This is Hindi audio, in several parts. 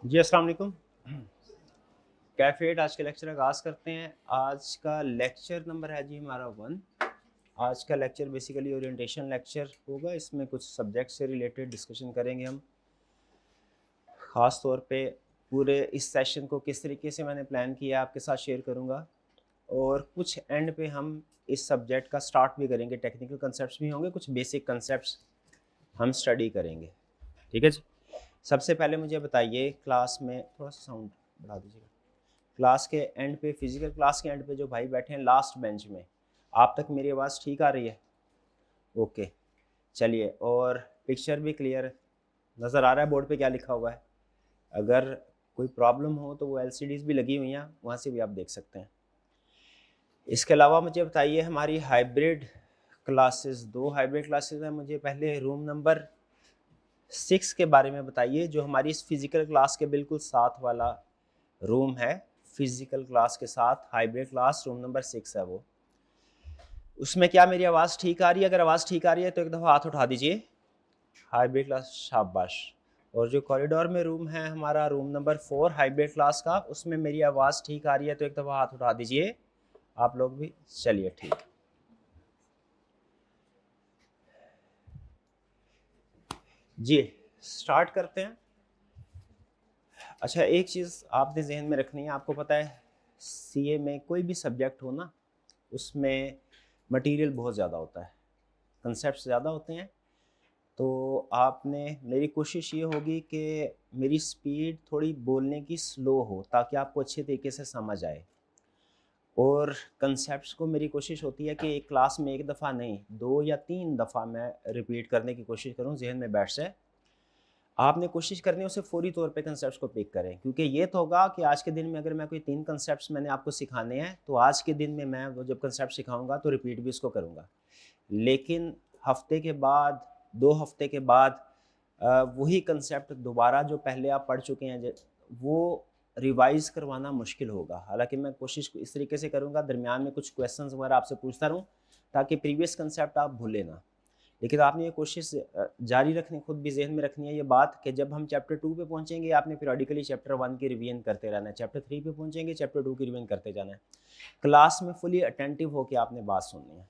जी अस्सलाम वालेकुम। कैफेट आज के लेक्चर आगाज़ करते हैं। आज का लेक्चर नंबर है जी हमारा 1। आज का लेक्चर बेसिकली ओरिएंटेशन लेक्चर होगा। इसमें कुछ सब्जेक्ट से रिलेटेड डिस्कशन करेंगे हम। ख़ास तौर पे पूरे इस सेशन को किस तरीके से मैंने प्लान किया आपके साथ शेयर करूँगा, और कुछ एंड पे हम इस सब्जेक्ट का स्टार्ट भी करेंगे। टेक्निकल कंसेप्ट भी होंगे, कुछ बेसिक कंसेप्ट हम स्टडी करेंगे। ठीक है जी। सबसे पहले मुझे बताइए, क्लास में थोड़ा सा साउंड बढ़ा दीजिएगा। क्लास के एंड पे, फिजिकल क्लास के एंड पे जो भाई बैठे हैं लास्ट बेंच में, आप तक मेरी आवाज़ ठीक आ रही है? ओके, चलिए। और पिक्चर भी क्लियर नज़र आ रहा है? बोर्ड पे क्या लिखा हुआ है? अगर कोई प्रॉब्लम हो तो वो एलसीडीज़ भी लगी हुई हैं, वहाँ से भी आप देख सकते हैं। इसके अलावा मुझे बताइए, हमारी हाइब्रिड क्लासेस, 2 हाइब्रिड क्लासेस हैं। मुझे पहले रूम नंबर 6 के बारे में बताइए, जो हमारी इस फिज़िकल क्लास के बिल्कुल साथ वाला रूम है। फिजिकल क्लास के साथ हाइब्रिड क्लास रूम नंबर 6 है वो। उसमें क्या मेरी आवाज़ ठीक आ रही है? अगर आवाज़ ठीक आ रही है तो एक दफ़ा हाथ उठा दीजिए। हाइब्रिड क्लास, शाबाश। और जो कॉरिडोर में रूम है हमारा, रूम नंबर 4 हाइब्रिड क्लास का, उसमें मेरी आवाज़ ठीक आ रही है तो एक दफ़ा हाथ उठा दीजिए आप लोग भी। चलिए ठीक। जी स्टार्ट करते हैं। अच्छा, एक चीज़ आपने जहन में रखनी है। आपको पता है सीए में कोई भी सब्जेक्ट हो ना, उसमें मटेरियल बहुत ज़्यादा होता है, कंसेप्ट ज़्यादा होते हैं। तो आपने, मेरी कोशिश ये होगी कि मेरी स्पीड थोड़ी बोलने की स्लो हो, ताकि आपको अच्छे तरीके से समझ आए। और कंसेप्ट्स को मेरी कोशिश होती है कि एक क्लास में एक दफ़ा नहीं, 2 या 3 दफ़ा मैं रिपीट करने की कोशिश करूँ, जहन में बैठ जाए। आपने कोशिश करनी है उसे फ़ौरी तौर पे कंसेप्ट्स को पिक करें, क्योंकि ये तो होगा कि आज के दिन में अगर मैं कोई 3 कंसेप्ट्स मैंने आपको सिखाने हैं, तो आज के दिन में मैं वो जब कंसेप्ट सिखाऊंगा तो रिपीट भी इसको करूँगा। लेकिन हफ्ते के बाद, 2 हफ्ते के बाद वही कंसेप्ट दोबारा जो पहले आप पढ़ चुके हैं वो रिवाइज़ करवाना मुश्किल होगा। हालाँकि मैं कोशिश इस तरीके से करूँगा, दरमियान में कुछ क्वेश्चंस वगैरह आपसे पूछता रहूँ, ताकि प्रीवियस कंसेप्ट आप भूलें ना। लेकिन आपने ये कोशिश जारी रखनी, खुद भी ज़हन में रखनी है ये बात, कि जब हम चैप्टर 2 पे पहुँचेंगे, आपने पीरियडिकली चैप्टर 1 की रिवीजन करते रहना है। चैप्टर 3 पे पहुँचेंगे, चैप्टर 2 की रिवीजन करते जाना है। क्लास में फुली अटेंटिव होकर आपने बात सुननी है।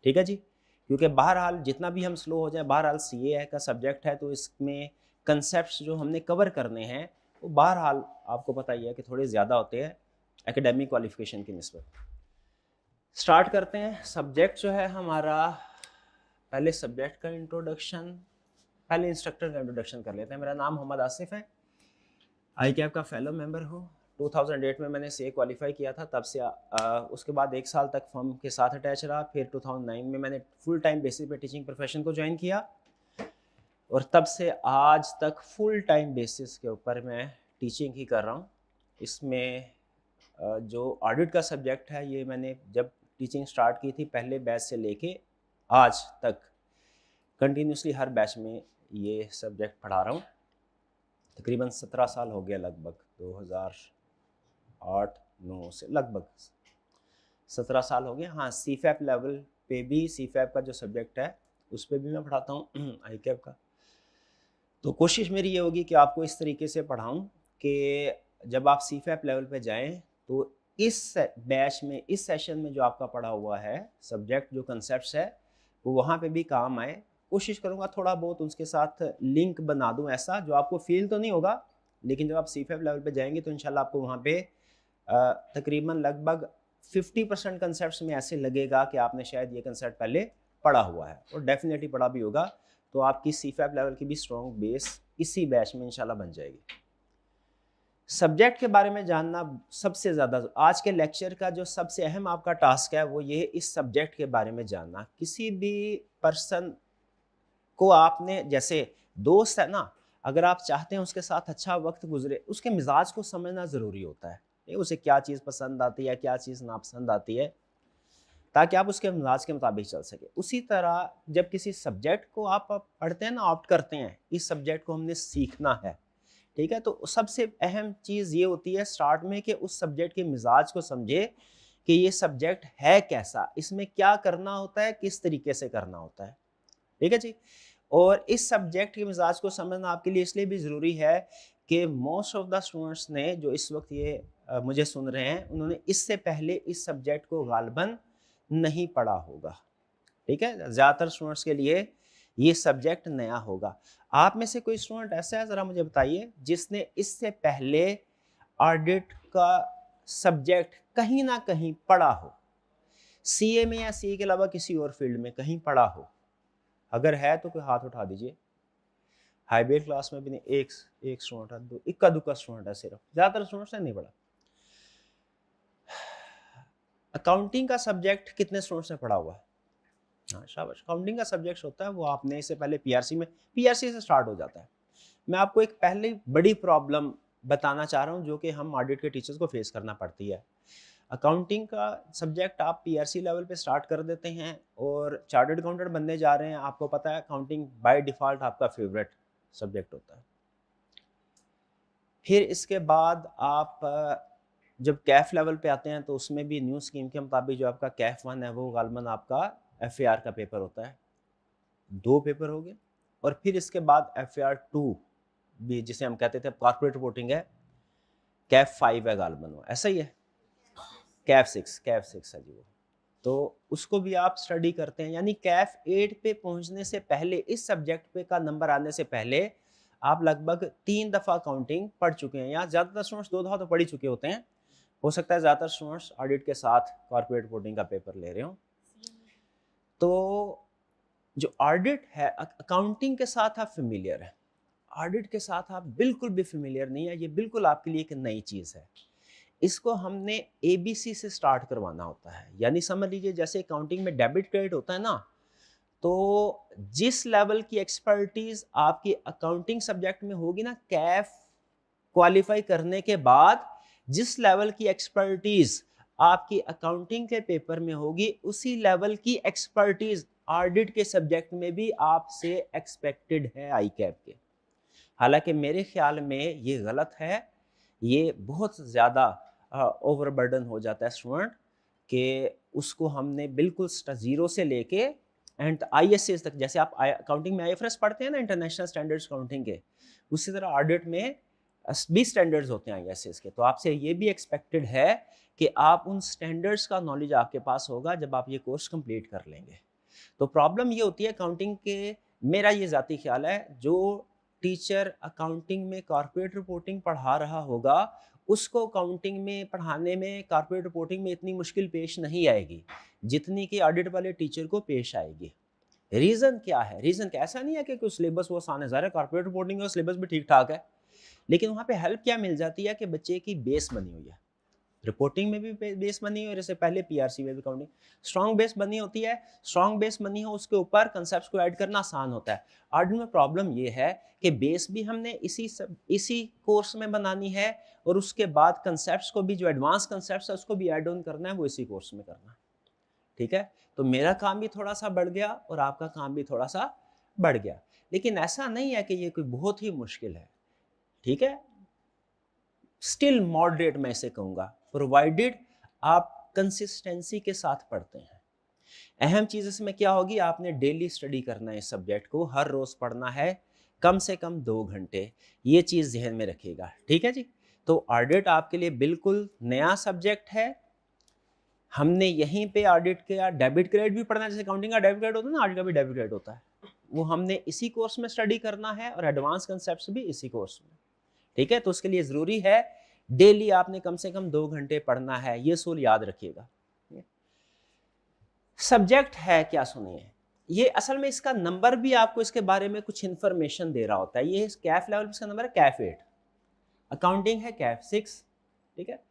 ठीक है जी? क्योंकि बहरहाल जितना भी हम स्लो हो जाए, बहरहाल सीए का सब्जेक्ट है, तो इसमें कंसेप्ट्स जो हमने कवर करने हैं वो बहरहाल आपको पता ही है कि थोड़े ज़्यादा होते हैं एकेडमिक क्वालिफिकेशन की निस्बत। स्टार्ट करते हैं। सब्जेक्ट जो है हमारा, पहले सब्जेक्ट का इंट्रोडक्शन, पहले इंस्ट्रक्टर का इंट्रोडक्शन कर लेते हैं। मेरा नाम मोहम्मद आसिफ है, आई कैप का फेलो मेंबर हूँ। 2008 में मैंने सीए क्वालिफाई किया था। तब से उसके बाद 1 साल तक फर्म के साथ अटैच रहा। फिर 2009 में मैंने फुल टाइम बेसिस पे टीचिंग प्रोफेशन को ज्वाइन किया, और तब से आज तक फुल टाइम बेसिस के ऊपर मैं टीचिंग ही कर रहा हूँ। इसमें जो ऑडिट का सब्जेक्ट है, ये मैंने जब टीचिंग स्टार्ट की थी पहले बैच से लेके आज तक कंटिन्यूसली हर बैच में ये सब्जेक्ट पढ़ा रहा हूँ। तकरीबन 17 साल हो गया, लगभग 2008-9 से लगभग 17 साल हो गए। हाँ, सीफैप लेवल पे भी, सीफैप का जो सब्जेक्ट है उस पर भी मैं पढ़ाता हूँ आई कैप का। तो कोशिश मेरी ये होगी कि आपको इस तरीके से पढ़ाऊँ कि जब आप सीफैप लेवल पे जाएँ, तो इस बैच में, इस सेशन में जो आपका पढ़ा हुआ है सब्जेक्ट, जो कंसेप्ट्स है, वो वहाँ पे भी काम आए। कोशिश करूँगा थोड़ा बहुत उसके साथ लिंक बना दूँ, ऐसा जो आपको फील तो नहीं होगा, लेकिन जब आप सीफैप लेवल पे जाएंगे तो इंशाल्लाह आपको वहाँ पे तकरीबन लगभग 50% कंसेप्ट्स में ऐसे लगेगा कि आपने शायद ये कंसेप्ट पहले पढ़ा हुआ है, और डेफिनेटली पढ़ा भी होगा। तो आपकी सीफैप लेवल की भी स्ट्रॉन्ग बेस इसी बैच में इंशाल्लाह बन जाएगी। सब्जेक्ट के बारे में जानना सबसे ज़्यादा, आज के लेक्चर का जो सबसे अहम आपका टास्क है वो ये, इस सब्जेक्ट के बारे में जानना। किसी भी पर्सन को आपने, जैसे दोस्त है ना, अगर आप चाहते हैं उसके साथ अच्छा वक्त गुजरे, उसके मिजाज को समझना ज़रूरी होता है। उसे क्या चीज़ पसंद आती है, क्या चीज़ नापसंद आती है, ताकि आप उसके मिजाज के मुताबिक चल सके। उसी तरह जब किसी सब्जेक्ट को आप पढ़ते हैं ना, ऑप्ट करते हैं, इस सब्जेक्ट को हमने सीखना है, ठीक है, तो सबसे अहम चीज़ ये होती है स्टार्ट में कि उस सब्जेक्ट के मिजाज को समझे कि ये सब्जेक्ट है कैसा, इसमें क्या करना होता है, किस तरीके से करना होता है। ठीक है जी। और इस सब्जेक्ट के मिजाज को समझना आपके लिए इसलिए भी ज़रूरी है कि मोस्ट ऑफ द स्टूडेंट्स ने जो इस वक्त ये मुझे सुन रहे हैं, उन्होंने इससे पहले इस सब्जेक्ट को गालिबन नहीं पढ़ा होगा। ठीक है, ज़्यादातर स्टूडेंट्स के लिए ये सब्जेक्ट नया होगा। आप में से कोई स्टूडेंट ऐसा है, ज़रा मुझे बताइए, जिसने इससे पहले ऑडिट का सब्जेक्ट कहीं ना कहीं पढ़ा हो, सीए में या सीए के अलावा किसी और फील्ड में कहीं पढ़ा हो? अगर है तो कोई हाथ उठा दीजिए। हाईबेल क्लास में भी नहीं, एक स्टूडेंट है, दो इक्का दुक्का स्टूडेंट है सिर्फ, ज़्यादातर स्टूडेंट्स ने नहीं पढ़ा। अकाउंटिंग का सब्जेक्ट कितने स्टूडेंट्स ने पढ़ा हुआ है? हाँ शाबाश। अकाउंटिंग का सब्जेक्ट होता है वो आपने इससे पहले पीआरसी से स्टार्ट हो जाता है। मैं आपको एक पहले बड़ी प्रॉब्लम बताना चाह रहा हूँ जो कि हम ऑडिट के टीचर्स को फेस करना पड़ती है। अकाउंटिंग का सब्जेक्ट आप पीआरसी लेवल पे स्टार्ट कर देते हैं और चार्टर्ड अकाउंटेंट बनने जा रहे हैं, आपको पता है अकाउंटिंग बाय डिफ़ॉल्ट आपका फेवरेट सब्जेक्ट होता है। फिर इसके बाद आप जब कैफ लेवल पे आते हैं तो उसमें भी न्यू स्कीम के मुताबिक जो आपका कैफ 1 है वो गालमन आपका एफएआर का पेपर होता है, 2 पेपर हो गए। और फिर इसके बाद एफएआर 2 भी, जिसे हम कहते थे कॉर्पोरेट रिपोर्टिंग है, कैफ 5 है गालमन, वो ऐसा ही है, कैफ 6 है जी वो। तो उसको भी आप स्टडी करते हैं, यानी कैफ 8 पे पहुंचने से पहले, इस सब्जेक्ट पे का नंबर आने से पहले आप लगभग 3 दफ़ा अकाउंटिंग पढ़ चुके हैं, या ज़्यादातर स्टूडेंट्स 2 दफ़ा तो पढ़ ही चुके होते हैं। हो सकता है ज़्यादातर स्टूडेंट्स ऑडिट के साथ कॉर्पोरेट रिपोर्टिंग का पेपर ले रहे हो। तो जो ऑडिट है, अकाउंटिंग के साथ आप फेमिलियर हैं, ऑडिट के साथ आप बिल्कुल भी फेमिलियर नहीं है, ये बिल्कुल आपके लिए एक नई चीज़ है। इसको हमने एबीसी से स्टार्ट करवाना होता है, यानी समझ लीजिए जैसे अकाउंटिंग में डेबिट क्रेडिट होता है ना, तो जिस लेवल की एक्सपर्टीज आपकी अकाउंटिंग सब्जेक्ट में होगी ना, कैफ क्वालिफाई करने के बाद जिस लेवल की एक्सपर्टीज आपकी अकाउंटिंग के पेपर में होगी, उसी लेवल की एक्सपर्टीज ऑडिट के सब्जेक्ट में भी आपसे एक्सपेक्टेड है आई कैप के। हालांकि मेरे ख्याल में ये गलत है, ये बहुत ज़्यादा ओवरबर्डन हो जाता है स्टूडेंट कि उसको हमने बिल्कुल ज़ीरो से लेके एंड आईएसएस तक, जैसे आप अकाउंटिंग में आईएफआरएस पढ़ते हैं ना, इंटरनेशनल स्टैंडर्ड्स अकाउंटिंग के, उसी तरह ऑडिट में भी स्टैंडर्ड्स होते हैं आईएसएस के। तो आपसे ये भी एक्सपेक्टेड है कि आप उन स्टैंडर्ड्स का नॉलेज आपके पास होगा जब आप ये कोर्स कंप्लीट कर लेंगे। तो प्रॉब्लम ये होती है अकाउंटिंग के, मेरा ये ज़ाती ख्याल है, जो टीचर अकाउंटिंग में कॉर्पोरेट रिपोर्टिंग पढ़ा रहा होगा, उसको अकाउंटिंग में पढ़ाने में, कॉर्पोरेट रिपोर्टिंग में इतनी मुश्किल पेश नहीं आएगी जितनी कि ऑडिट वाले टीचर को पेश आएगी। रीज़न क्या है? रीज़न क्या, ऐसा नहीं है कि कुछ सिलेबस वो आसान है, ज़रा कॉर्पोरेट रिपोर्टिंग का सिलेबस भी ठीक ठाक है, लेकिन वहाँ पे हेल्प क्या मिल जाती है कि बच्चे की बेस बनी हुई है, रिपोर्टिंग में भी बेस बनी हुई है, जैसे पहले पीआरसी में भी अकाउंटिंग स्ट्रॉन्ग बेस बनी होती है, स्ट्रॉन्ग बेस बनी हो, उसके ऊपर कंसेप्ट्स को ऐड करना आसान होता है। ऑडिट में प्रॉब्लम ये है कि बेस भी हमने इसी कोर्स में बनानी है, और उसके बाद कंसेप्ट्स को भी, जो एडवांस कंसेप्ट्स है उसको भी ऐड ऑन करना है, वो इसी कोर्स में करना है। ठीक है, तो मेरा काम भी थोड़ा सा बढ़ गया और आपका काम भी थोड़ा सा बढ़ गया, लेकिन ऐसा नहीं है कि ये कोई बहुत ही मुश्किल है। ठीक है, स्टिल मॉडरेट मैं इसे कहूँगा, प्रोवाइडेड आप कंसिस्टेंसी के साथ पढ़ते हैं। अहम चीज़ इसमें क्या होगी, आपने डेली स्टडी करना है इस सब्जेक्ट को, हर रोज़ पढ़ना है कम से कम 2 घंटे, ये चीज़ ध्यान में रखिएगा। ठीक है जी, तो ऑडिट आपके लिए बिल्कुल नया सब्जेक्ट है। हमने यहीं पे ऑडिट का डेबिट क्रेडिट भी पढ़ना है, जैसे अकाउंटिंग का डेबिट क्रेडिट होता है ना, ऑडिट का भी डेबिट क्रेडिट होता है, वो हमने इसी कोर्स में स्टडी करना है, और एडवांस कंसेप्ट्स भी इसी कोर्स में। ठीक है, तो उसके लिए ज़रूरी है डेली आपने कम से कम 2 घंटे पढ़ना है, ये सूल याद रखिएगा। सब्जेक्ट है क्या, सुनिए, ये असल में इसका नंबर भी आपको इसके बारे में कुछ इंफॉर्मेशन दे रहा होता है। ये कैफ लेवल पे इसका नंबर है कैफ 8, अकाउंटिंग है कैफ 6। ठीक है,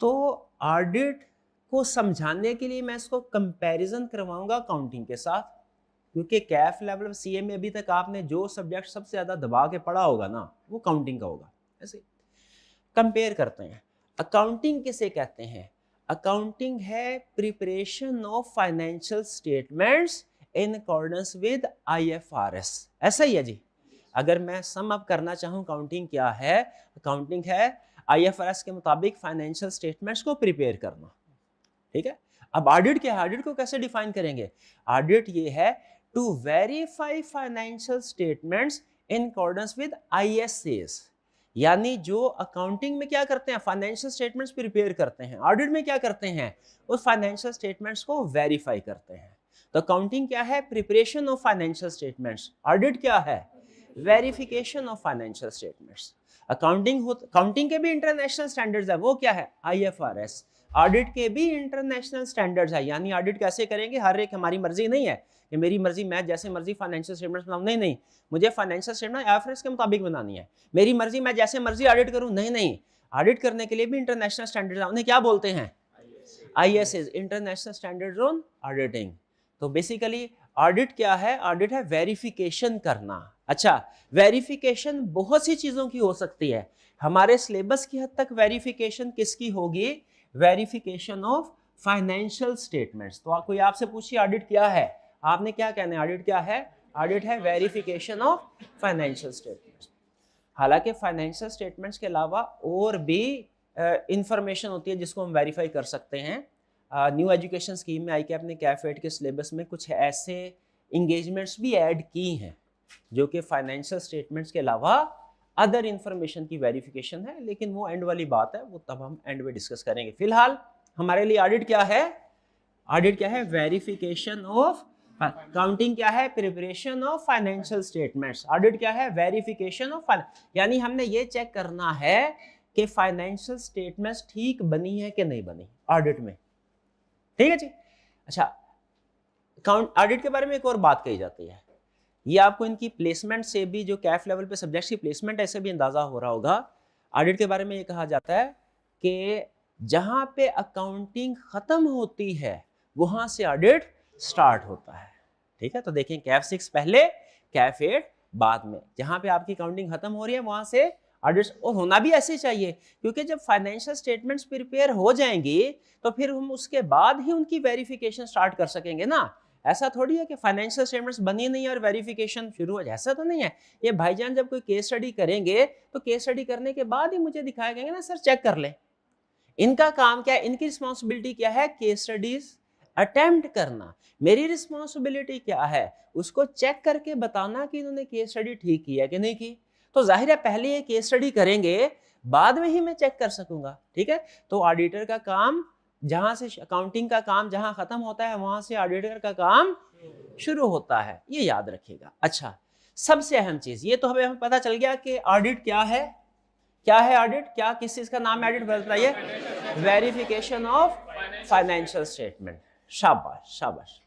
तो ऑडिट को समझाने के लिए मैं इसको कंपैरिजन करवाऊंगा अकाउंटिंग के साथ, क्योंकि कैफ लेवल सीए में अभी तक आपने जो सब्जेक्ट सबसे ज़्यादा दबा के पढ़ा होगा ना, वो अकाउंटिंग का होगा। ऐसे कंपेयर करते हैं। अकाउंटिंग किसे कहते हैं? अकाउंटिंग है preparation of financial statements in accordance with IFRS. ऐसा ही है जी, अगर मैं सम अप करना चाहूँ अकाउंटिंग क्या है, अकाउंटिंग है आईएफआरएस के मुताबिक फाइनेंशियल स्टेटमेंट्स को प्रिपेयर करना। ठीक है, अब ऑडिट क्या है, ऑडिट को कैसे डिफाइन करेंगे? ऑडिट ये है to verify financial statements in accordance with ISS, यानी जो अकाउंटिंग में क्या करते हैं, फाइनेंशियल स्टेटमेंट्स प्रिपेयर करते हैं, ऑडिट में क्या करते हैं, उस फाइनेंशियल स्टेटमेंट्स को वेरीफाई करते हैं। तो अकाउंटिंग क्या है, preparation of financial statements, audit क्या है, verification of financial statements. Accounting के भी इंटरनेशनल स्टैंडर्ड्स है, वो क्या है, IFRS। ऑडिट के भी इंटरनेशनल स्टैंडर्ड्स है, यानी ऑडिट कैसे करेंगे, हर एक हमारी मर्जी नहीं है कि मेरी मर्जी मैं जैसे मर्जी फाइनेंशियल स्टेटमेंट्स बनाऊं, नहीं नहीं, मुझे फाइनेंशियल स्टेटमेंट IFRS के मुताबिक बनानी है, मेरी मर्जी मैं जैसे मर्जी ऑडिट करूं, नहीं नहीं, ऑडिट करने के लिए भी इंटरनेशनल स्टैंडर्ड्स, उन्हें क्या बोलते हैं, ISA, international standards on auditing. तो बेसिकली ऑडिट क्या है, ऑडिट है वेरिफिकेशन करना। अच्छा, वेरिफिकेशन बहुत सी चीजों की हो सकती है, हमारे सिलेबस की हद तक वेरिफिकेशन किसकी होगी, वेरिफिकेशन ऑफ फाइनेंशियल स्टेटमेंट्स। तो कोई आपसे पूछिए ऑडिट क्या है, आपने क्या कहना है, ऑडिट क्या है, ऑडिट है वेरिफिकेशन ऑफ फाइनेंशियल स्टेटमेंट्स। हालांकि फाइनेंशियल स्टेटमेंट्स के अलावा और भी इंफॉर्मेशन होती है जिसको हम वेरीफाई कर सकते हैं। न्यू एजुकेशन स्कीम में ICAP ने कैफ8 के सिलेबस में कुछ ऐसे इंगेजमेंट्स भी ऐड की हैं जो कि फाइनेंशियल स्टेटमेंट्स के अलावा अदर इंफॉर्मेशन की वेरिफिकेशन है, लेकिन वो एंड वाली बात है, वो तब हम एंड में डिस्कस करेंगे। फिलहाल हमारे लिए ऑडिट क्या है, ऑडिट क्या है, वेरिफिकेशन ऑफ, अकाउंटिंग क्या है, preparation of financial statements, audit क्या है, वेरिफिकेशन ऑफ, यानी हमने ये चेक करना है कि फाइनेंशियल स्टेटमेंट्स ठीक बनी है कि नहीं बनी ऑडिट में, ठीक है जी। अच्छा, ऑडिट के बारे में एक और बात कही जाती है, ये आपको इनकी प्लेसमेंट से भी, जो कैफ लेवल पे सब्जेक्ट्स की प्लेसमेंट ऐसे भी अंदाजा हो रहा होगा। ऑडिट के बारे में ये कहा जाता है कि जहां पे अकाउंटिंग खत्म होती है वहां से ऑडिट स्टार्ट होता है, ठीक है। तो देखें, कैफ 6 पहले, कैफ 8 बाद में, जहां पे आपकी अकाउंटिंग खत्म हो रही है वहां से ऑडिट, और होना भी ऐसे चाहिए, क्योंकि जब फाइनेंशियल स्टेटमेंट्स प्रिपेयर हो जाएंगी तो फिर हम उसके बाद ही उनकी वेरिफिकेशन स्टार्ट कर सकेंगे ना। ऐसा थोड़ी है कि फाइनेंशियल स्टेटमेंट्स बनी नहीं और वेरिफिकेशन शुरू हो जाए, ऐसा तो नहीं है। ये भाईजान जब कोई केस स्टडी करेंगे तो केस स्टडी करने के बाद ही मुझे दिखाया गया ना, सर चेक कर लें। इनका काम क्या है, इनकी रिस्पॉन्सिबिलिटी क्या है, केस स्टडीज अटेम्प्ट करना। मेरी रिस्पॉन्सिबिलिटी क्या है, उसको चेक करके बताना कि इन्होंने केस स्टडी ठीक की है कि नहीं की। तो जाहिर है पहले ये केस स्टडी करेंगे, बाद में ही मैं चेक कर सकूंगा, ठीक है। तो ऑडिटर का काम, जहां से अकाउंटिंग का काम जहां खत्म होता है वहां से ऑडिटर का काम शुरू होता है, ये याद रखिएगा। अच्छा, सबसे अहम चीज ये तो हमें पता चल गया कि ऑडिट क्या है, क्या है ऑडिट, क्या किस चीज का नाम है ऑडिट, बताइए, वेरिफिकेशन ऑफ फाइनेंशियल स्टेटमेंट। शाबाश शाबाश।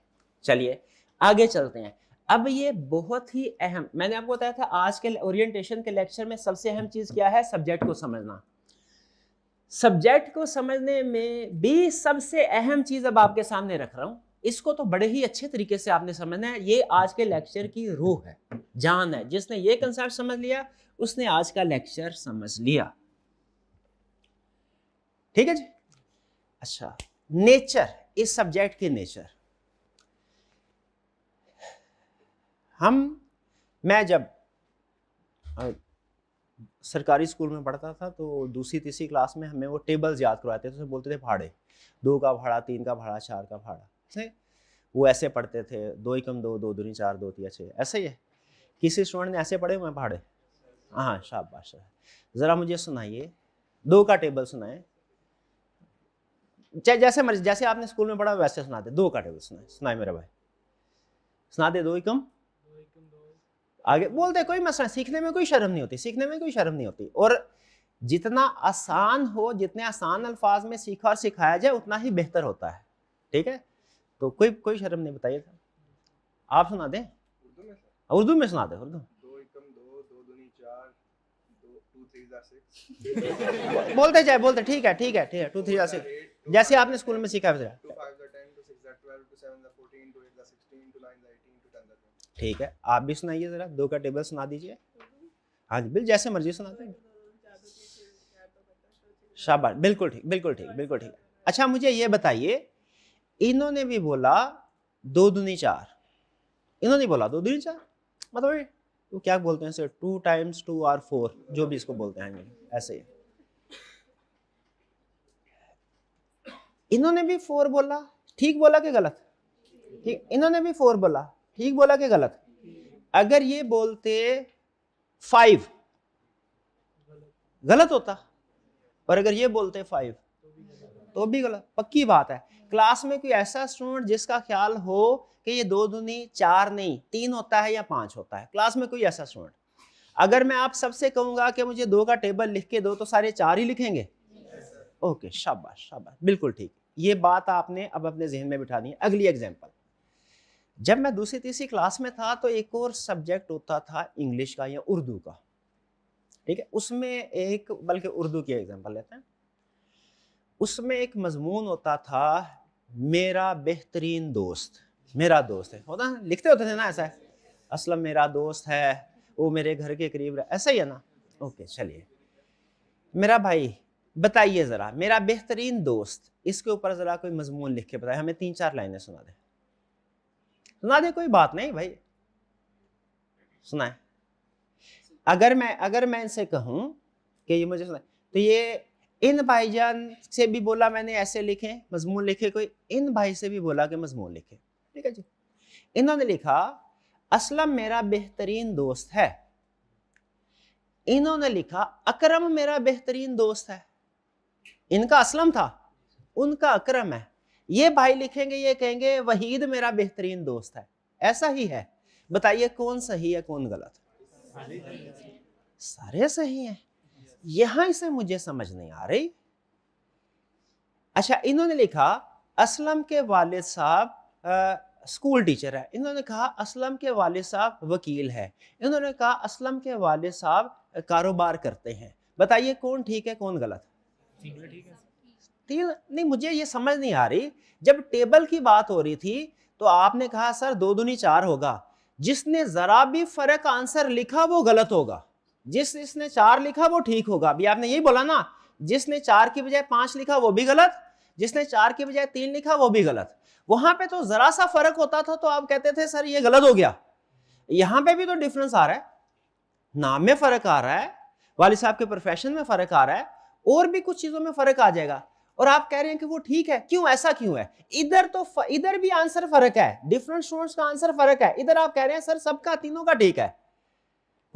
चलिए आगे चलते हैं। अब ये बहुत ही अहम, मैंने आपको बताया था आज के ओरिएंटेशन के लेक्चर में सबसे अहम चीज क्या है, सब्जेक्ट को समझना। सब्जेक्ट को समझने में भी सबसे अहम चीज अब आपके सामने रख रहा हूं, इसको तो बड़े ही अच्छे तरीके से आपने समझना है। ये आज के लेक्चर की रूह है, जान है। जिसने ये कंसेप्ट समझ लिया उसने आज का लेक्चर समझ लिया, ठीक है जी। अच्छा, नेचर, इस सब्जेक्ट की नेचर, मैं जब सरकारी स्कूल में पढ़ता था तो दूसरी तीसरी क्लास में हमें वो टेबल्स याद करवाते थे, तो बोलते थे भाड़े, 2 का भाड़ा, 3 का भाड़ा, 4 का भाड़ा, से वो ऐसे पढ़ते थे, 2 एकम 2, 2 दूनी 4, 2 तिया 6, ऐसे ही है। किसी स्टूडेंट ने ऐसे पढ़े हुए भाड़े? हाँ, शाबाश। जरा मुझे सुनाइए, 2 का टेबल सुनाए, जैसे मर्जी, जैसे आपने स्कूल में पढ़ा वैसे सुना दे। 2 का टेबल सुनाए मेरे भाई, सुना दे। 2 एकम, आगे बोलते, कोई मसला, सीखने में कोई शर्म नहीं होती, सीखने में कोई शर्म नहीं होती। और जितना आसान हो, जितने आसान अल्फाज में सीखा और सिखाया जाए उतना ही बेहतर होता है, ठीक है। तो कोई शर्म नहीं, बताइए। आप सुना दें, उर्दू में सुना दे, उर्दू। 2 एकम 2, 2 दूनी 4, 2 3 6, बोलते जाए, बोलते, ठीक है ठीक है ठीक है, 2 3 6, जैसे आपने स्कूल में सीखा है। 2 5 10, 2 6 12, 2 7 14, 2 8 16, 2 9 18, 2 10 20। ठीक है, आप भी सुनाइए जरा, 2 का टेबल सुना दीजिए। हाँ जी, बिल्कुल जैसे मर्जी सुनाते हैं। शाबाश, बिल्कुल ठीक, बिल्कुल ठीक, बिल्कुल ठीक। अच्छा, मुझे ये बताइए, इन्होंने भी बोला 2 दूनी 4, इन्होंने बोला 2 दूनी 4, मतलब वो क्या बोलते हैं सर, 2 टाइम्स 2 और 4, जो भी इसको बोलते हैं, ऐसे ही। इन्होंने भी 4 बोला, ठीक बोला कि गलत? ठीक, इन्होंने भी 4 बोला, ठीक बोला कि गलत? अगर ये बोलते 5, गलत होता, और अगर ये बोलते 5 तो भी गलत। पक्की बात है, क्लास में कोई ऐसा स्टूडेंट जिसका ख्याल हो कि ये 2 दूनी 4 नहीं 3 होता है या 5 होता है, क्लास में कोई ऐसा स्टूडेंट? अगर मैं आप सबसे कहूंगा कि मुझे 2 का टेबल लिख के दो तो सारे 4 ही लिखेंगे? ओके, शाबाश शाबाश, बिल्कुल ठीक। ये बात आपने अब अपने जहन में बिठा दी है। अगली एग्जांपल, जब मैं दूसरी तीसरी क्लास में था तो एक और सब्जेक्ट होता था इंग्लिश का या उर्दू का, ठीक है। उसमें एक, बल्कि उर्दू की एग्जांपल लेते हैं, उसमें एक मजमून होता था मेरा बेहतरीन दोस्त। मेरा दोस्त है होता है, लिखते होते थे ना ऐसा है, असलम मेरा दोस्त है, वो मेरे घर के करीब रहे, ऐसा ही है ना। ओके चलिए, मेरा भाई बताइए जरा, मेरा बेहतरीन दोस्त, इसके ऊपर जरा कोई मजमून लिख के बताए, हमें 3-4 लाइनें सुना दे। सुना दे, कोई बात नहीं भाई, सुनाए। अगर मैं इनसे कहूं कि ये मुझे सुनाए, तो ये इन भाईजान से भी बोला मैंने ऐसे लिखे मजमून लिखे, कोई इन भाई से भी बोला कि मजमून लिखे, ठीक है जी। इन्होंने लिखा असलम मेरा बेहतरीन दोस्त है, इन्होंने लिखा अकरम मेरा बेहतरीन दोस्त है। इनका असलम था, उनका अकरम है। ये भाई लिखेंगे, ये कहेंगे वहीद मेरा बेहतरीन दोस्त है। ऐसा ही है, बताइए कौन सही है कौन गलत? सारे सही हैं। यहां से मुझे समझ नहीं आ रही। अच्छा, इन्होंने लिखा असलम के वालिद साहब स्कूल टीचर है, इन्होंने कहा असलम के वालिद साहब वकील है, इन्होंने कहा असलम के वालिद साहब कारोबार करते हैं। बताइए कौन ठीक है कौन गलत? तीन नहीं, मुझे ये समझ नहीं आ रही। जब टेबल की बात हो रही थी तो आपने कहा सर 2 दूनी 4 होगा, जिसने जरा भी फर्क आंसर लिखा वो गलत होगा, जिसने 4 लिखा वो ठीक होगा। अभी आपने यही बोला ना, जिसने 4 की बजाय 5 लिखा वो भी गलत, जिसने 4 की बजाय 3 लिखा वो भी गलत। वहां पे तो जरा सा फर्क होता था तो आप कहते थे सर ये गलत हो गया। यहां पे भी तो डिफरेंस आ रहा है, नाम में फर्क आ रहा है, वालिद साहब के प्रोफेशन में फर्क आ रहा है, और भी कुछ चीजों में फर्क आ जाएगा, और आप कह रहे हैं कि वो ठीक है। क्यों, ऐसा क्यों है? इधर तो इधर भी आंसर फर्क है, डिफरेंट स्टूडेंट्स का आंसर फर्क है। इधर आप कह रहे हैं सर सबका तीनों का ठीक है।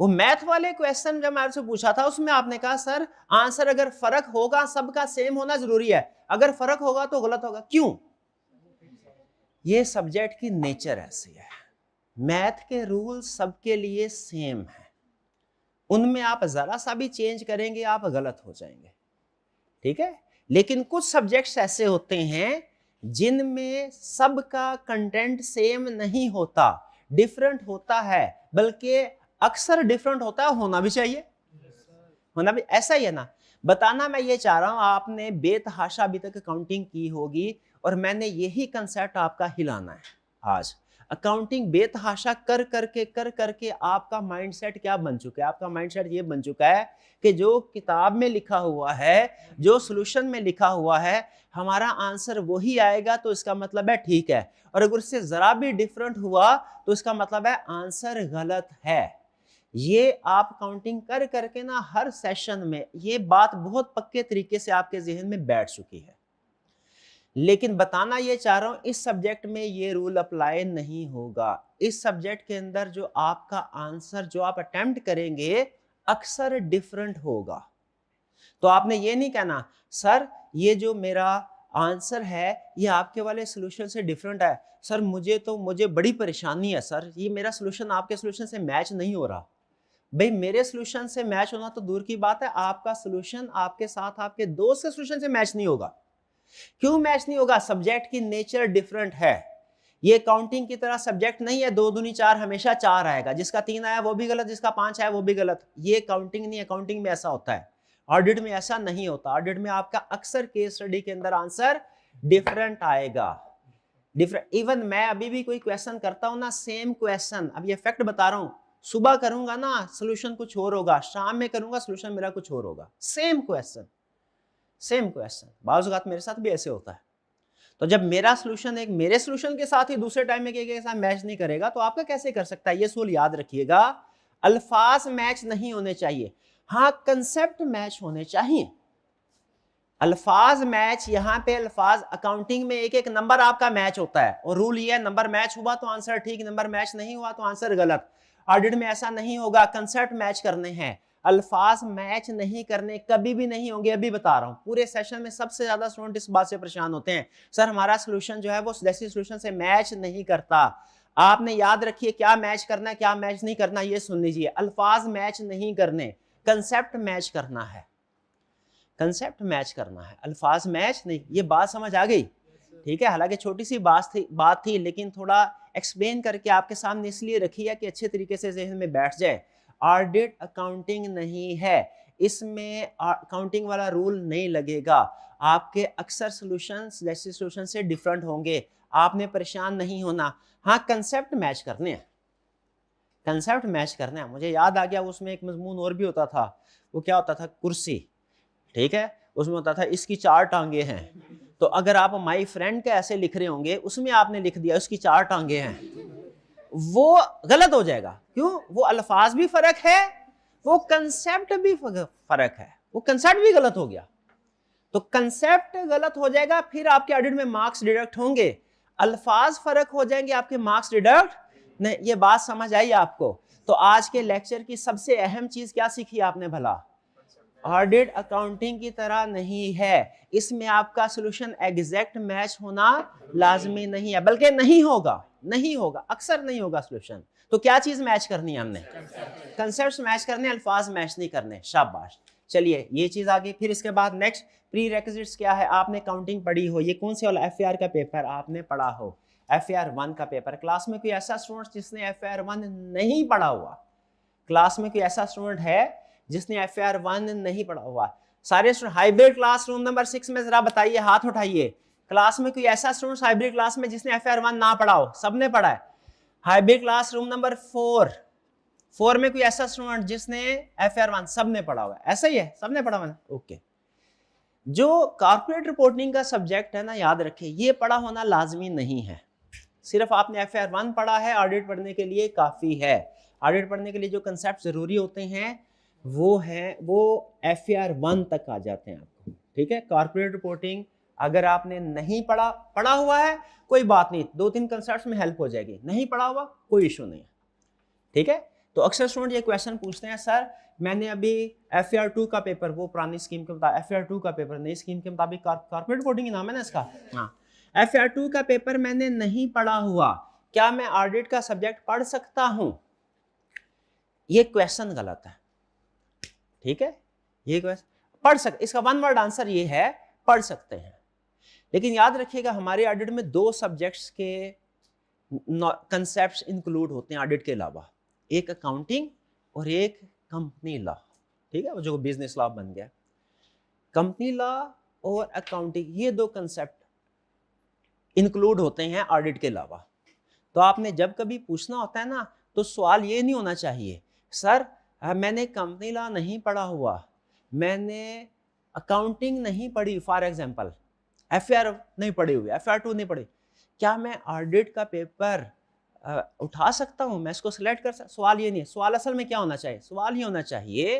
वो मैथ वाले क्वेश्चन जब मैं आपसे पूछा था उसमें आपने कहा सर आंसर अगर फर्क होगा सबका सेम होना जरूरी है, अगर फर्क होगा तो गलत होगा। क्यों? ये सब्जेक्ट की नेचर ऐसी है, मैथ के रूल सबके लिए सेम है, उनमें आप जरा सा भी चेंज करेंगे आप गलत हो जाएंगे, ठीक है। लेकिन कुछ सब्जेक्ट्स ऐसे होते हैं जिनमें सबका कंटेंट सेम नहीं होता, डिफरेंट होता है, बल्कि अक्सर डिफरेंट होता है, होना भी चाहिए, होना भी। ऐसा ही है ना। बताना मैं ये चाह रहा हूं, आपने बेतहाशा अभी तक अकाउंटिंग की होगी और मैंने यही कंसेप्ट आपका हिलाना है आज। अकाउंटिंग बेतहाशा कर करके आपका माइंडसेट क्या बन चुका है? आपका माइंडसेट ये बन चुका है कि जो किताब में लिखा हुआ है, जो सॉल्यूशन में लिखा हुआ है, हमारा आंसर वही आएगा तो इसका मतलब है ठीक है, और अगर उससे जरा भी डिफरेंट हुआ तो इसका मतलब है आंसर गलत है। ये आप काउंटिंग कर करके ना हर सेशन में ये बात बहुत पक्के तरीके से आपके जहन में बैठ चुकी है। लेकिन बताना ये चाह रहा हूं इस सब्जेक्ट में ये रूल अप्लाई नहीं होगा। इस सब्जेक्ट के अंदर जो आपका आंसर जो आप अटेम्प्ट करेंगे अक्सर डिफरेंट होगा। तो आपने ये नहीं कहना सर ये जो मेरा आंसर है ये आपके वाले सॉल्यूशन से डिफरेंट है, सर मुझे बड़ी परेशानी है, सर ये मेरा सॉल्यूशन आपके सॉल्यूशन से मैच नहीं हो रहा। भाई मेरे सॉल्यूशन से मैच होना तो दूर की बात है, आपका सॉल्यूशन आपके साथ आपके दोस्त के सॉल्यूशन से मैच नहीं होगा। क्यों मैच नहीं होगा? सब्जेक्ट की नेचर डिफरेंट है। ये काउंटिंग की तरह सब्जेक्ट नहीं है 2 दूनी 4 हमेशा 4 आएगा, जिसका 3 आया वो भी गलत, जिसका 5 आया वो भी गलत। ये काउंटिंग नहीं है, काउंटिंग में ऐसा होता है, ऑडिट में ऐसा नहीं होता। ऑडिट में आपका अक्सर केस स्टडी के अंदर आंसर डिफरेंट आएगा, डिफरेंट। इवन मैं अभी भी कोई क्वेश्चन करता हूं ना, सेम क्वेश्चन, अब ये फैक्ट बता रहा हूं, सुबह करूंगा ना सॉल्यूशन कुछ और होगा, शाम में करूंगा सॉल्यूशन मेरा कुछ और होगा। सेम क्वेश्चन बाज़ औक़ात मेरे साथ भी ऐसे होता है। तो जब मेरा सॉल्यूशन एक मेरे सॉल्यूशन के साथ ही दूसरे टाइम में के साथ मैच नहीं करेगा तो आपका कैसे कर सकता है? ये सूल याद रखिएगा, अल्फाज मैच नहीं होने चाहिए, हाँ कंसेप्ट मैच होने चाहिए। अल्फाज मैच, यहां पे अल्फाज अकाउंटिंग में एक एक नंबर आपका मैच होता है और रूल ये है नंबर मैच हुआ तो आंसर ठीक, नंबर मैच नहीं हुआ तो आंसर गलत। ऑडिट में ऐसा नहीं होगा, कंसेप्ट मैच करने हैं। अल्फाज मैच नहीं करने कभी भी नहीं होंगे, अभी बता रहा हूं। पूरे सेशन में सबसे ज्यादा स्टूडेंट इस बात से परेशान होते हैं, सर हमारा सोल्यूशन जो है वो जैसी सोल्यूशन से मैच नहीं करता। आपने याद रखिए क्या मैच करना है, क्या मैच नहीं करना, ये सुन लीजिए। अल्फाज मैच नहीं करने, कंसेप्ट मैच करना है, कंसेप्ट मैच करना है, अल्फाज मैच नहीं। ये बात समझ आ गई? ठीक है, हालांकि छोटी सी बात थी लेकिन थोड़ा एक्सप्लेन करके आपके सामने इसलिए रखी है कि अच्छे तरीके से ज़हन में बैठ जाए। ऑडिट अकाउंटिंग नहीं है, इसमें अकाउंटिंग वाला रूल नहीं लगेगा। आपके अक्सर सॉल्यूशंस जैसे सॉल्यूशन से डिफरेंट होंगे, आपने परेशान नहीं होना। हाँ, कंसेप्ट मैच करने हैं, कंसेप्ट मैच करना है। मुझे याद आ गया उसमें एक मजमून और भी होता था, वो क्या होता था, कुर्सी। ठीक है, उसमें होता था इसकी 4 टांगे हैं, तो अगर आप माई फ्रेंड का ऐसे लिख रहे होंगे, उसमें आपने लिख दिया उसकी 4 टांगे हैं, वो गलत हो जाएगा। क्यों? वो अल्फाज भी फर्क है, वो कंसेप्ट भी फर्क है, वो कंसेप्ट भी गलत हो गया। तो कंसेप्ट गलत हो जाएगा, फिर आपके ऑडिट में मार्क्स डिडक्ट होंगे। अल्फाज फर्क हो जाएंगे, आपके मार्क्स डिडक्ट नहीं। ये बात समझ आई आपको? तो आज के लेक्चर की सबसे अहम चीज क्या सीखी आपने भला? ऑडिट अकाउंटिंग की तरह नहीं है, इसमें आपका सॉल्यूशन एग्जैक्ट मैच होना लाजमी नहीं है, बल्कि नहीं होगा, नहीं होगा, अक्सर नहीं होगा सॉल्यूशन। तो क्या चीज मैच करनी है हमने? कंसेप्ट्स मैच करने, अल्फाज मैच नहीं करने। शाबाश। चलिए ये चीज आ गई। फिर इसके बाद नेक्स्ट प्री रेक्विजिट्स क्या है? आपने काउंटिंग पढ़ी हो, ये कौन से वाला FAR का पेपर आपने पढ़ा हो, FAR 1 का पेपर। क्लास में कोई ऐसा स्टूडेंट जिसने FAR 1 नहीं पढ़ा हुआ? क्लास में कोई ऐसा स्टूडेंट है जिसने FAR 1 नहीं पढ़ा हुआ? सारे student hybrid class room number 6 में जरा बताइए, हाथ उठाइए। क्लास में कोई ऐसा स्टूडेंट हाइब्रिड क्लास में जिसने FAR 1 ना पढ़ा हो? सबने पढ़ा है। हाइब्रिड क्लास रूम नंबर 4 में कोई ऐसा स्टूडेंट जिसने FAR 1? सबने पढ़ा हुआ है, ऐसा ही है, सबने पढ़ा हुआ है। ओके। जो कॉर्पोरेट रिपोर्टिंग का सब्जेक्ट है ना, याद रखिए ये पढ़ा होना लाजमी नहीं है। सिर्फ आपने FAR 1 पढ़ा है, ऑडिट पढ़ने के लिए काफी है। ऑडिट पढ़ने के लिए जो कंसेप्ट जरूरी होते हैं वो FAR 1 तक आ जाते हैं आपको। ठीक है, कॉर्पोरेट रिपोर्टिंग अगर आपने नहीं पढ़ा हुआ है कोई बात नहीं, 2-3 कंसेप्ट में हेल्प हो जाएगी। नहीं पढ़ा हुआ कोई इशू नहीं है। ठीक है, तो अक्सर स्टूडेंट ये क्वेश्चन पूछते हैं, सर मैंने अभी FAR 2 का पेपर, वो पुरानी स्कीम के मुताबिक, FAR 2 का पेपर नई स्कीम के मुताबिक कॉर्पोरेट रिपोर्टिंग ही नाम है ना इसका, हाँ, FAR 2 का पेपर मैंने नहीं पढ़ा हुआ, क्या मैं ऑडिट का सब्जेक्ट पढ़ सकता हूं? ये क्वेश्चन गलत है। ठीक है, ये क्वेश्चन पढ़ सकते, इसका 1 वर्ड आंसर ये है, पढ़ सकते हैं। लेकिन याद रखिएगा हमारे ऑडिट में 2 सब्जेक्ट्स के कंसेप्ट्स इंक्लूड होते हैं ऑडिट के अलावा, एक अकाउंटिंग और एक कंपनी लॉ। ठीक है, वो जो बिजनेस लॉ बन गया, कंपनी लॉ और अकाउंटिंग, ये 2 कंसेप्ट इंक्लूड होते हैं ऑडिट के अलावा। तो आपने जब कभी पूछना होता है ना, तो सवाल ये नहीं होना चाहिए, सर मैंने कंपनी लॉ नहीं पढ़ा हुआ, मैंने अकाउंटिंग नहीं पढ़ी, फॉर एग्जांपल FAR नहीं पढ़ी हुई, FAR 2 नहीं पढ़ी, क्या मैं ऑडिट का पेपर उठा सकता हूं, मैं इसको सिलेक्ट कर सकता? सवाल ये नहीं है। सवाल असल में क्या होना चाहिए? सवाल ये होना चाहिए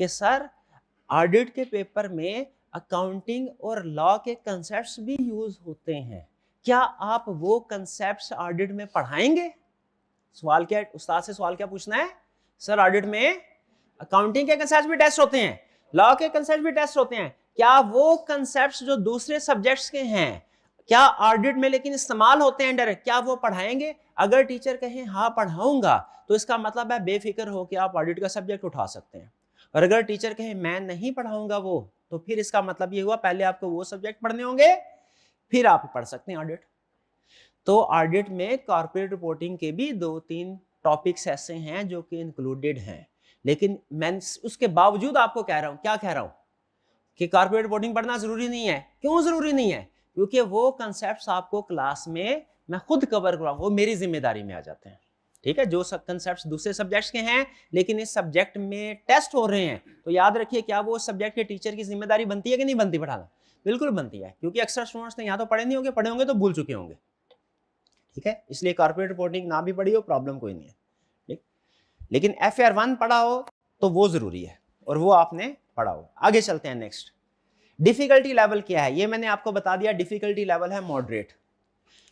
कि सर ऑडिट के पेपर में अकाउंटिंग और लॉ के कंसेप्ट्स भी यूज होते हैं, क्या आप वो कंसेप्ट्स ऑडिट में पढ़ाएंगे? सवाल क्या है, उस्ताद से सवाल क्या पूछना है, सर ऑडिट में अकाउंटिंग के कंसेप्ट्स भी टेस्ट होते हैं, लॉ के कंसेप्ट्स भी टेस्ट होते हैं, क्या वो कंसेप्ट्स जो दूसरे सब्जेक्ट्स के हैं क्या ऑडिट में लेकिन इस्तेमाल होते हैं डायरेक्ट, क्या वो पढ़ाएंगे? अगर टीचर कहें हाँ पढ़ाऊंगा, तो इसका मतलब है बेफिक्र हो कि आप ऑडिट का सब्जेक्ट उठा सकते हैं। और अगर टीचर कहे मैं नहीं पढ़ाऊंगा वो, तो फिर इसका मतलब ये हुआ पहले आपको वो सब्जेक्ट पढ़ने होंगे, फिर आप पढ़ सकते हैं ऑडिट। तो ऑडिट में कॉर्पोरेट रिपोर्टिंग के भी 2-3 टॉपिक्स ऐसे हैं जो कि इंक्लूडेड हैं, लेकिन मैं उसके बावजूद आपको कह रहा हूं, क्या कह रहा हूं, कि कॉर्पोरेट रिपोर्टिंग पढ़ना जरूरी नहीं है। क्यों जरूरी नहीं है? क्योंकि वो कंसेप्ट्स आपको क्लास में मैं खुद कवर कराऊंगा, वो मेरी जिम्मेदारी में आ जाते हैं। ठीक है, जो कंसेप्ट्स दूसरे सब्जेक्ट्स के हैं लेकिन इस सब्जेक्ट में टेस्ट हो रहे हैं, तो याद रखिए क्या वो सब्जेक्ट के टीचर की जिम्मेदारी बनती है कि नहीं बनती पढ़ाना? बिल्कुल बनती है, क्योंकि अक्सर स्टूडेंट्स ने यहाँ तो पढ़े नहीं होंगे, पढ़े होंगे तो भूल चुके होंगे। ठीक है, इसलिए कॉर्पोरेट रिपोर्टिंग ना भी पढ़ी हो प्रॉब्लम कोई नहीं है। ठीक, लेकिन FAR 1 पढ़ा हो तो वो जरूरी है, और वो आपने पढ़ा हो। आगे चलते हैं नेक्स्ट। डिफिकल्टी लेवल क्या है? ये मैंने आपको बता दिया, डिफिकल्टी लेवल है मॉडरेट।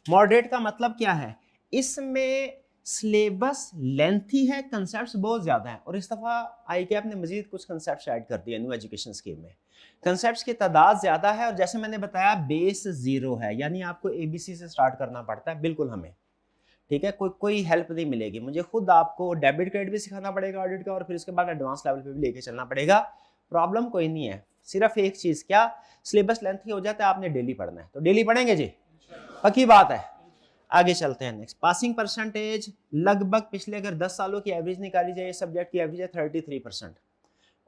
मॉडरेट का मतलब क्या है? इसमें सिलेबस लेंथी है, कंसेप्ट्स बहुत ज़्यादा हैं, और इस दफ़ा ICAP ने मजीद कुछ कंसेप्ट्स ऐड कर दिए न्यू एजुकेशन स्कीम में। कंसेप्ट्स की तादाद ज़्यादा है, और जैसे मैंने बताया बेस 0 है, यानी आपको ABC से स्टार्ट करना पड़ता है बिल्कुल हमें, ठीक है। कोई हेल्प नहीं मिलेगी, मुझे खुद आपको डेबिट क्रेडिट भी सिखाना पड़ेगा ऑडिट का, और फिर उसके बाद एडवांस लेवल पे भी लेके चलना पड़ेगा। प्रॉब्लम कोई नहीं है, सिर्फ एक चीज़, क्या सिलेबस लेंथी हो जाता है, आपने डेली पढ़ना है, तो डेली पढ़ेंगे जी, पक्की बात है। आगे चलते हैं नेक्स्ट। पासिंग परसेंटेज लगभग पिछले अगर 10 सालों की एवरेज निकाली जाए, सब्जेक्ट की एवरेज है 33%,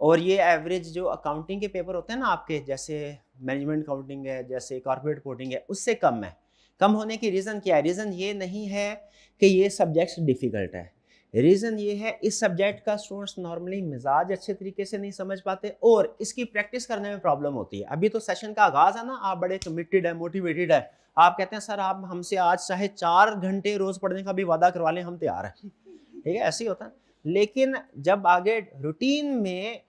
और ये एवरेज जो अकाउंटिंग के पेपर होते हैं ना आपके, जैसे मैनेजमेंट अकाउंटिंग है, जैसे कॉर्पोरेट रिपोर्टिंग है, उससे कम है। कम होने की रीज़न क्या है? रीज़न ये नहीं है कि ये सब्जेक्ट्स डिफ़िकल्ट है, रीज़न ये है इस सब्जेक्ट का स्टूडेंट्स नॉर्मली मिजाज अच्छे तरीके से नहीं समझ पाते, और इसकी प्रैक्टिस करने में प्रॉब्लम होती है। अभी तो सेशन का आगाज़ है ना, आप बड़े कमिटेड है, मोटिवेटेड है, आप कहते हैं सर आप हमसे आज चाहे 4 घंटे रोज़ पढ़ने का भी वादा करवा लें, हम तैयार हैं, ठीक है, ऐसे ही होता है। लेकिन जब आगे रूटीन में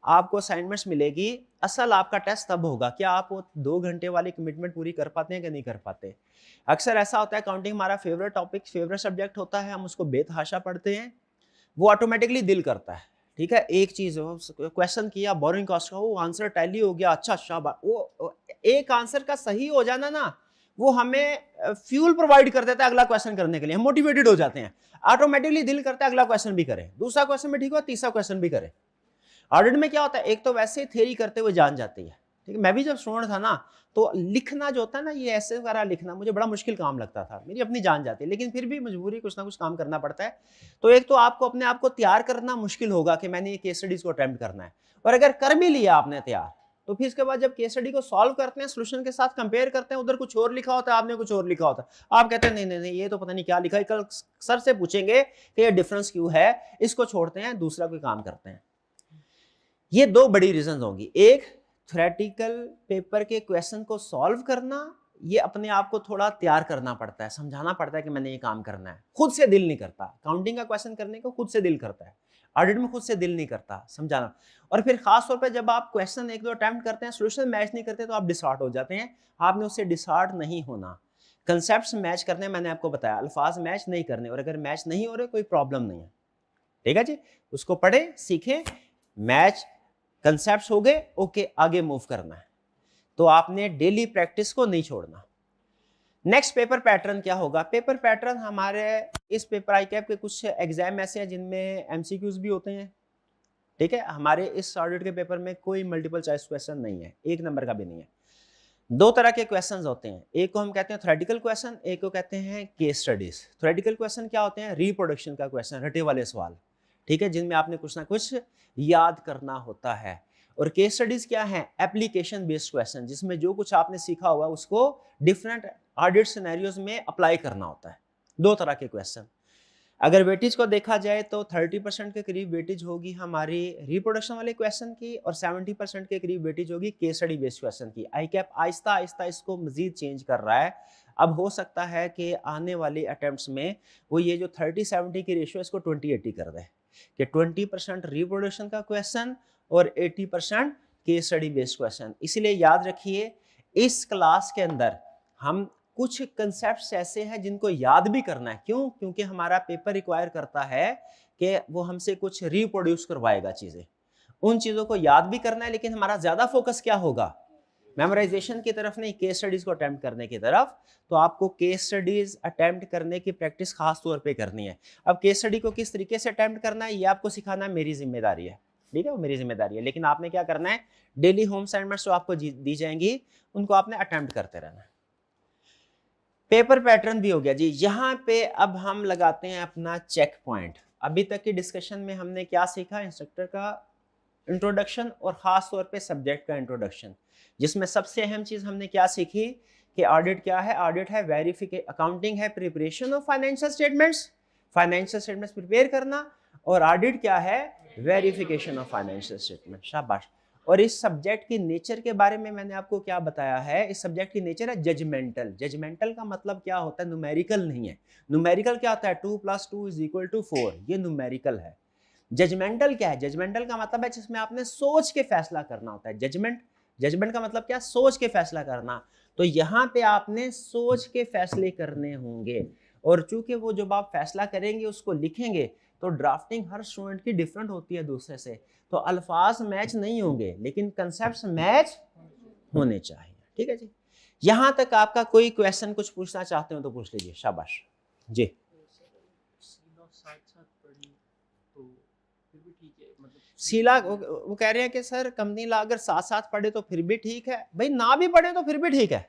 आपको असाइनमेंट्स मिलेगी, असल आपका टेस्ट तब होगा कि आप वो 2 घंटे वाली कमिटमेंट पूरी कर पाते हैं कि नहीं कर पाते। अक्सर ऐसा होता है, अकाउंटिंग हमारा फेवरेट टॉपिक, फेवरेट सब्जेक्ट होता है, हम उसको बेतहाशा पढ़ते हैं, वो ऑटोमेटिकली दिल करता है, ठीक है। एक चीज़ हो, क्वेश्चन किया बोरिंग कॉस्ट का, वो आंसर टैली हो गया, अच्छा शाबाश, वो एक आंसर का सही हो जाना ना, वो हमें फ्यूल प्रोवाइड कर देता है अगला क्वेश्चन करने के लिए, हम मोटिवेटेड हो जाते हैं, ऑटोमेटिकली दिल करता है अगला क्वेश्चन भी करें, दूसरा क्वेश्चन भी ठीक हुआ, तीसरा क्वेश्चन भी करें। ऑडिट में क्या होता है, एक तो वैसे थ्योरी करते हुए जान जाती है, ठीक है। मैं भी जब स्टूडेंट था ना, तो लिखना जो होता है ना, ये ऐसे वगैरह लिखना मुझे बड़ा मुश्किल काम लगता था, मेरी अपनी जान जाती है, लेकिन फिर भी मजबूरी कुछ ना कुछ काम करना पड़ता है। तो एक तो आपको अपने आप को तैयार करना मुश्किल होगा कि मैंने ये केस स्टडीज को अटेम्प्ट करना है, और अगर कर भी लिया आपने तैयार, तो फिर इसके बाद जब केस स्टडी को सॉल्व करते हैं, सोल्यूशन के साथ कंपेयर करते हैं, उधर कुछ और लिखा होता है, आपने कुछ और लिखा होता है, आप कहते हैं नहीं नहीं नहीं, ये तो पता नहीं क्या लिखा है, कल सर से पूछेंगे कि ये डिफरेंस क्यों है, इसको छोड़ते हैं, दूसरा कोई काम करते हैं। ये दो बड़ी रीजन होंगी, एक थ्योरेटिकल पेपर के क्वेश्चन को सॉल्व करना, ये अपने आप को थोड़ा तैयार करना पड़ता है, समझाना पड़ता है कि मैंने ये काम करना है, खुद से दिल नहीं करता, काउंटिंग का क्वेश्चन करने को खुद से दिल करता है, ऑडिट में खुद से दिल नहीं करता समझाना। और फिर खास तौर पे जब आप क्वेश्चन एक दो अटेम्प्ट करते हैं, सोल्यूशन मैच नहीं करते, तो आप डिसऑर्ट हो जाते हैं, आपने उससे डिसऑर्ट नहीं होना। कंसेप्ट्स मैच करने, मैंने आपको बताया, अल्फाज मैच नहीं करने, और अगर मैच नहीं हो रहे कोई प्रॉब्लम नहीं है, ठीक है जी, उसको पढ़े सीखें, मैच कंसेप्ट्स हो गए, ओके, आगे मूव करना है। तो आपने डेली प्रैक्टिस को नहीं छोड़ना। नेक्स्ट पेपर पैटर्न क्या होगा? पेपर पैटर्न हमारे इस पेपर ICAP के कुछ एग्जाम ऐसे हैं जिनमें MCQs भी होते हैं, ठीक है। हमारे इस ऑडिट के पेपर में कोई मल्टीपल चॉइस क्वेश्चन नहीं है, 1 नंबर का भी नहीं है। 2 तरह के क्वेश्चंस होते हैं, एक को हम कहते हैं थ्योरेटिकल क्वेश्चन, एक को कहते हैं केस स्टडीज। थ्योरेटिकल क्वेश्चन क्या होते हैं? रिप्रोडक्शन का क्वेश्चन, रटे वाले सवाल, ठीक है, जिनमें आपने कुछ ना कुछ याद करना होता है। और केस स्टडीज क्या है? एप्लीकेशन बेस्ड क्वेश्चन, जिसमें जो कुछ आपने सीखा हुआ है उसको डिफरेंट ऑडिट सिनेरियोज में अप्लाई करना होता है। 2 तरह के क्वेश्चन। अगर वेटेज को देखा जाए तो 30% के करीब वेटेज होगी हमारी रिप्रोडक्शन वाले क्वेश्चन की, और 70% के करीब वेटेज होगी केस स्टडी बेस्ड क्वेश्चन की। ICAP आहिस्ता आहिस्ता इसको मजीद चेंज कर रहा है। अब हो सकता है कि आने वाले अटेम्प्ट्स में वो ये जो 30-70 की रेशियो इसको 20-80 कर दे, कि 20% रिप्रोडक्शन का क्वेश्चन और 80% केस स्टडी बेस्ड क्वेश्चन। इसीलिए याद रखिए, इस क्लास के अंदर हम कुछ कंसेप्ट्स ऐसे हैं जिनको याद भी करना है। क्यों? क्योंकि हमारा पेपर रिक्वायर करता है कि वो हमसे कुछ रिप्रोड्यूस करवाएगा चीजें, उन चीजों को याद भी करना है, लेकिन हमारा ज्यादा फोकस क्या होगा? मेमोराइजेशन की तरफ नहीं, केस स्टडीज को अटेम्प्ट करने की तरफ। तो आपको केस स्टडीज अटेम्प्ट करने की प्रैक्टिस खास तौर पे करनी है। अब केस स्टडी को किस तरीके से अटेम्प्ट करना है, ये आपको सिखाना मेरी जिम्मेदारी है, ठीक है, वो मेरी जिम्मेदारी है। लेकिन आपने क्या करना है, डेली होम असाइनमेंट्स जो आपको दी जाएंगी उनको आपने अटेम्प्ट करते रहना है। पेपर पैटर्न भी हो गया जी। यहाँ पे अब हम लगाते हैं अपना चेक पॉइंट। अभी तक की डिस्कशन में हमने क्या सीखा? इंस्ट्रक्टर का इंट्रोडक्शन और खास तौर पे सब्जेक्ट का इंट्रोडक्शन, जिसमें सबसे अहम चीज हमने क्या सीखी कि ऑडिट क्या है? ऑडिट है वेरिफिकेशन, अकाउंटिंग है preparation of financial statements prepare करना, और ऑडिट क्या है? Verification of financial statement. शाबाश। और इस सब्जेक्ट की नेचर के बारे में मैंने आपको क्या बताया है? इस सब्जेक्ट की नेचर है जजमेंटल। जजमेंटल का मतलब क्या होता है? न्यूमेरिकल नहीं है। न्यूमेरिकल क्या होता है? 2 + 2 = 4, ये न्यूमेरिकल है। जजमेंटल क्या है? जजमेंटल का मतलब है जिसमें आपने सोच के फैसला करना होता है। जजमेंट का मतलब क्या? सोच के फैसला करना। तो यहाँ पे आपने सोच के फैसले करने होंगे, और चूंकि वो जब आप फैसला करेंगे उसको लिखेंगे तो ड्राफ्टिंग हर स्टूडेंट की डिफरेंट होती है दूसरे से, तो अल्फाज मैच नहीं होंगे लेकिन कंसेप्ट्स मैच होने चाहिए। ठीक है जी, यहां तक आपका कोई क्वेश्चन कुछ पूछना चाहते हो तो पूछ लीजिए, शाबाश जी। सीला वो कह रहे हैं कि सर कंपनी ला अगर साथ साथ पढ़े तो फिर भी ठीक है, भाई ना भी पढ़े तो फिर भी ठीक है।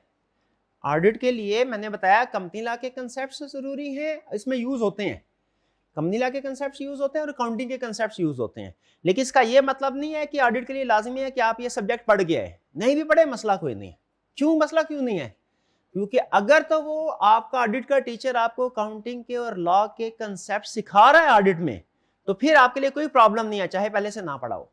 ऑडिट के लिए मैंने बताया कंपनी ला के कंसेप्ट जरूरी हैं, इसमें यूज होते हैं, कंपनी ला के कंसेप्ट यूज होते हैं और अकाउंटिंग के कंसेप्ट यूज होते हैं, लेकिन इसका यह मतलब नहीं है कि ऑडिट के लिए लाजमी है कि आप ये सब्जेक्ट पढ़ गए हैं, नहीं भी पढ़े मसला कोई नहीं है। क्यों मसला क्यों नहीं है? क्योंकि अगर तो वो आपका ऑडिट का टीचर आपको अकाउंटिंग के और लॉ के कंसेप्ट सिखा रहा है ऑडिट में, तो फिर आपके लिए कोई प्रॉब्लम नहीं है, चाहे पहले से ना पढ़ा हो।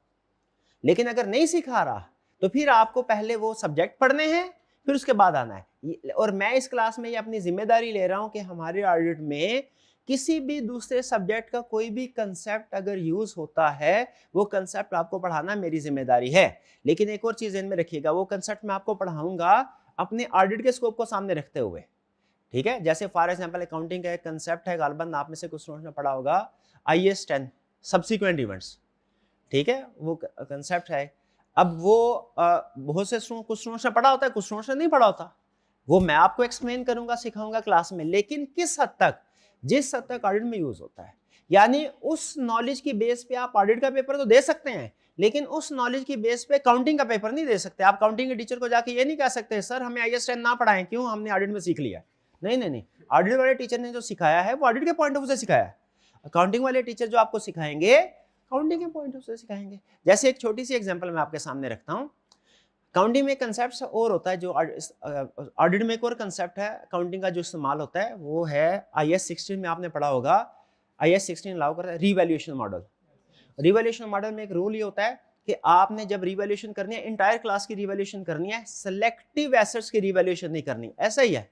लेकिन अगर नहीं सिखा रहा तो फिर आपको पहले वो सब्जेक्ट पढ़ने हैं, फिर उसके बाद आना है। और मैं इस क्लास में ये अपनी जिम्मेदारी ले रहा हूं कि हमारे ऑडिट में किसी भी दूसरे सब्जेक्ट का कोई भी कंसेप्ट अगर यूज होता है, वो कंसेप्ट आपको पढ़ाना मेरी जिम्मेदारी है। लेकिन एक और चीज ध्यान में रखिएगा, वो कंसेप्ट मैं आपको पढ़ाऊंगा अपने ऑडिट के स्कोप को सामने रखते हुए। ठीक है, जैसे फॉर एग्जांपल अकाउंटिंग का एक कंसेप्ट है, गालबन आप में से कुछ स्टूडेंट्स ने पढ़ा होगा, IAS 10 सब्सिक्वेंट इवेंट्स। ठीक है, वो कंसेप्ट है। अब वो बहुत से कुछ स्टूडेंट्स ने पढ़ा होता है, कुछ स्टूडेंट्स ने नहीं पढ़ा होता, वो मैं आपको एक्सप्लेन करूंगा, सिखाऊंगा क्लास में। लेकिन किस हद तक, जिस हद तक ऑडिट में यूज होता है, यानी उस नॉलेज की बेस पे आप ऑडिट का पेपर तो दे सकते हैं, लेकिन उस नॉलेज की बेस पे अकाउंटिंग का पेपर नहीं दे सकते। आप अकाउंटिंग के टीचर को जाके ये नहीं कह सकते सर हमें IAS 10 ना पढ़ाएं, क्यों, हमने ऑडिट में सीख लिया। नहीं नहीं नहीं, ऑडिट वाले टीचर ने जो सिखाया है वो ऑडिट के पॉइंट ऑफ व्यू से सिखाया है। अकाउंटिंग वाले टीचर जो आपको सिखाएंगे अकाउंटिंग के पॉइंट ऑफ व्यू से सिखाएंगे। जैसे एक छोटी सी एग्जांपल मैं आपके सामने रखता हूं, अकाउंटिंग में कंसेप्ट और होता है, जो ऑडिट में एक और कंसेप्ट है अकाउंटिंग का जो इस्तेमाल होता है, वो है IAS 16 में आपने पढ़ा होगा। IAS 16 अलाउ करता है रिवैल्यूएशन मॉडल। रिवैल्यूएशन मॉडल में एक रूल ये होता है कि आपने जब रिवैल्यूएशन करनी है, इंटायर क्लास की रिवैल्यूएशन करनी है, सेलेक्टिव एसेट्स की रिवैल्यूएशन नहीं करनी। ऐसा ही है।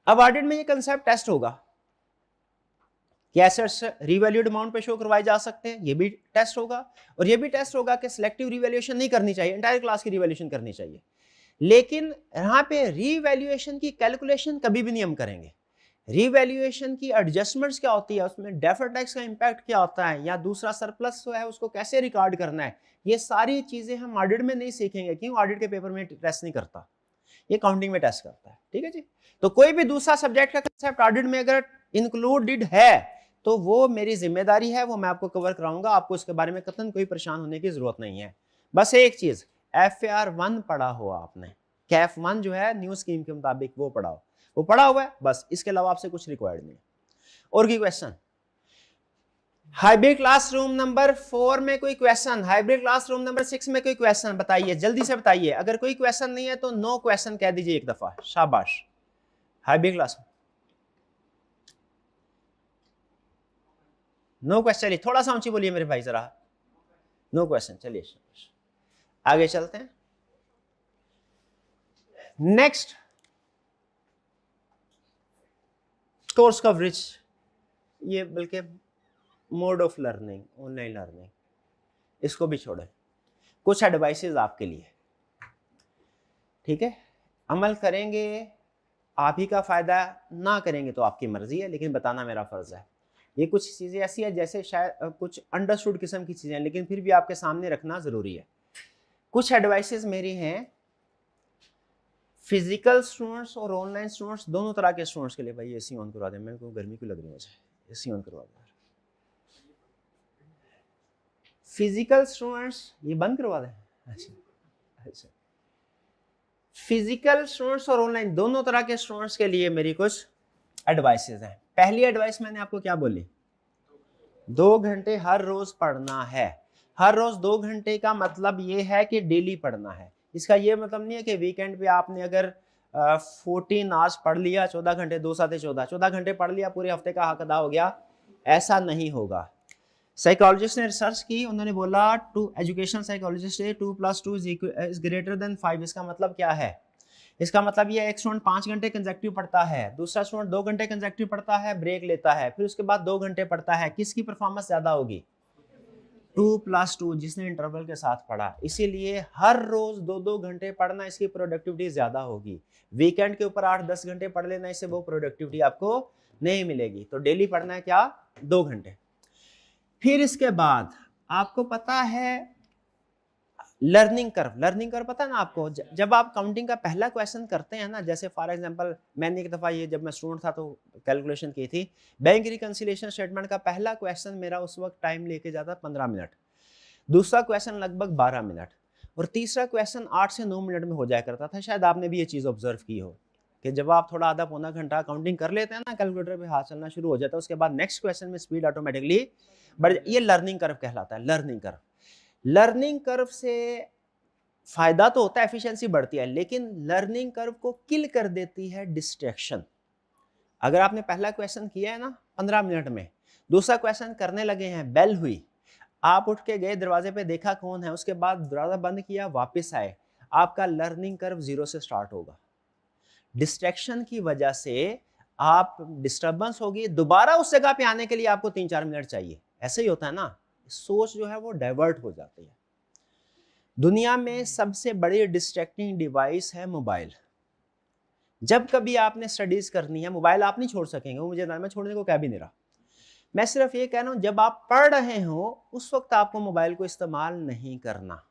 अब ऑडिट में ये कंसेप्ट टेस्ट होगा कि एसेट्स रिवैल्यूड अमाउंट पे शो करवाए जा सकते हैं, ये भी टेस्ट होगा। और ये भी टेस्ट होगा कि सिलेक्टिव रिवैल्यूएशन नहीं करनी चाहिए, इंटायर क्लास की रिवैल्यूएशन करनी चाहिए। लेकिन यहाँ पे रिवैल्यूएशन की कैलकुलेशन कभी भी नहीं हम करेंगे। रिवैल्यूएशन की एडजस्टमेंट्स क्या होती है, उसमें डेफर्ड टैक्स का इंपैक्ट क्या होता है, या दूसरा सरप्लस जो है उसको कैसे रिकॉर्ड करना है, ये सारी चीजें हम ऑडिट में नहीं सीखेंगे। क्यों? ऑडिट के पेपर में टेस्ट नहीं करता, ये काउंटिंग में टेस्ट करता है। ठीक है जी, तो कोई भी दूसरा सब्जेक्ट का कंसेप्ट ऑडिट में अगर इंक्लूडेड है तो वो मेरी जिम्मेदारी है, वो मैं आपको कवर कराऊंगा। आपको इसके बारे में कतन कोई परेशान होने की जरूरत नहीं है। बस एक चीज, FAR 1 पढ़ा हो आपने, कैफ 1 जो है न्यू स्कीम के मुताबिक वो पढ़ा हो, वो पढ़ा हुआ है बस, इसके अलावा आपसे कुछ रिक्वायर्ड नहीं है। और की क्वेश्चन, हाइब्रिड क्लासरूम नंबर 4 में कोई क्वेश्चन, हाइब्रिड क्लासरूम नंबर 6 में कोई क्वेश्चन, बताइए जल्दी से बताइए। अगर कोई क्वेश्चन नहीं है तो नो क्वेश्चन कह दीजिए एक दफा, शाबाश। हाइब्रिड क्लास नो क्वेश्चन, चलिए थोड़ा सा ऊंची बोलिए मेरे भाई जरा, नो क्वेश्चन। चलिए आगे चलते हैं। नेक्स्ट, कोर्स कवरेज, ये बल्कि mode of learning, online learning, इसको भी छोड़ें। कुछ एडवाइसेस आपके लिए, ठीक है, अमल करेंगे आप ही का फायदा, ना करेंगे तो आपकी मर्जी है, लेकिन बताना मेरा फर्ज है। ये कुछ चीजें ऐसी है जैसे शायद कुछ अंडरस्टूड किस्म की चीजें, लेकिन फिर भी आपके सामने रखना जरूरी है। कुछ एडवाइसेस मेरी हैं फिजिकल स्टूडेंट्स और ऑनलाइन स्टूडेंट्स, दोनों तरह के स्टूडेंट्स के लिए। भाई AC ऑन करवा दें, मेरे को गर्मी क्यों लग रही है, मुझे AC ऑन करवा दें। फिजिकल स्टूडेंट्स ये बंद करवा दें, अच्छा। फिजिकल स्टूडेंट्स और ऑनलाइन दोनों तरह के स्टूडेंट्स के लिए मेरी कुछ एडवाइसेस हैं। पहली एडवाइस मैंने आपको क्या बोली, 2 घंटे हर रोज पढ़ना है। हर रोज 2 घंटे का मतलब ये है कि डेली पढ़ना है। इसका ये मतलब नहीं है कि वीकेंड पे आपने अगर 14 आवर्स पढ़ लिया, 14 घंटे, 2 साथ 14 घंटे पढ़ लिया, पूरे हफ्ते का हक अदा हो गया, ऐसा नहीं होगा। साइकोलॉजिस्ट ने रिसर्च की, उन्होंने बोला education psychologist 2+2 is greater than 5। इसका मतलब क्या है? इसका मतलब ये एक स्टूडेंट 5 घंटे कंसेक्टिव पढ़ता है, दूसरा स्टूडेंट 2 घंटे कंसेक्टिव पढ़ता है, ब्रेक लेता है, फिर उसके बाद 2 घंटे पढ़ता है, किसकी परफॉर्मेंस ज्यादा होगी? 2+2, जिसने इंटरवल के साथ पढ़ा। इसीलिए हर रोज 2-2 घंटे पढ़ना, इसकी प्रोडक्टिविटी ज्यादा होगी। वीकेंड के ऊपर 8-10 घंटे पढ़ लेना, इससे वो प्रोडक्टिविटी आपको नहीं मिलेगी। तो डेली पढ़ना है क्या, 2 घंटे। फिर इसके बाद आपको पता है लर्निंग कर्व पता है ना आपको। जब आप काउंटिंग का पहला क्वेश्चन करते हैं ना, जैसे फॉर एग्जांपल मैंने एक दफ़ा ये जब मैं स्टूडेंट था तो कैलकुलेशन की थी, बैंक रिकंसिलिएशन स्टेटमेंट का पहला क्वेश्चन मेरा उस वक्त टाइम लेके जाता 15 मिनट, दूसरा क्वेश्चन लगभग 12 मिनट, और तीसरा क्वेश्चन 8 से 9 मिनट में हो जाया करता था। शायद आपने भी ये चीज़ ऑब्जर्व की हो कि जब आप थोड़ा आधा पौना घंटा काउंटिंग कर लेते हैं ना, कैलकुलेटर पे हाथ चलना शुरू हो जाता है, उसके बाद नेक्स्ट क्वेश्चन में स्पीड ऑटोमेटिकली बढ़, ये लर्निंग कर्व कहलाता है। लर्निंग कर्व से फायदा तो होता है, एफिशिएंसी बढ़ती है, लेकिन लर्निंग कर्व को किल कर देती है डिस्ट्रैक्शन। अगर आपने पहला क्वेश्चन किया है ना 15 मिनट में, दूसरा क्वेश्चन करने लगे हैं, बेल हुई, आप उठ के गए दरवाजे पे, देखा कौन है, उसके बाद दरवाजा बंद किया, वापस आए, आपका लर्निंग कर्व 0 से स्टार्ट होगा। डिस्ट्रैक्शन की वजह से आप डिस्टर्बेंस होगी, दोबारा उस जगह पे आने के लिए आपको 3-4 मिनट चाहिए। ऐसे ही होता है ना, सोच जो है वो डाइवर्ट हो जाती है। दुनिया में सबसे बड़ी डिस्ट्रैक्टिंग डिवाइस है मोबाइल। जब कभी आपने स्टडीज करनी है, मोबाइल आप नहीं छोड़ सकेंगे, वो मुझे मैं छोड़ने को कह भी नहीं रहा। मैं सिर्फ ये कह रहा हूं, जब आप पढ़ रहे हो उस वक्त आपको मोबाइल को इस्तेमाल नहीं करना,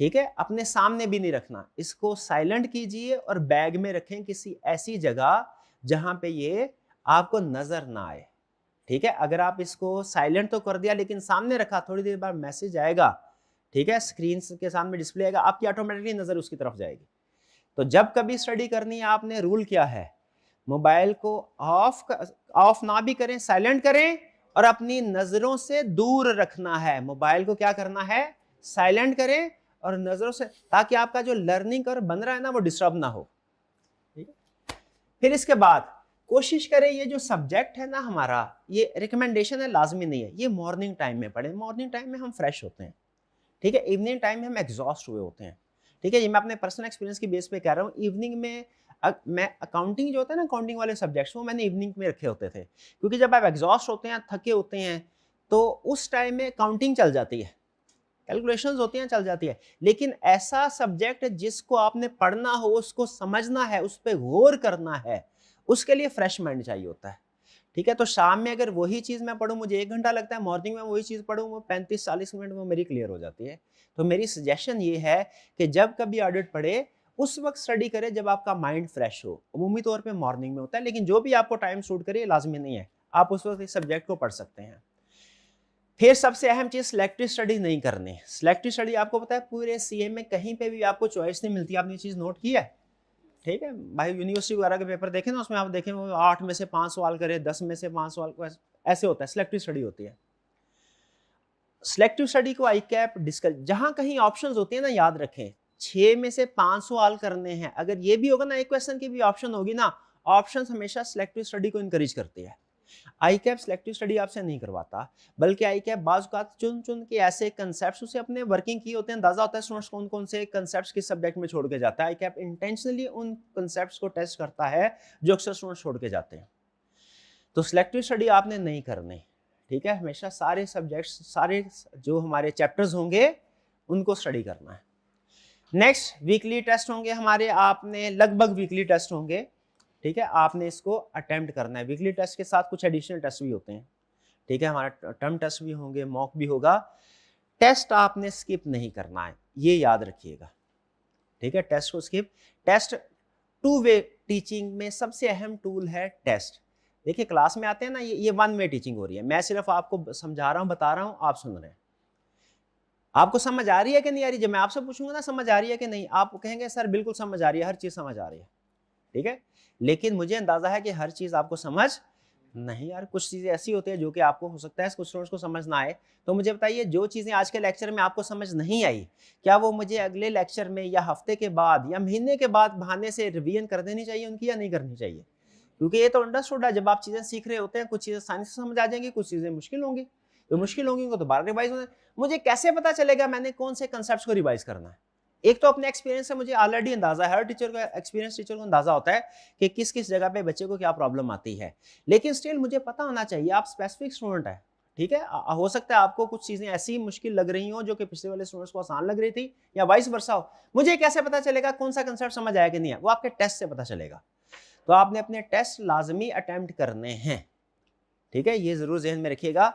ठीक है। अपने सामने भी नहीं रखना, इसको साइलेंट कीजिए और बैग में रखें किसी ऐसी जगह जहां पे ये आपको नजर ना आए, ठीक है। अगर आप इसको साइलेंट तो कर दिया लेकिन सामने रखा, थोड़ी देर बाद मैसेज आएगा, ठीक है, स्क्रीन के सामने डिस्प्ले आएगा, आपकी ऑटोमेटिकली नजर उसकी तरफ जाएगी। तो जब कभी स्टडी करनी है, आपने रूल क्या है, मोबाइल को ऑफ ना भी करें, साइलेंट करें, और अपनी नजरों से दूर रखना है। मोबाइल को क्या करना है, साइलेंट करें और नजरों से, ताकि आपका जो लर्निंग कर्व बन रहा है ना वो डिस्टर्ब ना हो, ठीक है। फिर इसके बाद कोशिश करें, ये जो सब्जेक्ट है ना हमारा, ये रिकमेंडेशन है, लाजमी नहीं है, ये मॉर्निंग टाइम में पढ़ें। मॉर्निंग टाइम में हम फ्रेश होते हैं, ठीक है। इवनिंग टाइम में हम एग्जॉस्ट हुए होते हैं, ठीक है। ये मैं अपने पर्सनल एक्सपीरियंस की बेस पे कह रहा हूँ। इवनिंग में मैं अकाउंटिंग जो होता है ना, अकाउंटिंग वाले सब्जेक्ट्स, वो मैंने इवनिंग में रखे होते थे, क्योंकि जब आप एग्जॉस्ट होते हैं, थके होते हैं, तो उस टाइम में काउंटिंग चल जाती है, कैलकुलेशंस होती हैं, चल जाती है। लेकिन ऐसा सब्जेक्ट जिसको आपने पढ़ना हो, उसको समझना है, उस पर गौर करना है, उसके लिए फ्रेश माइंड चाहिए होता है, ठीक है। तो शाम में अगर वही चीज़ मैं पढ़ूँ, मुझे 1 घंटा लगता है, मॉर्निंग में वही चीज़ पढ़ूँ, वो 35-40 मिनट में मेरी क्लियर हो जाती है। तो मेरी सजेशन ये है कि जब कभी ऑडिट पढ़े, उस वक्त स्टडी करें जब आपका माइंड फ्रेश हो। अमूमी तौर पे मॉर्निंग में होता है, लेकिन जो भी आपको टाइम सूट करे, लाजमी नहीं है, आप उस वक्त इस सब्जेक्ट को पढ़ सकते हैं। फिर सबसे अहम चीज, सिलेक्टिव स्टडी नहीं करनी। सिलेक्टिव स्टडी आपको पता है पूरे सीए में कहीं पे भी आपको चॉइस नहीं मिलती, आपने ये चीज नोट की है, ठीक है भाई। यूनिवर्सिटी वगैरह के पेपर देखें ना, उसमें आप देखें वो 8 में से 5 सवाल करे, 10 में से 5 सवाल को, ऐसे होता है। सिलेक्टिव स्टडी होती है। सिलेक्टिव स्टडी को आई कैप डिस्कस, जहां कहीं ऑप्शंस होती है ना, याद रखें 6 में से 5 सवाल करने हैं, अगर ये भी होगा ना, एक क्वेश्चन की भी ऑप्शन होगी ना, ऑप्शंस हमेशा सिलेक्टिव स्टडी को इंकरेज करती है। आई कैप सिलेक्टिव स्टडी आपसे नहीं करवाता, बल्कि आई कैप बाज़ औक़ात चुन चुन के ऐसे कंसेप्ट्स उसे अपने वर्किंग किए होते हैं, अंदाजा होता है स्टूडेंट्स कौन कौन से कंसेप्ट्स किस सब्जेक्ट में छोड़ के जाता है। आई कैप इंटेंशनली उन कंसेप्ट्स को टेस्ट करता है जो अक्सर स्टूडेंट्स छोड़ के जाते हैं। तो सिलेक्टिव स्टडी आपने नहीं करनी, ठीक है। हमेशा सारे सब्जेक्ट्स, सारे जो हमारे चैप्टर्स होंगे उनको स्टडी करना है। नेक्स्ट वीकली टेस्ट होंगे हमारे, आपने लगभग वीकली टेस्ट होंगे, ठीक है। आपने इसको अटेम्प्ट करना है। वीकली टेस्ट के साथ कुछ एडिशनल टेस्ट भी होते हैं, ठीक है। हमारा टर्म टेस्ट भी होंगे, मॉक भी होगा। टेस्ट आपने स्किप नहीं करना है, ये याद रखिएगा, ठीक है। टेस्ट को स्किप, टेस्ट 2 वे टीचिंग में सबसे अहम टूल है टेस्ट। देखिए क्लास में आते हैं ना, ये 1 वे टीचिंग हो रही है, मैं सिर्फ आपको समझा रहा हूँ, बता रहा हूँ, आप सुन रहे हैं। आपको समझ आ रही है कि नहीं आ रही? जब मैं आपसे पूछूंगा ना समझ आ रही है कि नहीं, आप कहेंगे सर बिल्कुल समझ आ रही है, हर चीज समझ आ रही है, ठीक है। लेकिन मुझे अंदाजा है कि हर चीज आपको समझ नहीं यार, कुछ चीजें ऐसी होती है जो कि आपको हो सकता है कुछ स्टूडेंट्स को समझ ना आए। तो मुझे बताइए, जो चीजें आज के लेक्चर में आपको समझ नहीं आई, क्या वो मुझे अगले लेक्चर में या हफ्ते के बाद या महीने के बाद बहाने से रिवीजन कर देनी चाहिए उनकी, या नहीं करनी चाहिए? क्योंकि ये तो अंडरस्टूड है, जब आप चीजें सीख रहे होते हैं, कुछ चीजें आसानी से समझ आ जाएंगी, कुछ चीजें मुश्किल होंगी, तो मुश्किल होंगी उनको दोबारा रिवाइज होना। मुझे कैसे पता चलेगा मैंने कौन से कंसेप्ट को रिवाइज करना है? एक तो अपने एक्सपीरियंस से मुझे ऑलरेडी अंदाजा है, हर टीचर का एक्सपीरियंस, टीचर को अंदाजा होता है कि किस किस जगह पे बच्चे को क्या प्रॉब्लम आती है, लेकिन स्टिल मुझे पता होना चाहिए, आप स्पेसिफिक स्टूडेंट है, ठीक है। हो सकता है आपको कुछ चीजें ऐसी मुश्किल लग रही हो जो कि पिछले वाले स्टूडेंट्स को आसान लग रही थी, या वाइस वर्सा हो। मुझे कैसे पता चलेगा कौन सा कंसेप्ट समझ आया कि नहीं है? वो आपके टेस्ट से पता चलेगा। तो आपने अपने टेस्ट लाजमी अटेम्प्ट करने हैं, ठीक है, ये ज़रूर जहन में रखिएगा।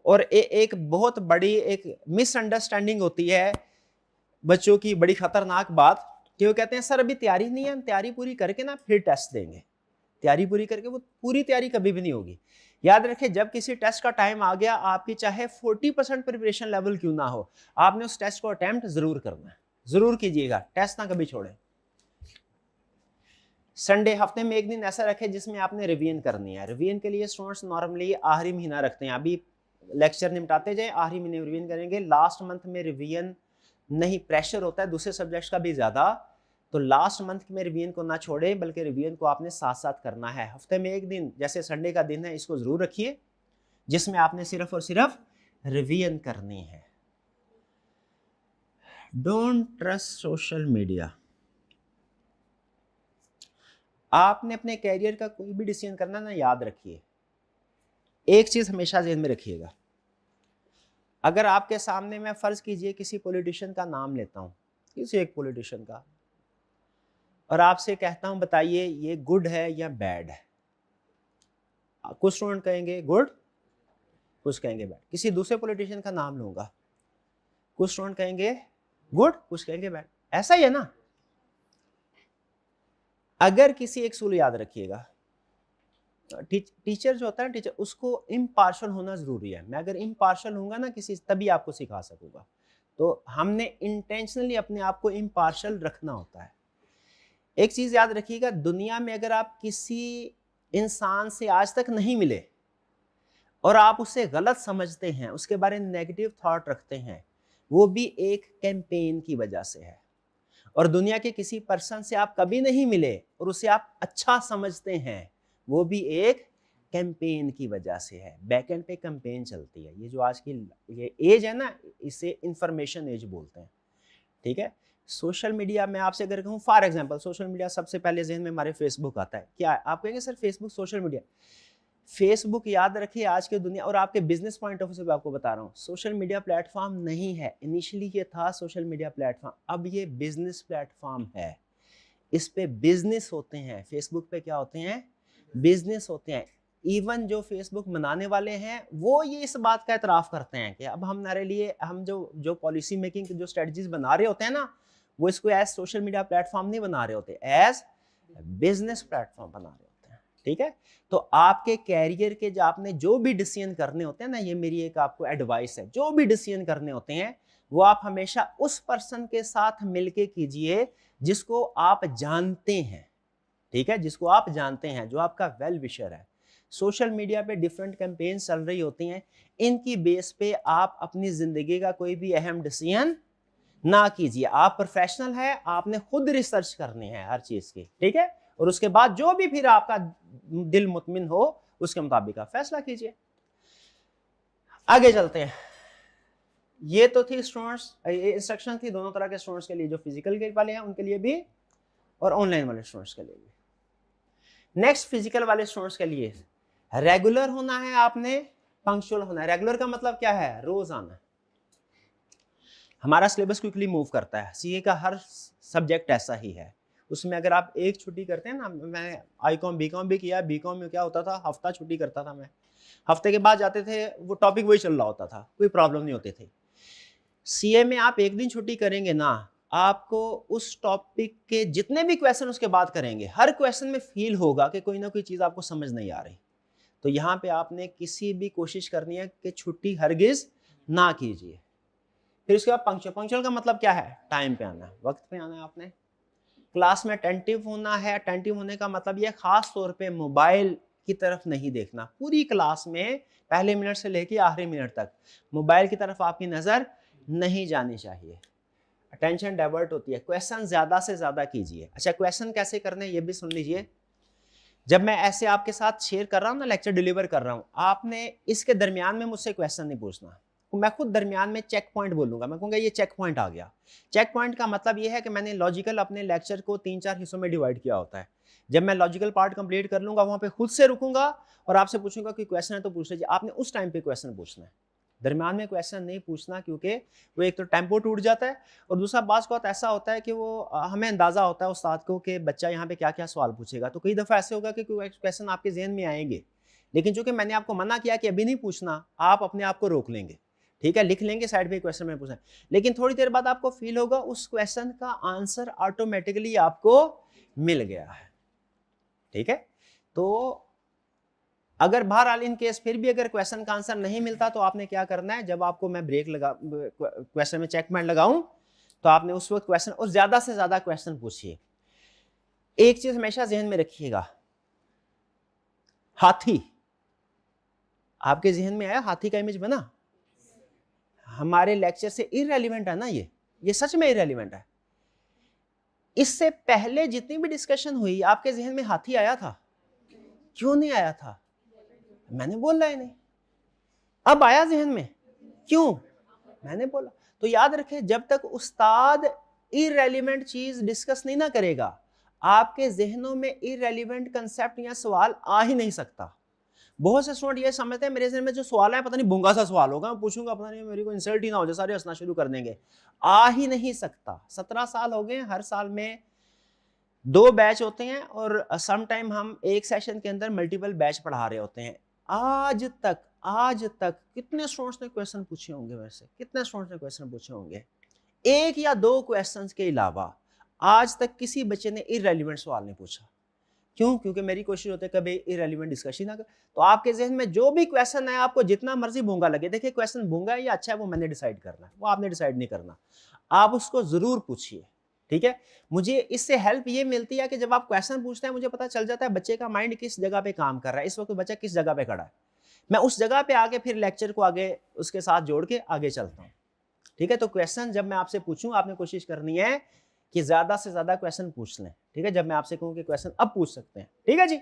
और एक बहुत बड़ी एक मिसअंडरस्टैंडिंग होती है बच्चों की, बड़ी खतरनाक बात, कि वो कहते हैं सर अभी तैयारी नहीं है, हम तैयारी पूरी करके ना फिर टेस्ट देंगे। तैयारी पूरी करके, वो पूरी तैयारी कभी भी नहीं होगी। याद रखें, जब किसी टेस्ट का टाइम आ गया, आपकी चाहे 40% प्रिपरेशन लेवल क्यों ना हो, आपने उस टेस्ट को अटेम्प्ट जरूर करना है, जरूर कीजिएगा, टेस्ट ना कभी छोड़ें। संडे हफ्ते में एक दिन ऐसा रखें जिसमें आपने रिवीजन करनी है। रिवीजन के लिए स्टूडेंट्स नॉर्मली आखिरी महीना रखते हैं, अभी लेक्चर निपटाते जाए, आखिरी महीने रिवीजन करेंगे। लास्ट मंथ में रिवीजन नहीं, प्रेशर होता है दूसरे सब्जेक्ट्स का भी ज़्यादा, तो लास्ट मंथ में रिवीजन को ना छोड़े, बल्कि रिवीजन को आपने साथ साथ करना है। हफ्ते में एक दिन, जैसे संडे का दिन है, इसको ज़रूर रखिए जिसमें आपने सिर्फ और सिर्फ रिवीजन करनी है। Don't trust social media. आपने अपने कैरियर का कोई भी डिसीजन करना ना, याद रखिए एक चीज़ हमेशा ज़हन में रखिएगा, अगर आपके सामने, मैं फ़र्ज़ कीजिए किसी पॉलिटिशियन का नाम लेता हूँ, किसी एक पॉलिटिशियन का, और आपसे कहता हूँ बताइए ये गुड है या बैड है, कुछ स्टूडेंट कहेंगे गुड, कुछ कहेंगे बैड। किसी दूसरे पॉलिटिशियन का नाम लूँगा, कुछ स्टूडेंट कहेंगे गुड, कुछ कहेंगे बैड, ऐसा ही है ना। अगर किसी एक सूल याद रखिएगा, टीचर जो होता है ना, टीचर, उसको इम्पार्शल होना ज़रूरी है। मैं अगर इम्पार्शल हूँगा ना किसी, तभी आपको सिखा सकूँगा। तो हमने इंटेंशनली अपने आप को इम्पार्शल रखना होता है। एक चीज़ याद रखिएगा, दुनिया में अगर आप किसी इंसान से आज तक नहीं मिले और आप उसे गलत समझते हैं, उसके बारे में नेगेटिव थॉट रखते हैं, वो भी एक कैंपेन की वजह से है। और दुनिया के किसी पर्सन से आप कभी नहीं मिले और उसे आप अच्छा समझते हैं, वो भी एक कैंपेन की वजह से है। बैकएंड पे कैंपेन चलती है। ये जो आज की ये एज है ना, इसे इंफॉर्मेशन एज बोलते हैं, ठीक है। सोशल मीडिया में आपसे अगर कहूँ, फॉर एग्जांपल, सोशल मीडिया सबसे पहले जहन में हमारे फेसबुक आता है। क्या आप कहेंगे sir Facebook social media? Facebook याद रखिए आज के दुनिया, और आपके बिजनेस पॉइंट ऑफ व्यू से आपको बता रहा हूँ, सोशल मीडिया प्लेटफॉर्म नहीं है। इनिशियली ये था सोशल मीडिया प्लेटफॉर्म, अब ये बिजनेस प्लेटफॉर्म है। इस पे बिजनेस होते हैं। फेसबुक पे क्या होते हैं? बिजनेस होते हैं। इवन जो फेसबुक बनाने वाले हैं वो ये इस बात का एतराफ़ करते हैं कि अब हमारे लिए, हम जो पॉलिसी मेकिंग जो स्ट्रेटजीज बना रहे होते हैं ना, वो इसको एज सोशल मीडिया प्लेटफॉर्म नहीं बना रहे होते, एज बिजनेस प्लेटफॉर्म बना रहे होते हैं, ठीक है। तो आपके कैरियर के जो आपने जो भी डिसीजन करने होते हैं ना, ये मेरी एक आपको एडवाइस है, जो भी डिसीजन करने होते हैं वो आप हमेशा उस पर्सन के साथ मिलके कीजिए जिसको आप जानते हैं, ठीक है, जिसको आप जानते हैं, जो आपका वेल विशर है। सोशल मीडिया पे डिफरेंट कैंपेन चल रही होती हैं, इनकी बेस पे आप अपनी जिंदगी का कोई भी अहम डिसीजन ना कीजिए। आप प्रोफेशनल है, आपने खुद रिसर्च करनी है हर चीज की, ठीक है, और उसके बाद जो भी फिर आपका दिल मुतमिन हो उसके मुताबिक आप फैसला कीजिए। आगे चलते हैं। ये तो थी स्टूडेंट्स, इंस्ट्रक्शन थी दोनों तरह के स्टूडेंट्स के लिए, जो फिजिकल के वाले हैं उनके लिए भी और ऑनलाइन वाले स्टूडेंट्स के लिए भी। नेक्स्ट फिजिकल वाले स्टूडेंट्स के लिए रेगुलर होना है, आपने पंक्चुअल होना है। रेगुलर का मतलब क्या है? रोज आना। हमारा सिलेबस क्विकली मूव करता है, सीए का हर सब्जेक्ट ऐसा ही है। उसमें अगर आप एक छुट्टी करते हैं ना, मैं आई.कॉम बी.कॉम भी किया, बी.कॉम में क्या होता था, हफ्ता छुट्टी करता था मैं, हफ्ते के बाद जाते थे, वो टॉपिक वही चल रहा होता था, कोई प्रॉब्लम नहीं होती थी। सीए में आप एक दिन छुट्टी करेंगे ना, आपको उस टॉपिक के जितने भी क्वेश्चन उसके बाद करेंगे, हर क्वेश्चन में फील होगा कि कोई ना कोई चीज़ आपको समझ नहीं आ रही। तो यहाँ पे आपने किसी भी कोशिश करनी है कि छुट्टी हरगिज ना कीजिए। फिर उसके बाद पंक्चुअल। पंक्चुअल का मतलब क्या है? टाइम पे आना है, वक्त पे आना है आपने। क्लास में अटेंटिव होना है। अटेंटिव होने का मतलब ये खास तौर पे मोबाइल की तरफ नहीं देखना। पूरी क्लास में पहले मिनट से लेके आखिरी मिनट तक मोबाइल की तरफ आपकी नज़र नहीं जानी चाहिए। अटेंशन डाइवर्ट होती है। क्वेश्चन ज़्यादा से ज़्यादा कीजिए। अच्छा, क्वेश्चन कैसे करने ये भी सुन लीजिए। जब मैं ऐसे आपके साथ शेयर कर रहा हूँ ना, लेक्चर डिलीवर कर रहा हूँ, आपने इसके दरमियान में मुझसे क्वेश्चन नहीं पूछना। मैं खुद दरमियान में चेक पॉइंट बोलूंगा, मैं कहूँगा ये चेक पॉइंट आ गया। चेक पॉइंट का मतलब ये है कि मैंने लॉजिकल अपने लेक्चर को 3-4 हिस्सों में डिवाइड किया होता है। जब मैं लॉजिकल पार्ट कंप्लीट कर लूंगा, वहां पे खुद से रुकूंगा और आपसे पूछूंगा कि क्वेश्चन है तो पूछ लीजिए। आपने उस टाइम पे क्वेश्चन पूछना है, दरमियान में क्वेश्चन नहीं पूछना, क्योंकि वो एक तो टेम्पो टूट जाता है और दूसरा बात ऐसा होता है कि वो हमें अंदाज़ा होता है उस्ताद को कि बच्चा यहाँ पे क्या क्या सवाल पूछेगा। तो कई दफ़ा ऐसे होगा कि कोई क्वेश्चन आपके जहन में आएंगे, लेकिन चूंकि मैंने आपको मना किया कि अभी नहीं पूछना, आप अपने आप को रोक लेंगे, ठीक है, लिख लेंगे साइड पे क्वेश्चन में पूछना, लेकिन थोड़ी देर बाद आपको फील होगा उस क्वेश्चन का आंसर ऑटोमेटिकली आपको मिल गया है, ठीक है। तो अगर बहरहाल इन केस फिर भी अगर क्वेश्चन का आंसर नहीं मिलता तो आपने क्या करना है, जब आपको मैं ब्रेक लगा क्वेश्चन में चेक मार्क लगाऊं तो आपने उस वक्त क्वेश्चन और ज्यादा से ज्यादा क्वेश्चन पूछिए। एक चीज हमेशा जहन में रखिएगा, हाथी, आपके जहन में आया हाथी का इमेज बना? हमारे लेक्चर से इररेलेवेंट है ना, ये सच में इररेलेवेंट है। इससे पहले जितनी भी डिस्कशन हुई आपके जहन में हाथी आया था? क्यों नहीं आया था? मैंने बोला ही नहीं। अब आया जहन में, क्यों? मैंने बोला। तो याद रखें, जब तक उस्ताद इररेलेवेंट चीज डिस्कस नहीं ना करेगा, आपके जहनों में इररेलेवेंट कंसेप्ट या सवाल आ ही नहीं सकता। बहुत से स्टूडेंट ये समझते हैं मेरे जहन में जो सवाल है पता नहीं भूंगा सा सवाल होगा, मैं पूछूंगा पता नहीं मेरे को इंसल्ट ही ना हो जाए, सारे हंसना शुरू कर देंगे। आ ही नहीं सकता। 17 साल हो गए, हर साल में 2 बैच होते हैं और सम टाइम हम एक सेशन के अंदर मल्टीपल बैच पढ़ा रहे होते हैं। आज तक कितने स्टूडेंट्स ने क्वेश्चन पूछे होंगे मेरे से? कितने स्टूडेंट्स ने क्वेश्चन पूछे होंगे? 1 या 2 क्वेश्चंस के अलावा आज तक किसी बच्चे ने इररेलेवेंट सवाल नहीं पूछा। क्यों? क्योंकि मेरी कोशिश होती है कभी इररेलेवेंट डिस्कशन ना कर। तो आपके जहन में जो भी क्वेश्चन है, आपको जितना मर्जी भूंगा लगे, देखिए क्वेश्चन भूंगा है या अच्छा है वो मैंने डिसाइड करना है, वो आपने डिसाइड नहीं करना, आप उसको जरूर पूछिए, ठीक है। मुझे इससे हेल्प ये मिलती है कि जब आप क्वेश्चन पूछते हैं मुझे पता चल जाता है बच्चे का माइंड किस जगह पे काम कर रहा है, इस वक्त बच्चा किस जगह पे खड़ा है। मैं उस जगह पे आगे फिर लेक्चर को आगे उसके साथ जोड़ के आगे चलता हूँ, ठीक है। तो क्वेश्चन जब मैं आपसे पूछूं, आपने कोशिश करनी है कि ज्यादा से ज्यादा क्वेश्चन पूछ लें, ठीक है। जब मैं आपसे कहूं कि क्वेश्चन अब पूछ सकते हैं, ठीक है जी।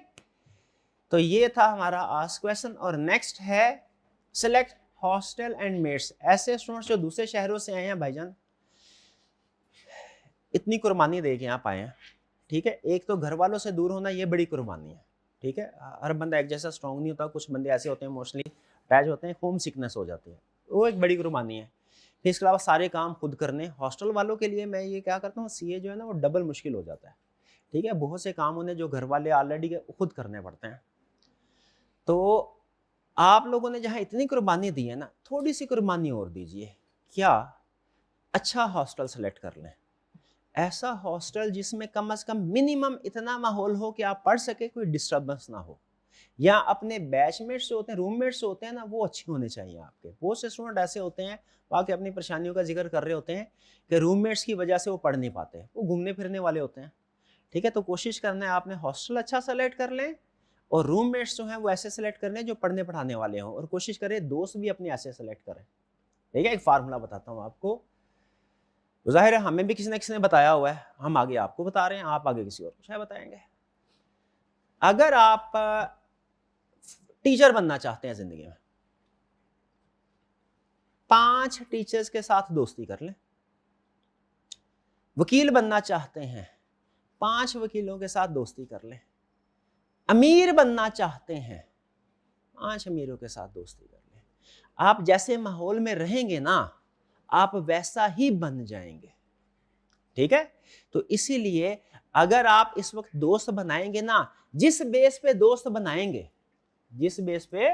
तो ये था हमारा आस्क क्वेश्चन। और नेक्स्ट है सिलेक्ट हॉस्टल एंड मेट्स। ऐसे स्टूडेंट्स जो दूसरे शहरों से आए हैं भाईजान, इतनी कुर्बानी दे के यहाँ पाए हैं, ठीक है। एक तो घर वालों से दूर होना, ये बड़ी कुर्बानी है, ठीक है। हर बंदा एक जैसा स्ट्रांग नहीं होता, कुछ बंदे ऐसे होते हैं इमोशनली अटैच होते हैं, होम सिकनेस हो जाती है, वो एक बड़ी कुर्बानी है। फिर इसके अलावा सारे काम खुद करने। हॉस्टल वालों के लिए मैं ये क्या करता हूँ, सीए जो है ना वो डबल मुश्किल हो जाता है, ठीक है। बहुत से काम उन्हें जो घर वाले ऑलरेडी खुद करने पड़ते हैं। तो आप लोगों ने जहाँ इतनी कुर्बानी दी है ना, थोड़ी सी कुर्बानी और दीजिए। क्या? अच्छा हॉस्टल सेलेक्ट कर लें, ऐसा हॉस्टल जिसमें कम से कम मिनिमम इतना माहौल हो कि आप पढ़ सके, कोई डिस्टर्बेंस ना हो, या अपने बैचमेट्स जो होते हैं, रूममेट्स जो होते हैं ना, वो अच्छे होने चाहिए आपके। बहुत से स्टूडेंट ऐसे होते हैं बाकी अपनी परेशानियों का जिक्र कर रहे होते हैं कि रूममेट्स की वजह से वो पढ़ नहीं पाते, वो घूमने फिरने वाले होते हैं, ठीक है। तो कोशिश करना है आपने हॉस्टल अच्छा सेलेक्ट कर लें और रूममेट्स जो हैं वो ऐसे सेलेक्ट कर लें जो पढ़ने पढ़ाने वाले हों, और कोशिश करें दोस्त भी अपने ऐसे सेलेक्ट करें, ठीक है। एक फार्मूला बताता हूँ आपको, जाहिर है हमें भी किसी न किसी ने बताया हुआ है, हम आगे आपको बता रहे हैं, आप आगे किसी और को शायद बताएंगे। अगर आप टीचर बनना चाहते हैं जिंदगी में, 5 टीचर्स के साथ दोस्ती कर लें। वकील बनना चाहते हैं, 5 वकीलों के साथ दोस्ती कर लें। अमीर बनना चाहते हैं, 5 अमीरों के साथ दोस्ती कर लें। आप जैसे माहौल में रहेंगे ना, आप वैसा ही बन जाएंगे, ठीक है। तो इसीलिए अगर आप इस वक्त दोस्त बनाएंगे ना, जिस बेस पे दोस्त बनाएंगे, जिस बेस पे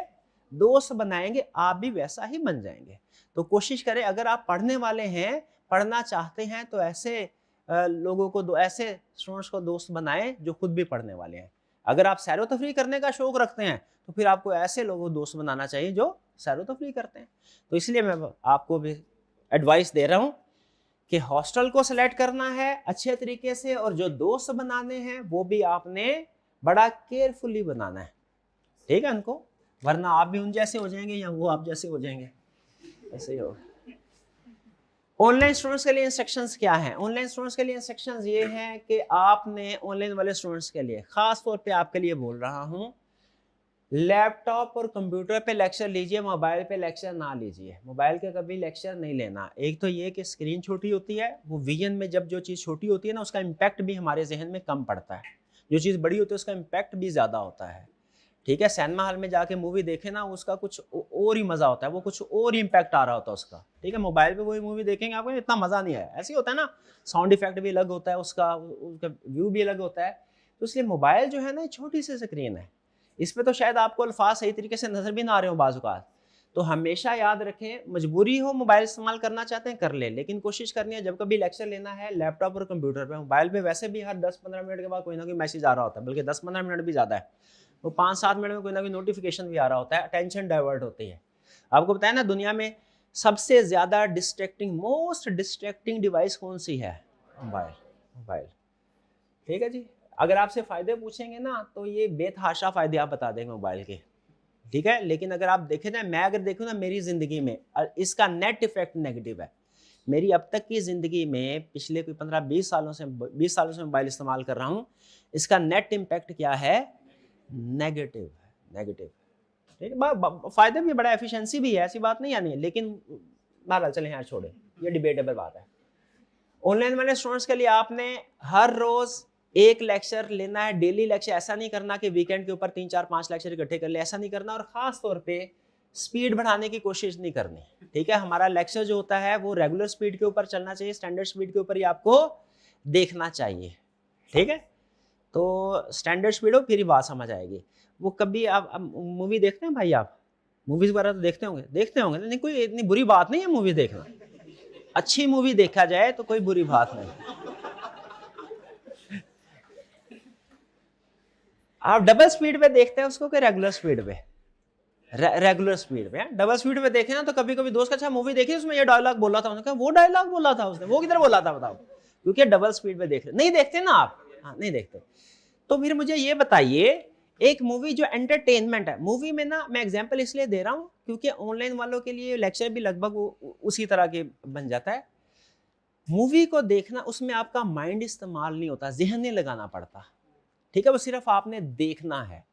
दोस्त बनाएंगे, आप भी वैसा ही बन जाएंगे। तो कोशिश करें, अगर आप पढ़ने वाले हैं, पढ़ना चाहते हैं, तो ऐसे लोगों को, ऐसे स्टूडेंट्स को दोस्त बनाएं जो खुद भी पढ़ने वाले हैं। अगर आप सैरो तफरी करने का शौक रखते हैं तो फिर आपको ऐसे लोगों को दोस्त बनाना चाहिए जो सैरो तफरी करते हैं। तो इसलिए मैं आपको भी एडवाइस दे रहा हूं कि हॉस्टल को सिलेक्ट करना है अच्छे तरीके से, और जो दोस्त बनाने हैं वो भी आपने बड़ा केयरफुली बनाना है, ठीक है उनको, वरना आप भी उन जैसे हो जाएंगे या वो आप जैसे हो जाएंगे, ऐसे ही होगा। ऑनलाइन स्टूडेंट्स के लिए इंस्ट्रक्शंस क्या हैं? ऑनलाइन स्टूडेंट्स के लिए इंस्ट्रक्शंस ये हैं कि आपने ऑनलाइन वाले स्टूडेंट्स के लिए, खास तौर पे आपके लिए बोल रहा हूं, लैपटॉप और कंप्यूटर पे लेक्चर लीजिए, मोबाइल पे लेक्चर ना लीजिए। मोबाइल के कभी लेक्चर नहीं लेना। एक तो ये कि स्क्रीन छोटी होती है, वो विजन में जब जो चीज़ छोटी होती है ना, उसका इम्पैक्ट भी हमारे जहन में कम पड़ता है, जो चीज़ बड़ी होती है उसका इम्पैक्ट भी ज़्यादा होता है, ठीक है, सिनेमा हॉल में जाके मूवी देखे ना, उसका कुछ और ही मजा होता है, वो कुछ और ही इम्पैक्ट आ रहा होता है उसका। ठीक है, मोबाइल पे वही मूवी देखेंगे आपको इतना मजा नहीं आया, ऐसे ही होता है ना, साउंड इफेक्ट भी अलग होता है उसका व्यू भी अलग होता है। तो इसलिए मोबाइल जो है ना, छोटी सी स्क्रीन है, इस पर तो शायद आपको अल्फाज सही तरीके से नजर भी ना आ रहे हो बाज़-औक़ात। तो हमेशा याद रखें, मजबूरी हो मोबाइल इस्तेमाल करना चाहते हैं कर ले, लेकिन कोशिश करनी है जब कभी लेक्चर लेना है लैपटॉप और कंप्यूटर पे। मोबाइल पे वैसे भी हर 10-15 मिनट के बाद कोई ना कोई मैसेज आ रहा होता है, बल्कि 10-15 मिनट भी ज़्यादा है, वो 5-7 मिनट में कोई ना कोई नोटिफिकेशन भी आ रहा होता है, अटेंशन डाइवर्ट होती है। आपको बताया ना, दुनिया में सबसे ज़्यादा मोस्ट डिस्ट्रैक्टिंग डिवाइस कौन सी है? मोबाइल। मोबाइल, ठीक है जी। अगर आपसे फ़ायदे पूछेंगे ना, तो ये बेतहाशा फ़ायदे आप बता देंगे मोबाइल के, ठीक है। लेकिन अगर आप देखें ना, मैं अगर देखूँ ना मेरी ज़िंदगी में, इसका नेट इफेक्ट नेगेटिव है। मेरी अब तक की ज़िंदगी में पिछले कोई 15-20 सालों से मोबाइल इस्तेमाल कर रहा हूँ, इसका नेट इम्पैक्ट क्या है? नेगेटिव है, नेगेटिव। ठीक है, फ़ायदे भी बड़ा, एफिशिएंसी भी है, ऐसी बात नहीं आनी है, लेकिन बहरहाल चलें यार, छोड़ें, ये डिबेटेबल बात है। ऑनलाइन वाले स्टूडेंट्स के लिए आपने हर रोज़ एक लेक्चर लेना है, डेली लेक्चर। ऐसा नहीं करना कि वीकेंड के ऊपर 3-4-5 लेक्चर इकट्ठे कर ले, ऐसा नहीं करना। और ख़ास तौर पे स्पीड बढ़ाने की कोशिश नहीं करनी, ठीक है। हमारा लेक्चर जो होता है वो रेगुलर स्पीड के ऊपर चलना चाहिए, स्टैंडर्ड स्पीड के ऊपर ही आपको देखना चाहिए, ठीक है। तो स्टैंडर्ड स्पीड हो, फिर ही बात समझ आएगी। वो कभी आप मूवी देखते हैं भाई, आप मूवीज़ वगैरह तो देखते होंगे, नहीं कोई इतनी बुरी बात नहीं है मूवी देखना, अच्छी मूवी देखा जाए तो कोई बुरी बात नहीं। आप डबल स्पीड पे देखते हैं उसको कि रेगुलर स्पीड पे? रेगुलर स्पीड पे। डबल स्पीड पे देखे ना, तो कभी कभी दोस्त का, अच्छा मूवी देखी उसमें ये डायलॉग बोला था, उन्होंने कहा वो डायलॉग बोला था उसने, वो किधर बोला था बताओ, क्योंकि डबल स्पीड पे देख रहे। नहीं देखते ना आप? हाँ, नहीं देखते। तो फिर मुझे ये बताइए, एक मूवी जो एंटरटेनमेंट है, मूवी में ना मैं एग्जांपल इसलिए दे रहा हूँ क्योंकि ऑनलाइन वालों के लिए लेक्चर भी लगभग उसी तरह के बन जाता है। मूवी को देखना, उसमें आपका माइंड इस्तेमाल नहीं होता, ज़हन नहीं लगाना पड़ता, ठीक है, वो सिर्फ आपने देखना है।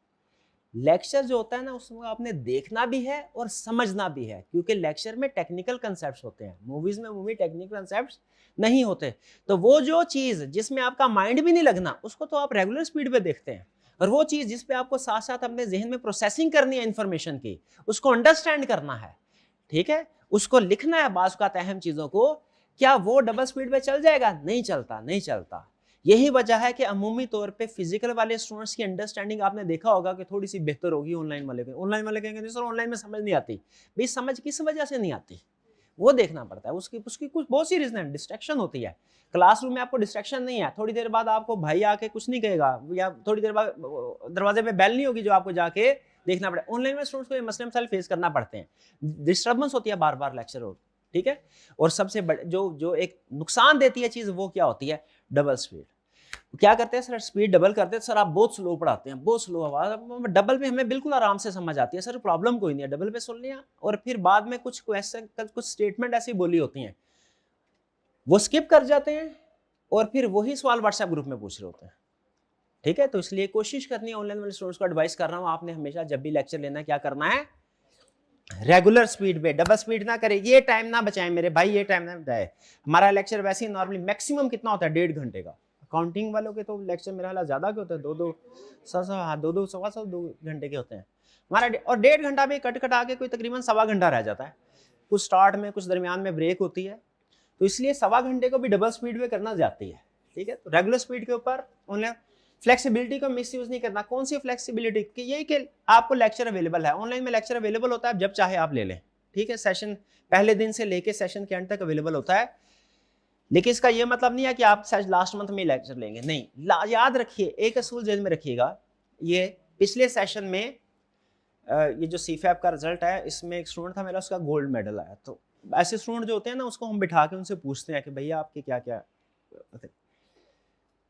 लेक्चर जो होता है ना, उसमें आपने देखना भी है और समझना भी है, क्योंकि लेक्चर में टेक्निकल कंसेप्ट्स होते हैं, मूवीज में टेक्निकल कंसेप्ट्स नहीं होते। तो वो जो चीज़ जिसमें आपका माइंड भी नहीं लगना, उसको तो आप रेगुलर स्पीड पे देखते हैं। और वो चीज़ जिस पे आपको साथ साथ अपने जहन में प्रोसेसिंग करनी है इन्फॉर्मेशन की, उसको अंडरस्टैंड करना है, ठीक है, उसको लिखना है बाज़ औक़ात अहम चीज़ों को, क्या वो डबल स्पीड पे चल जाएगा? नहीं चलता, नहीं चलता। यही वजह है कि अमूमी तौर पे फिजिकल वाले स्टूडेंट्स की अंडरस्टैंडिंग आपने देखा होगा कि थोड़ी सी बेहतर होगी ऑनलाइन वाले के। ऑनलाइन वाले कहेंगे सर ऑनलाइन में समझ नहीं आती। भाई समझ किस वजह से नहीं आती, वो देखना पड़ता है। उसकी उसकी कुछ बहुत सी रीजन है, डिस्ट्रैक्शन होती है। क्लासरूम में आपको डिस्ट्रैक्शन नहीं है, थोड़ी देर बाद आपको भाई आके कुछ नहीं कहेगा, या थोड़ी देर बाद दरवाजे पे बेल नहीं होगी जो आपको जाके देखना पड़े। ऑनलाइन में स्टूडेंट्स को ये मसले मसाइल फेस करना पड़ते हैं, डिस्टर्बेंस होती है बार बार लेक्चर हो, ठीक है। और सबसे बड़े जो एक नुकसान देती है चीज, वो क्या होती है? Double speed. क्या करते हैं सर, स्पीड डबल करते हैं, सर आप बहुत स्लो पढ़ाते हैं, बहुत स्लो आवाज। डबल पे हमें बिल्कुल आराम से समझ आती है सर, प्रॉब्लम कोई नहीं है, डबल पे सुन लिया। और फिर बाद में कुछ क्वेश्चन, कुछ स्टेटमेंट ऐसी बोली होती हैं, वो स्किप कर जाते हैं और फिर वही सवाल व्हाट्सएप ग्रुप में पूछ रहे होते हैं, ठीक है। तो इसलिए कोशिश करनी है, ऑनलाइन वाले स्टूडेंट्स को एडवाइस कर रहा हूँ, आपने हमेशा जब भी लेक्चर लेना है क्या करना है? रेगुलर स्पीड पे, डबल स्पीड ना करें। ये टाइम ना बचाएं मेरे भाई, ये टाइम ना बचाए। हमारा लेक्चर वैसे ही नॉर्मली मैक्सिमम कितना होता है? 1.5 घंटे का। अकाउंटिंग वालों के तो लेक्चर मेरा हाल ज्यादा के होते हैं, दो सवा सौ 2 घंटे के होते हैं हमारा। और 1.5 घंटा भी कट कटा के कोई तकरीबन सवा घंटा रह जाता है, कुछ स्टार्ट में कुछ दरमियान में ब्रेक होती है। तो इसलिए सवा घंटे को भी डबल स्पीड पे करना जाती है, ठीक है। तो रेगुलर स्पीड के ऊपर ऑनलाइन फ्लेक्सिबिलिटी को मिस यूज नहीं करना। कौन सी फ्लेक्सिबिलिटी? कि यही कि आपको लेक्चर अवेलेबल है, ऑनलाइन में लेक्चर अवेलेबल होता है, जब चाहे आप ले लें, ठीक है। सेशन पहले दिन से लेके सेशन के एंड तक अवेलेबल होता है। लेकिन इसका यह मतलब नहीं है कि आप लास्ट मंथ में लेक्चर लेंगे, नहीं। याद रखिए, एक असूल जेल में रखिएगा, ये पिछले सेशन में ये जो सीफैप का रिजल्ट है, इसमें एक स्टूडेंट था मेरा, उसका गोल्ड मेडल आया। तो ऐसे स्टूडेंट जो होते हैं ना, उसको हम बिठा के उनसे पूछते हैं कि भैया आपके क्या क्या।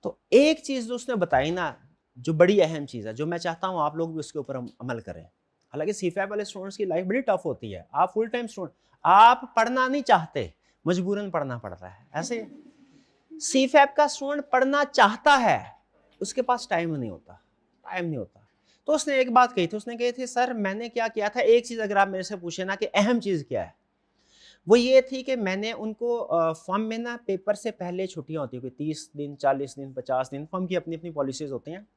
तो एक चीज जो उसने बताई ना, जो बड़ी अहम चीज है, जो मैं चाहता हूं आप लोग भी उसके ऊपर अमल करें। हालांकि सीफैप वाले स्टूडेंट्स की लाइफ बड़ी टफ होती है। आप फुल टाइम स्टूडेंट, आप पढ़ना नहीं चाहते, मजबूरन पढ़ना पड़ रहा है। ऐसे सीफैप का स्टूडेंट पढ़ना चाहता है, उसके पास टाइम नहीं होता। तो उसने एक बात कही थी, उसने कही थी सर मैंने क्या किया था, एक चीज अगर आप मेरे से पूछे ना कि अहम चीज क्या है, वो ये थी कि मैंने उनको फॉर्म में ना पेपर से पहले छुट्टियां होती है, कोई 30 दिन 40 दिन 50 दिन, फॉर्म की अपनी अपनी पॉलिसीज होती हैं।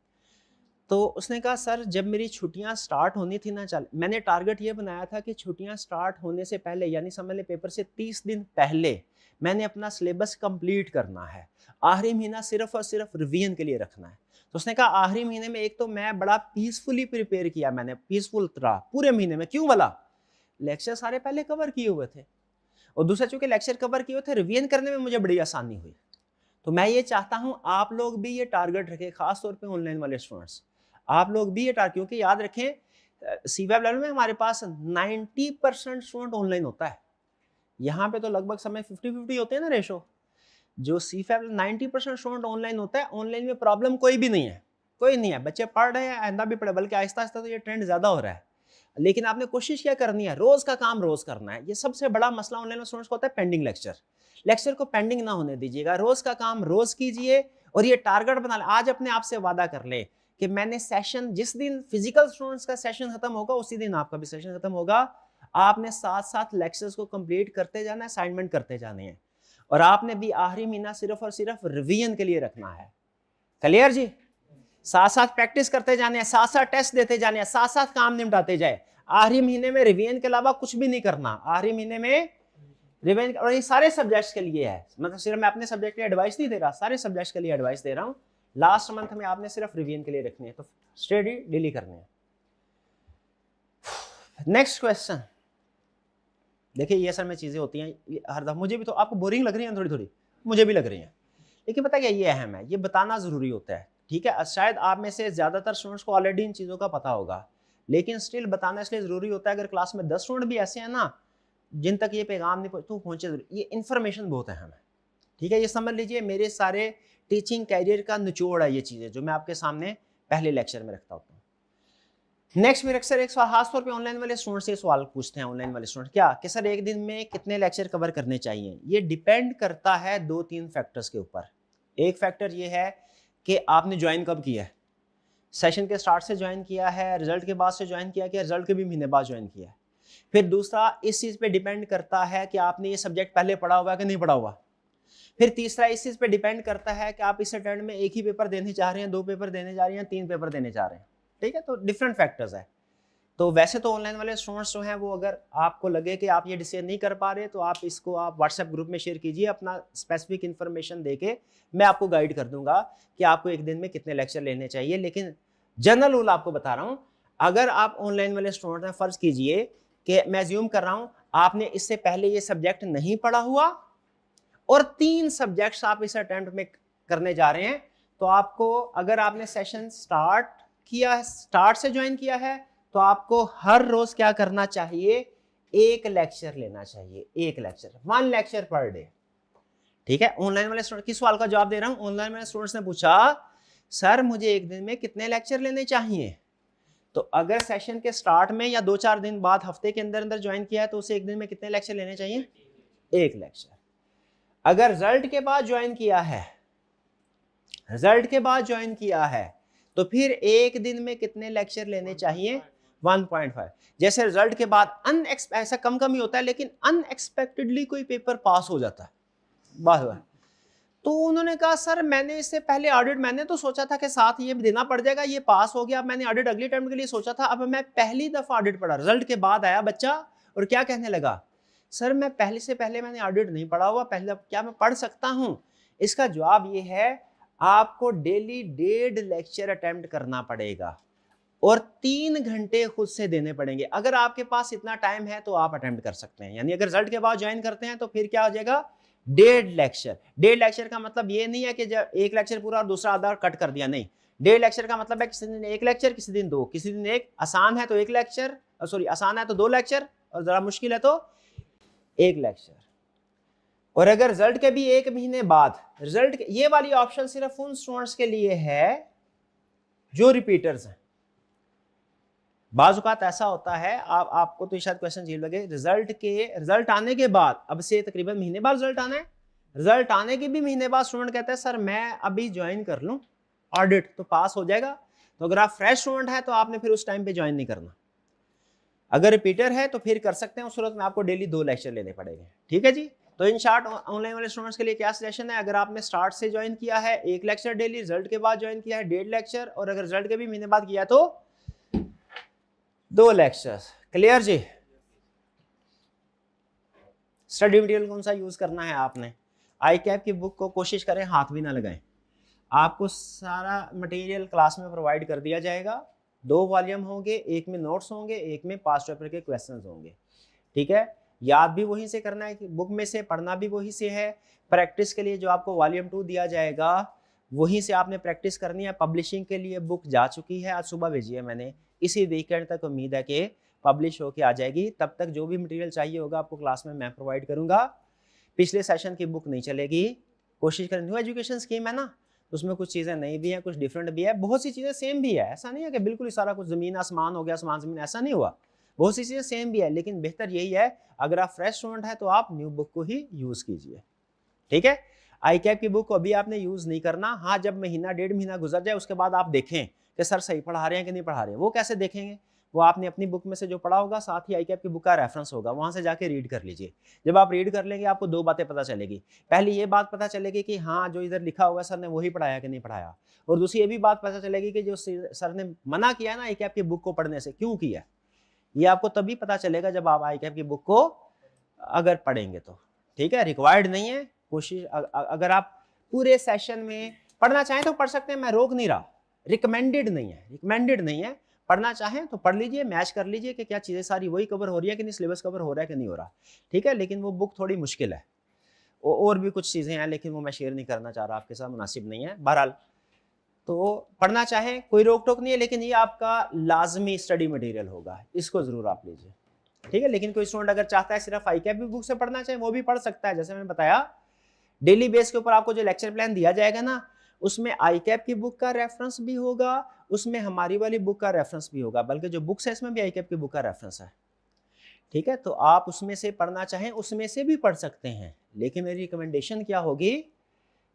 तो उसने कहा सर जब मेरी छुट्टियां स्टार्ट होनी थी ना, चल मैंने टारगेट ये बनाया था कि छुट्टियां स्टार्ट होने से पहले यानी समझ ले पेपर से 30 दिन पहले मैंने अपना सिलेबस कंप्लीट करना है, आखिरी महीना सिर्फ और सिर्फ रिवीजन के लिए रखना है। तो उसने कहा आखिरी महीने में एक तो मैं बड़ा पीसफुली प्रिपेयर किया, मैंने पीसफुल रहा पूरे महीने में। क्यों वाला लेक्चर सारे पहले कवर किए हुए थे, और दूसरा चूंकि लेक्चर कवर किए हुए थे रिवीजन करने में मुझे बड़ी आसानी हुई। तो मैं ये चाहता हूं आप लोग भी ये टारगेट रखें, खासतौर पे ऑनलाइन वाले स्टूडेंट्स, आप लोग भी ये टारगेट, क्योंकि याद रखें सीवैब लेवल में हमारे पास 90% स्टूडेंट ऑनलाइन होता है, यहाँ पे तो लगभग समय 50-50 होते हैं ना रेशो। जो सीफैब 90% स्टूडेंट ऑनलाइन होता है, ऑनलाइन में प्रॉब्लम कोई भी नहीं है, कोई नहीं है, बच्चे पढ़ रहे हैं, आइंदा भी पढ़े, बल्कि आहिस्ता आहिस्ता तो ये ट्रेंड ज्यादा हो रहा है। लेकिन आपने कोशिश क्या करनी है, रोज का काम रोज करना है। ये सबसे बड़ा मसला ऑनलाइन में स्टूडेंट्स को होता है, पेंडिंग लेक्चर। लेक्चर को पेंडिंग ना होने दीजिएगा, रोज का काम रोज कीजिए, और ये टारगेट बना ले। आज अपने आप से वादा कर ले कि मैंने सेशन, जिस दिन फिजिकल स्टूडेंट्स का सेशन खत्म होगा उसी दिन आपका भी सेशन खत्म होगा। आपने साथ साथ लेक्चर्स को कंप्लीट करते जाना है, असाइनमेंट करते जाने हैं, और आपने भी आखिरी महीना सिर्फ और सिर्फ रिवीजन के लिए रखना है। क्लियर जी? साथ साथ प्रैक्टिस करते जाने हैं, साथ साथ टेस्ट देते जाने हैं, साथ साथ काम निपटाते जाए। आखिरी महीने में रिवीजन के अलावा कुछ भी नहीं करना, आखिरी महीने में रिवीजन। और ये सारे सब्जेक्ट्स के लिए है, मतलब सिर्फ मैं अपने सब्जेक्ट के लिए एडवाइस नहीं दे रहा, सारे सब्जेक्ट्स के लिए एडवाइस दे रहा हूँ। लास्ट मंथ में आपने सिर्फ रिवीजन के लिए रखनी है, तो स्टडी डेली करनी है। नेक्स्ट क्वेश्चन देखिए, ये असल में चीजें होती हैं, हर दफा मुझे भी तो आपको बोरिंग लग रही है, थोड़ी थोड़ी मुझे भी लग रही है, लेकिन पता क्या ये अहम है, ये बताना जरूरी होता है। ठीक है, शायद आप में से ज्यादातर स्टूडेंट्स को ऑलरेडी इन चीजों का पता होगा, लेकिन स्टिल बताना इसलिए जरूरी होता है। अगर क्लास में 10 स्टूडेंट भी ऐसे हैं ना जिन तक ये पैगाम नहीं पहुंचे, ये इन्फॉर्मेशन बहुत अहम है। ठीक है, ये समझ लीजिए मेरे सारे टीचिंग कैरियर का निचोड़ है ये चीजें, जो मैं आपके सामने पहले लेक्चर में रखता होता हूँ। नेक्स्ट मेरे अक्सर एक सवाल, खासतौर पे ऑनलाइन वाले स्टूडेंट से सवाल पूछते हैं, ऑनलाइन वाले स्टूडेंट क्या कि सर एक दिन में कितने लेक्चर कवर करने चाहिए। ये डिपेंड करता है 2-3 फैक्टर्स के ऊपर। एक फैक्टर ये है कि आपने ज्वाइन कब किया है, सेशन के स्टार्ट से ज्वाइन किया है, रिजल्ट के बाद से ज्वाइन किया, रिजल्ट के भी महीने बाद ज्वाइन किया है। फिर दूसरा इस चीज पे डिपेंड करता है कि आपने ये सब्जेक्ट पहले पढ़ा हुआ है कि नहीं पढ़ा हुआ। फिर तीसरा इस चीज पे डिपेंड करता है कि आप इस अटेम्प्ट में एक ही पेपर देने जा रहे हैं, 2 पेपर देने जा रहे हैं, 3 पेपर देने जा रहे हैं। ठीक है, तो डिफरेंट फैक्टर्स है। तो वैसे तो ऑनलाइन वाले स्टूडेंट्स जो हैं वो, अगर आपको लगे कि आप ये डिसीजन नहीं कर पा रहे, तो आप इसको आप व्हाट्सएप ग्रुप में शेयर कीजिए, अपना स्पेसिफिक इन्फॉर्मेशन देके मैं आपको गाइड कर दूंगा कि आपको एक दिन में कितने लेक्चर लेने चाहिए। लेकिन जनरल रूल आपको बता रहा हूं, अगर आप ऑनलाइन वाले स्टूडेंट हैं, फर्ज कीजिए कि मैं अज्यूम कर रहा हूं आपने इससे पहले ये सब्जेक्ट नहीं पढ़ा हुआ और 3 सब्जेक्ट्स आप इस अटेम्प्ट में करने जा रहे हैं, तो आपको, अगर आपने सेशन स्टार्ट किया है, स्टार्ट से ज्वाइन किया है, तो आपको हर रोज क्या करना चाहिए, एक लेक्चर लेना चाहिए, एक लेक्चर, 1 लेक्चर पर डे। ठीक है, ऑनलाइन वाले स्टूडेंट किस सवाल का जवाब दे रहा हूं, ऑनलाइन वाले स्टूडेंट्स ने पूछा सर मुझे एक दिन में कितने लेक्चर लेने चाहिए। तो अगर सेशन के स्टार्ट में या 2-4 दिन बाद, हफ्ते के अंदर अंदर ज्वाइन किया है, तो उसे एक दिन में कितने लेक्चर लेने चाहिए, एक लेक्चर। अगर रिजल्ट के बाद ज्वाइन किया है, रिजल्ट के बाद ज्वाइन किया है, तो फिर एक दिन में कितने लेक्चर लेने चाहिए, 1.5। जैसे रिजल्ट के बाद ऐसा कम कम ही होता है, लेकिन अनएक्सपेक्टेडली कोई पेपर पास हो जाता है, बात, तो उन्होंने कहा सर मैंने इससे पहले ऑडिट, मैंने तो सोचा था कि साथ ये देना पड़ जाएगा, ये पास हो गया, अब मैंने ऑडिट अगले टाइम के लिए सोचा था, अब मैं पहली दफा ऑडिट पढ़ा, रिजल्ट के बाद आया बच्चा और क्या कहने लगा, सर मैं पहले से पहले मैंने ऑडिट नहीं पढ़ा हुआ, पहले क्या मैं पढ़ सकता हूं। इसका जवाब ये है, आपको डेली 1.5 लेक्चर अटेम्प्ट करना पड़ेगा और 3 घंटे खुद से देने पड़ेंगे। अगर आपके पास इतना टाइम है तो आप अटेम्प्ट कर सकते हैं, यानी अगर रिजल्ट के बाद ज्वाइन करते हैं तो फिर क्या हो जाएगा, 1.5 लेक्चर। 1.5 लेक्चर का मतलब ये नहीं है कि जब एक लेक्चर पूरा और दूसरा आधा कट कर दिया, नहीं। 1.5 लेक्चर का मतलब है किसी दिन 1 लेक्चर, किसी दिन 2, किसी दिन 1, आसान है तो 1 लेक्चर, सॉरी आसान है तो 2 लेक्चर, और जरा मुश्किल है तो 1 लेक्चर। और अगर रिजल्ट के भी 1 महीने बाद, रिजल्ट ये वाली ऑप्शन सिर्फ उन स्टूडेंट्स के लिए है जो रिपीटर्स हैं। बाज़-औक़ात ऐसा होता है, आपको तो शायद क्वेश्चन अजीब लगे, रिजल्ट आने के बाद, अब से तकरीबन महीने बाद रिजल्ट आना है, रिजल्ट आने के भी महीने बाद स्टूडेंट कहता है सर मैं अभी ज्वाइन कर लूं, ऑडिट तो पास हो जाएगा। तो अगर आप फ्रेश स्टूडेंट है तो आपने फिर उस टाइम पे ज्वाइन नहीं करना। अगर रिपीटर है तो फिर कर सकते हैं, उस सूरत में आपको डेली 2 लेक्चर लेने पड़ेंगे। ठीक है जी, तो इन शॉर्ट ऑनलाइन वाले स्टूडेंट्स के लिए क्या सजेशन है, अगर आपने स्टार्ट से ज्वाइन किया है 1 लेक्चर डेली, रिजल्ट के बाद ज्वाइन किया है 1.5 लेक्चर, और अगर रिजल्ट के भी महीने बाद किया तो 2 लेक्चर्स। क्लियर जी। स्टडी मटेरियल कौन सा यूज करना है आपने, आई कैप की बुक को कोशिश करें हाथ भी ना लगाएं। आपको सारा मटेरियल क्लास में प्रोवाइड कर दिया जाएगा। 2 वॉल्यूम होंगे, एक में नोट्स होंगे, एक में पास्ट पेपर के क्वेश्चंस होंगे। ठीक है, याद भी वहीं से करना है, बुक में से पढ़ना भी वहीं से है। प्रैक्टिस के लिए जो आपको वॉल्यूम 2 दिया जाएगा वहीं से आपने प्रैक्टिस करनी है। पब्लिशिंग के लिए बुक जा चुकी है, आज सुबह भेजी है मैंने, इसी वीकेंड तक उम्मीद है कि पब्लिश होके आ जाएगी। तब तक जो भी मटेरियल चाहिए होगा आपको क्लास में मैं प्रोवाइड करूंगा। पिछले सेशन की बुक नहीं चलेगी, कोशिश करें। न्यू एजुकेशन स्कीम है ना, उसमें कुछ चीज़ें नई भी हैं, कुछ डिफरेंट भी है, बहुत सी चीज़ें सेम भी है। ऐसा नहीं है कि बिल्कुल ही सारा कुछ ज़मीन आसमान हो गया, आसमान ज़मीन, ऐसा नहीं हुआ। बहुत सी चीज़ें सेम भी है, लेकिन बेहतर यही है अगर आप फ्रेश स्टूडेंट है तो आप न्यू बुक को ही यूज़ कीजिए। ठीक है, आई कैप की बुक को अभी आपने यूज़ नहीं करना। हाँ, जब महीना 1.5 महीना गुजर जाए उसके बाद आप देखें कि सर सही पढ़ा रहे हैं कि नहीं पढ़ा रहे हैं। वो कैसे देखेंगे, वो आपने अपनी बुक में से जो पढ़ा होगा, साथ ही आई कैप की बुक का रेफरेंस होगा, वहाँ से जाके रीड कर लीजिए। जब आप रीड कर लेंगे आपको 2 बातें पता चलेगी। पहली ये बात पता चलेगी कि हाँ, जो इधर लिखा हुआ सर ने वही पढ़ाया कि नहीं पढ़ाया, और दूसरी ये भी बात पता चलेगी कि जो सर ने मना किया ना आई कैप की बुक को पढ़ने से, क्यों किया। ये आपको तभी पता चलेगा जब आप आई कैप की बुक को अगर पढ़ेंगे तो। ठीक है, रिक्वायर्ड नहीं है। कोशिश अगर आप पूरे सेशन में पढ़ना चाहें तो पढ़ सकते हैं, मैं रोक नहीं रहा। रिकमेंडेड नहीं है, रिकमेंडेड नहीं है। पढ़ना चाहें तो पढ़ लीजिए, मैच कर लीजिए कि क्या चीज़ें सारी वही कवर हो रही है कि नहीं, सिलेबस कवर हो रहा है कि नहीं हो रहा। ठीक है, लेकिन वो बुक थोड़ी मुश्किल है, और भी कुछ चीज़ें हैं, लेकिन वो मैं शेयर नहीं करना चाह रहा आपके साथ, मुनासिब नहीं है। बहरहाल तो पढ़ना चाहें कोई रोक टोक नहीं है, लेकिन ये आपका लाजमी स्टडी मटेरियल होगा, इसको ज़रूर आप लीजिए। ठीक है, लेकिन कोई स्टूडेंट अगर चाहता है सिर्फ आई कैप बुक से पढ़ना चाहे वो भी पढ़ सकता है। जैसे मैंने बताया, डेली बेस के ऊपर आपको जो लेक्चर प्लान दिया जाएगा ना, उसमें आई कैप की बुक का रेफरेंस भी होगा, उसमें हमारी वाली बुक का रेफरेंस भी होगा, बल्कि जो बुक्स है इसमें भी आई कैप की बुक का रेफरेंस है। ठीक है, तो आप उसमें से पढ़ना चाहें उसमें से भी पढ़ सकते हैं, लेकिन मेरी रिकमेंडेशन क्या होगी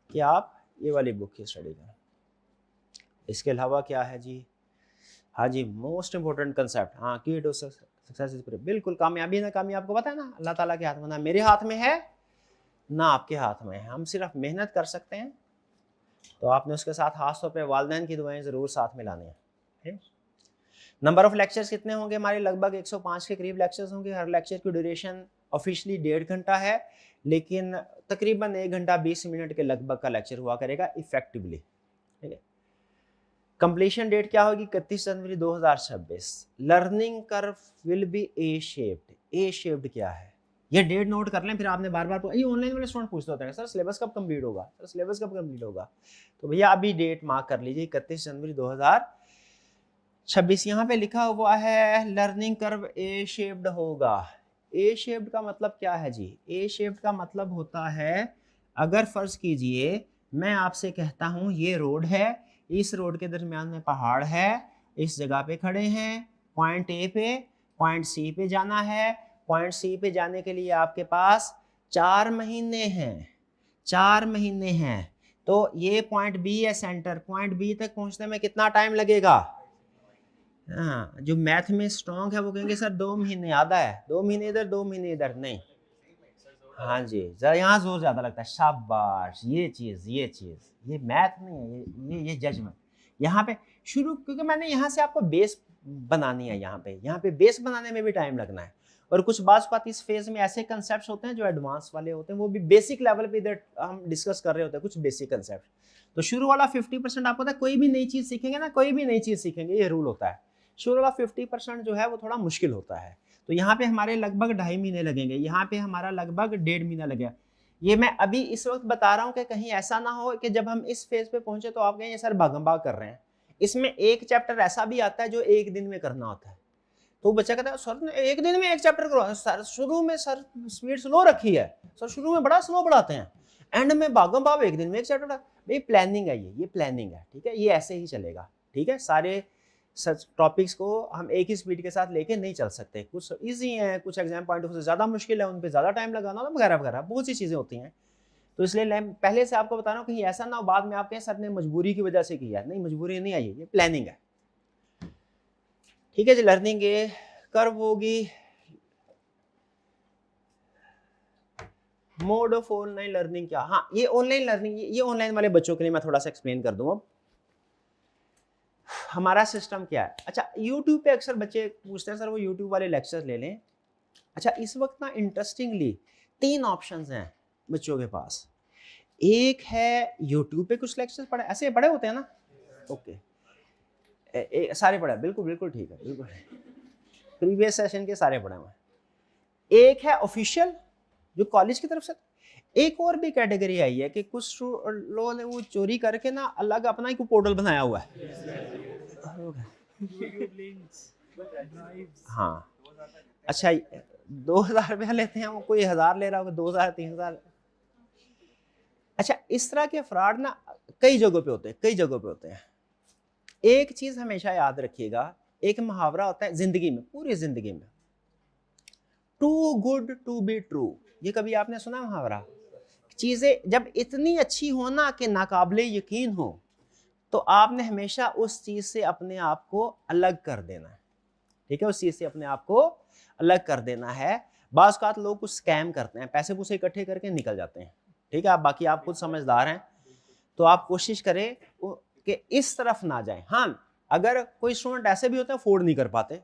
कि आप ये वाली बुक की स्टडी करें। इसके अलावा क्या है जी, हाँ जी, मोस्ट इंपॉर्टेंट कंसेप्ट, हाँ, की टू सक्सेस इज प्रूफ। बिल्कुल, कामयाबी ना कामयाबी आपको पता है ना, अल्लाह ताला के हाथ में, ना मेरे हाथ में है ना आपके हाथ में है। हम सिर्फ मेहनत कर सकते हैं, तो आपने उसके साथ खास तौर पे वालिदैन की दुआएं ज़रूर साथ में लानी है। नंबर ऑफ लेक्चर्स कितने होंगे हमारे, लगभग 105 के करीब लेक्चर्स होंगे। हर लेक्चर की ड्यूरेशन ऑफिशियली 1.5 घंटा है, लेकिन तकरीबन 1 घंटा 20 मिनट के लगभग का लेक्चर हुआ करेगा इफेक्टिवली। ठीक है, कंप्लीशन डेट क्या होगी, 31 जनवरी 2026। Learning curve will be A shaped. A shaped क्या है, ये डेट नोट कर लें, फिर आपने बार बार ये ऑनलाइन वाले स्टूडेंट पूछते होते हैं सर सिलेबस कब कंप्लीट होगा, सर सिलेबस कब कंप्लीट होगा। तो भैया अभी डेट मार्क कर लीजिए, 31 जनवरी 2026। यहाँ पे लिखा हुआ है लर्निंग कर्व ए शेप्ड होगा। ए शेप्ड का मतलब क्या है जी, ए शेप्ड का मतलब होता है, अगर फर्ज कीजिए मैं आपसे कहता हूँ ये रोड है, इस रोड के दरमियान में पहाड़ है, इस जगह पे खड़े हैं, पॉइंट ए पे पॉइंट सी पे जाना है। पॉइंट सी पे जाने के लिए आपके पास 4 महीने हैं, 4 महीने हैं। तो ये पॉइंट बी है सेंटर, पॉइंट बी तक पहुंचने में कितना टाइम लगेगा। हाँ, जो मैथ में स्ट्रॉन्ग है वो कहेंगे सर 2 महीने आधा है, 2 महीने इधर 2 महीने इधर, नहीं। हाँ जी, जरा यहाँ जोर ज्यादा लगता है, शाबाश, ये चीज ये मैथ नहीं है, ये जजमेंट। यहाँ पे शुरू, क्योंकि मैंने यहाँ से आपको बेस बनानी है, यहाँ पे बेस बनाने में भी टाइम लगना है। और कुछ बात इस फेज में ऐसे कंसेप्ट होते हैं जो एडवांस वाले होते हैं, वो भी बेसिक लेवल पे इधर हम डिस्कस कर रहे होते हैं कुछ बेसिक कंसेप्ट। तो शुरू वाला 50% आपको पता है, कोई भी नई चीज सीखेंगे ना, कोई भी नई चीज सीखेंगे, ये रूल होता है, शुरू वाला 50% जो है वो थोड़ा मुश्किल होता है। तो यहाँ पे हमारे लगभग 2.5 महीने लगेंगे, यहाँ पे हमारा लगभग 1.5 महीना लगेगा। ये मैं अभी इस वक्त बता रहा हूँ कि कहीं ऐसा ना हो कि जब हम इस फेज पे पहुंचे तो आप कहें सर भागम भाग कर रहे हैं। इसमें एक चैप्टर ऐसा भी आता है जो 1 दिन में करना होता है। तो बच्चा कहता है सर 1 दिन में 1 चैप्टर करो, सर शुरू में सर स्पीड स्लो रखी है, सर शुरू में बड़ा स्लो पढ़ाते हैं, एंड में भागम भाग 1 दिन में 1 चैप्टर। भाई प्लानिंग है, ये प्लानिंग है। ठीक है, ये ऐसे ही चलेगा। ठीक है, सारे सच टॉपिक्स को हम एक ही स्पीड के साथ लेके नहीं चल सकते, कुछ इजी हैं, कुछ एग्जाम पॉइंट ऑफ व्यू से ज़्यादा मुश्किल है, उन पे ज़्यादा टाइम लगाना वगैरह वगैरह, बहुत सी चीज़ें होती हैं। तो इसलिए पहले से आपको बता रहा हूँ कहीं ऐसा ना हो बाद में आप कहें सर ने मजबूरी की वजह से किया, नहीं मजबूरी नहीं आई, ये प्लानिंग है। ठीक है जी, लर्निंग कर्व होगी, मोड ऑफ ऑनलाइन लर्निंग क्या? हाँ, ये ऑनलाइन लर्निंग, ये ऑनलाइन वाले बच्चों के लिए मैं थोड़ा सा एक्सप्लेन कर दूं। अब हमारा सिस्टम क्या है? अच्छा, यूट्यूब पे अक्सर बच्चे पूछते हैं सर वो यूट्यूब वाले लेक्चर ले लें। अच्छा, इस वक्त ना इंटरेस्टिंगली 3 ऑप्शंस हैं बच्चों के पास। एक है यूट्यूब पे कुछ लेक्चर्स पढ़े, ऐसे पढ़े होते हैं ना, ओके, सारे पढ़े, बिल्कुल बिल्कुल ठीक है, बिल्कुल प्रीवियस सेशन के सारे पढ़े हुए। एक है ऑफिशियल जो कॉलेज की तरफ से। एक और भी कैटेगरी आई है कि कुछ लोगों ने वो चोरी करके ना अलग अपना ही पोर्टल बनाया हुआ है। हाँ, अच्छा 2000 रुपया लेते हैं, वो कोई 1000 ले रहा होगा, 2000 3000। अच्छा, इस तरह के फ्रॉड ना कई जगहों पे होते हैं, कई जगहों पे होते हैं। एक चीज हमेशा याद रखिएगा, एक मुहावरा होता है जिंदगी में, पूरी जिंदगी में, too good to be true. ये कभी आपने सुना मुहावरा? चीजें जब इतनी अच्छी हो ना कि नाकाबिले यकीन हो, तो आपने हमेशा उस चीज से अपने आप को अलग कर देना है। ठीक है, उस चीज से अपने आप को अलग कर देना है। बाज़ औक़ात लोग कुछ स्कैम करते हैं, पैसे पूसे इकट्ठे करके निकल जाते हैं। ठीक है, आप बाकी आप खुद समझदार हैं, तो आप कोशिश करें कि इस तरफ ना जाएं। हाँ, अगर कोई स्टूडेंट ऐसे भी होते हैं अफोर्ड नहीं कर पाते,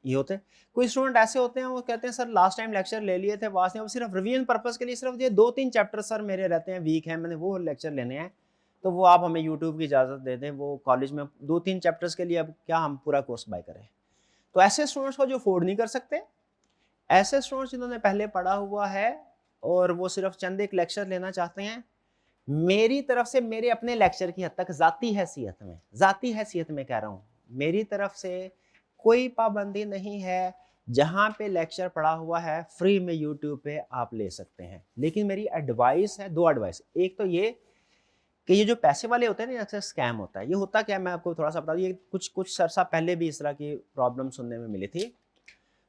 ये होते हैं। कोई स्टूडेंट ऐसे होते हैं वो कहते हैं सर लास्ट टाइम लेक्चर ले लिए थे, वास नहीं, सिर्फ रिवीजन पर्पस के लिए सिर्फ ये 2-3 चैप्टर सर मेरे रहते हैं, वीक हैं, मैंने वो लेक्चर लेने हैं, तो वो आप हमें यूट्यूब की इजाज़त दे दें, वो कॉलेज में 2-3 चैप्टर्स के लिए अब क्या हम पूरा कोर्स बाय करें। तो ऐसे स्टूडेंट्स को जो अफोर्ड नहीं कर सकते, ऐसे स्टूडेंट्स जिन्होंने पहले पढ़ा हुआ है और वो सिर्फ चंद एक लेक्चर लेना चाहते हैं, मेरी तरफ से मेरे अपने लेक्चर की हद तक ज़ाती हैसियत में कह रहा हूँ, मेरी तरफ से कोई पाबंदी नहीं है, जहाँ पे लेक्चर पढ़ा हुआ है फ्री में यूट्यूब पे आप ले सकते हैं। लेकिन मेरी एडवाइस है, 2 एडवाइस। एक तो ये कि ये जो पैसे वाले होते हैं ना, अक्सर स्कैम होता है। ये होता क्या है, मैं आपको थोड़ा सा बता दूं, ये कुछ अरसा पहले भी इस तरह की प्रॉब्लम सुनने में मिली थी।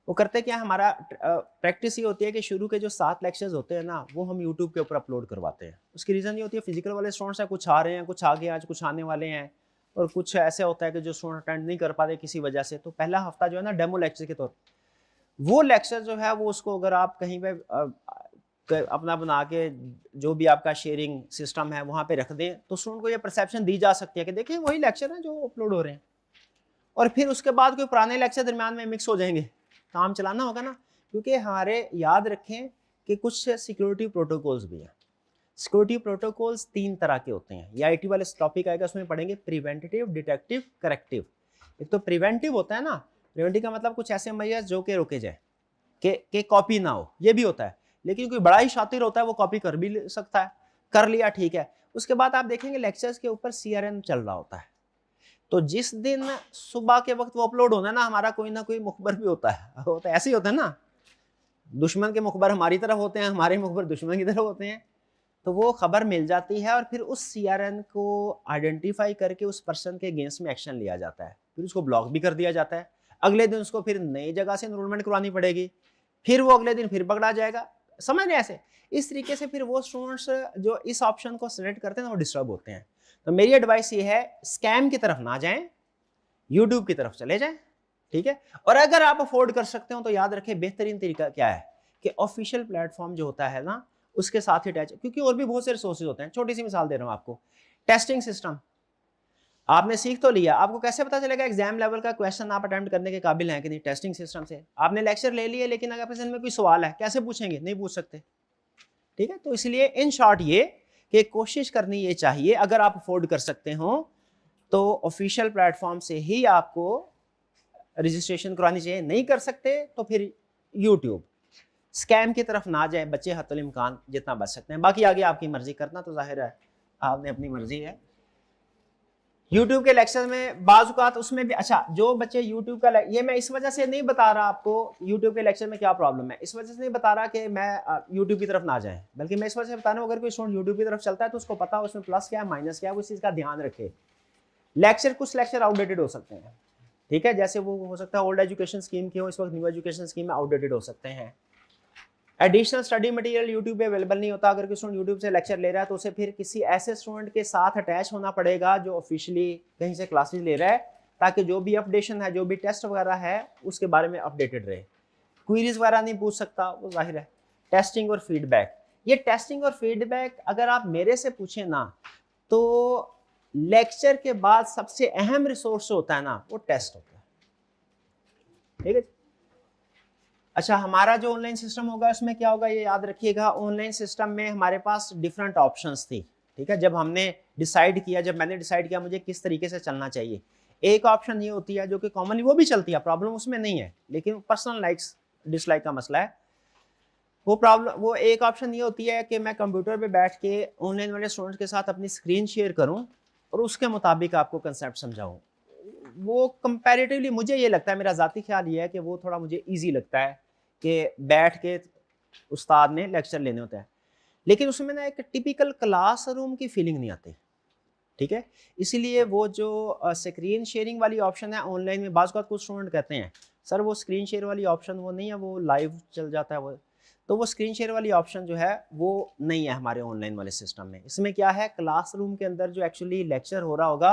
वो करते क्या, हमारा प्रैक्टिस ये होती है कि शुरू के जो 7 लेक्चर्स होते हैं ना, वो हम यूट्यूब के ऊपर अपलोड करवाते हैं। उसकी रीज़न ये होती है, फिजिकल वाले स्टूडेंट्स हैं, कुछ आ रहे हैं, कुछ आगे आज कुछ आने वाले हैं, और कुछ ऐसे होता है कि जो स्टूडेंट अटेंड नहीं कर पाते किसी वजह से, तो पहला हफ्ता जो है ना डेमो लेक्चर के तौर, वो लेक्चर जो है वो उसको अगर आप कहीं पे अपना बना के जो भी आपका शेयरिंग सिस्टम है वहाँ पे रख दें, तो स्टूडेंट को ये परसेप्शन दी जा सकती है कि देखिए वही लेक्चर हैं जो अपलोड हो रहे हैं। और फिर उसके बाद कोई पुराने लेक्चर दरम्यान में मिक्स हो जाएंगे, काम चलाना होगा ना, क्योंकि हमारे याद रखें कि कुछ सिक्योरिटी प्रोटोकॉल्स भी हैं। सिक्योरिटी प्रोटोकॉल्स 3 तरह के होते हैं, ये IT वाले टॉपिक आएगा, उसमें पढ़ेंगे प्रिवेंटिव, डिटेक्टिव, करेक्टिव। एक तो प्रिवेंटिव होता है ना, प्रिवेंटिव का मतलब कुछ ऐसे मेजर्स जो के रोके जाए कि कॉपी ना हो, ये भी होता है। लेकिन कोई बड़ा ही शातिर होता है वो कॉपी कर भी सकता है, कर लिया ठीक है। उसके बाद आप देखेंगे लेक्चर्स के ऊपर CRN चल रहा होता है, तो जिस दिन सुबह के वक्त वो अपलोड होना है ना, हमारा कोई ना कोई मुखबर भी होता है ऐसे ही होता है ना, दुश्मन के मुखबर हमारी तरफ होते हैं, हमारे मुखबर दुश्मन की तरफ होते हैं। तो वो खबर मिल जाती है और फिर उस CRN को आइडेंटिफाई करके उस पर्सन के अगेंस्ट में एक्शन लिया जाता है, फिर उसको ब्लॉक भी कर दिया जाता है। अगले दिन उसको फिर नई जगह से एनरोलमेंट करवानी पड़ेगी, फिर वो अगले दिन फिर पकड़ा जाएगा। समझ रहे ऐसे? इस तरीके से फिर वो स्टूडेंट्स जो इस ऑप्शन को सिलेक्ट करते हैं ना, वो डिस्टर्ब होते हैं। तो मेरी एडवाइस ये है, स्कैम की तरफ ना जाएं, यूट्यूब की तरफ चले जाएं। ठीक है, और अगर आप अफोर्ड कर सकते हो तो याद रखें बेहतरीन तरीका क्या है कि ऑफिशियल प्लेटफॉर्म जो होता है ना, उसके साथ ही अटैच, क्योंकि और भी बहुत से रिसोर्सेज होते हैं। छोटी सी मिसाल दे रहा हूं आपको, टेस्टिंग सिस्टम आपने सीख तो लिया, आपको कैसे पता चलेगा एग्जाम लेवल का क्वेश्चन आप अटेम्प्ट करने के काबिल हैं कि नहीं? टेस्टिंग सिस्टम से। आपने लेक्चर ले लिए, लेकिन अगर प्रेजेंट में कोई सवाल है, कैसे पूछेंगे? नहीं पूछ सकते। ठीक है, तो इसलिए इन शॉर्ट ये कि कोशिश करनी ये चाहिए, अगर आप अफोर्ड कर सकते हो तो ऑफिशियल प्लेटफॉर्म से ही आपको रजिस्ट्रेशन करवानी चाहिए। नहीं कर सकते तो फिर यूट्यूब। स्कैम की तरफ ना जाए, बच्चे हत्तुल इम्कान जितना बच सकते हैं। बाकी आगे आपकी मर्जी, करना तो जाहिर है आपने अपनी मर्जी है। यूट्यूब के लेक्चर में बाज़ उसमें भी, अच्छा जो बच्चे यूट्यूब का, ये मैं इस वजह से नहीं बता रहा आपको यूट्यूब के लेक्चर में क्या प्रॉब्लम है, इस वजह से नहीं बता रहा कि मैं यूट्यूब की तरफ ना जाए, बल्कि मैं इस वजह से बता रहा हूँ अगर कोई स्टूडेंट यूट्यूब की तरफ चलता है तो उसको पता हो उसमें प्लस क्या है माइनस क्या है, वो इस चीज़ का ध्यान रखे। कुछ लेक्चर आउटडेटेड हो सकते हैं, ठीक है, जैसे वो हो सकता है ओल्ड एजुकेशन स्कीम के हो, इस वक्त न्यू एजुकेशन स्कीम में आउटडेटेड हो सकते हैं। एडिशनल स्टडी मटेरियल यूट्यूब पे अवेलेबल नहीं होता। अगर कोई स्टूडेंट यूट्यूब से लेक्चर ले रहा है तो उसे फिर किसी ऐसे स्टूडेंट के साथ अटैच होना पड़ेगा जो ऑफिशियली कहीं से क्लासेस ले रहा है, ताकि जो भी अपडेशन है, जो भी टेस्ट वगैरह है, उसके बारे में अपडेटेड रहे। क्वेरीज वगैरह नहीं पूछ सकता, वो जाहिर है। टेस्टिंग और फीडबैक, ये टेस्टिंग और फीडबैक अगर आप मेरे से पूछें ना, तो लेक्चर के बाद सबसे अहम रिसोर्स होता है ना, वो टेस्ट होता है। ठीक है। अच्छा, हमारा जो ऑनलाइन सिस्टम होगा उसमें क्या होगा ये याद रखिएगा। ऑनलाइन सिस्टम में हमारे पास डिफरेंट ऑप्शंस थी। ठीक है, जब मैंने डिसाइड किया मुझे किस तरीके से चलना चाहिए, एक ऑप्शन ये होती है जो कि कॉमनली वो भी चलती है, प्रॉब्लम उसमें नहीं है, लेकिन पर्सनल लाइक्स डिसलाइक का मसला है। वो एक ऑप्शन ये होती है कि मैं कंप्यूटर पे बैठ के ऑनलाइन वाले स्टूडेंट्स के साथ अपनी स्क्रीन शेयर करूं और उसके मुताबिक आपको कंसेप्ट समझाऊं। वो कंपैरेटिवली मुझे ये लगता है, मेरा ज़ाती ख्याल ये है कि वो थोड़ा मुझे ईजी लगता है कि बैठ के उस्ताद ने लेक्चर लेने होते हैं, लेकिन उसमें ना एक टिपिकल क्लासरूम की फीलिंग नहीं आती। ठीक है, इसीलिए वो जो स्क्रीन शेयरिंग वाली ऑप्शन है ऑनलाइन में, बाज़ कुछ स्टूडेंट कहते हैं सर वो स्क्रीन शेयर वाली ऑप्शन वो नहीं है, वो लाइव चल जाता है। वो स्क्रीन शेयर वाली ऑप्शन जो है वो नहीं है हमारे ऑनलाइन वाले सिस्टम में। इसमें क्या है, क्लासरूम के अंदर जो एक्चुअली लेक्चर हो रहा होगा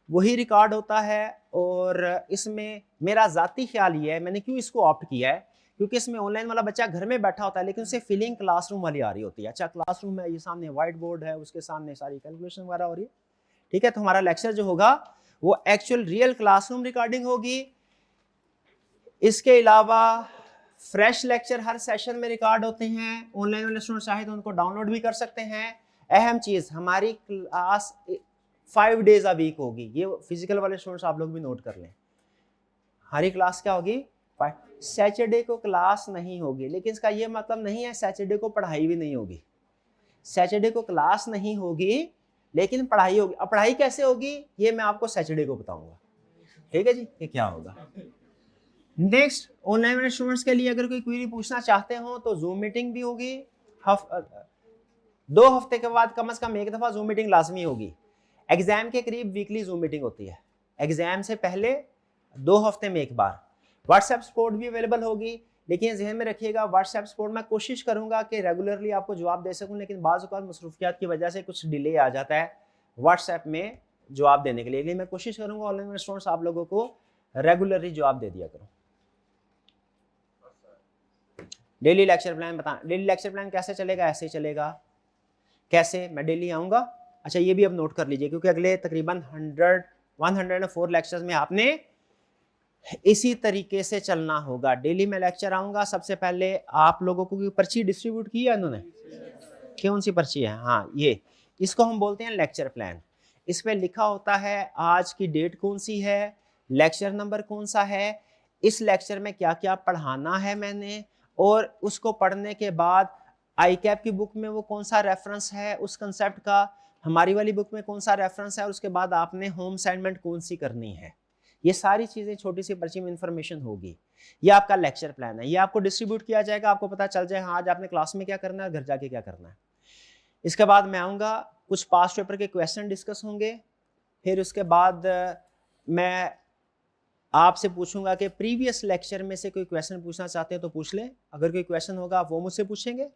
वही रिकॉर्ड होता है। और इसमें मेरा ज़ाती ख्याल ये है, मैंने क्यों इसको ऑप्ट किया है, क्योंकि इसमें ऑनलाइन वाला बच्चा घर में बैठा होता है लेकिन उसे फीलिंग क्लासरूम वाली आ रही होती है। अच्छा, क्लासरूम है, ये सामने व्हाइट बोर्ड है, उसके सामने सारी कैलकुलेशन वगैरह हो रही है। ठीक है, तो हमारा लेक्चर जो होगा वो एक्चुअल रियल क्लासरूम रिकॉर्डिंग होगी। इसके अलावा फ्रेश लेक्चर हर सेशन में रिकॉर्ड होते हैं, ऑनलाइन वाले स्टूडेंट चाहे तो उनको डाउनलोड भी कर सकते हैं। अहम चीज, हमारी क्लास 5 डेज अ वीक होगी, ये फिजिकल वाले स्टूडेंट्स आप लोग भी नोट कर लें। हमारी क्लास क्या होगी, सैटरडे को क्लास नहीं होगी, लेकिन इसका ये मतलब नहीं है सैटरडे को पढ़ाई भी नहीं होगी। सैटरडे को क्लास नहीं होगी लेकिन पढ़ाई होगी। अब पढ़ाई कैसे होगी ये मैं आपको सैटरडे को बताऊंगा। ठीक है जी, ये क्या होगा। नेक्स्ट, ऑनलाइन वाले स्टूडेंट्स के लिए अगर कोई क्वेरी पूछना चाहते हो तो जूम मीटिंग भी होगी। 2 हफ्ते के बाद कम से कम एक दफा जूम मीटिंग लाजमी होगी। एग्जाम के करीब वीकली जूम मीटिंग होती है, एग्जाम से पहले 2 हफ्ते में एक बार। व्हाट्सएप सपोर्ट भी अवेलेबल होगी, लेकिन जहन में रखिएगा व्हाट्सएप सपोर्ट मैं कोशिश करूंगा कि रेगुलरली आपको जवाब दे सकूं, लेकिन बाज़ औक़ात मसरूफियात की वजह से कुछ डिले आ जाता है व्हाट्सएप में जवाब देने के लिए। लेकिन मैं कोशिश करूंगा ऑनलाइन स्टूडेंट्स आप लोगों को रेगुलरली जवाब दे दिया करूं। डेली लेक्चर प्लान बता, डेली लेक्चर प्लान कैसे चलेगा, ऐसे ही चलेगा। कैसे, मैं डेली आऊँगा। अच्छा, ये भी अब नोट कर लीजिए क्योंकि अगले तकरीबन 104 लेक्चर्स में आपने इसी तरीके से चलना होगा। डेली मैं लेक्चर आऊँगा। सबसे पहले आप लोगों को पर्ची डिस्ट्रीब्यूट की है उन्होंने, कौन सी पर्ची है, हाँ ये, इसको हम बोलते हैं लेक्चर प्लान। इस पर लिखा होता है आज की डेट कौन सी है, लेक्चर नंबर कौन सा है, इस लेक्चर में क्या क्या पढ़ाना है मैंने, और उसको पढ़ने के बाद ICAP की बुक में वो कौन सा रेफरेंस है उस कंसेप्ट का, हमारी वाली बुक में कौन सा रेफरेंस है, और उसके बाद आपने होम असाइनमेंट कौन सी करनी है। ये सारी चीज़ें छोटी सी पर्ची में इंफॉर्मेशन होगी। ये आपका लेक्चर प्लान है, ये आपको डिस्ट्रीब्यूट किया जाएगा, आपको पता चल जाए हाँ आज आपने क्लास में क्या करना है, घर जाके क्या करना है। इसके बाद मैं आऊँगा, कुछ पास्ट पेपर के क्वेश्चन डिस्कस होंगे। फिर उसके बाद मैं आपसे पूछूंगा कि प्रीवियस लेक्चर में से कोई क्वेश्चन पूछना चाहते हैं तो पूछ लें, अगर कोई क्वेश्चन होगा आप वो मुझसे पूछेंगे।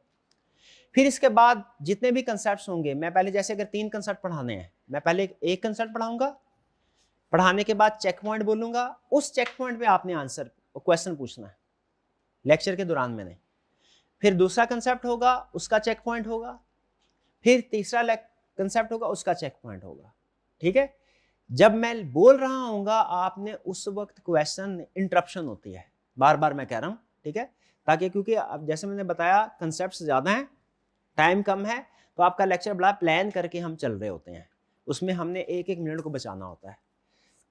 फिर इसके बाद जितने भी कंसेप्ट्स होंगे, मैं पहले जैसे अगर 3 कंसेप्ट पढ़ाने हैं, मैं पहले एक कंसेप्ट पढ़ाऊंगा, पढ़ाने के बाद चेक पॉइंट बोलूंगा, उस चेक पॉइंट पे आपने आंसर क्वेश्चन पूछना है लेक्चर के दौरान मैंने। फिर दूसरा कंसेप्ट होगा, उसका चेक पॉइंट होगा, फिर तीसरा कंसेप्ट होगा, उसका चेक पॉइंट होगा। ठीक है, जब मैं बोल रहा हूँगा आपने उस वक्त क्वेश्चन इंटरप्शन होती है, बार बार मैं कह रहा हूँ। ठीक है, ताकि क्योंकि अब जैसे मैंने बताया कंसेप्ट्स ज़्यादा हैं, टाइम कम है, तो आपका लेक्चर बड़ा प्लान करके हम चल रहे होते हैं, उसमें हमने एक एक मिनट को बचाना होता है।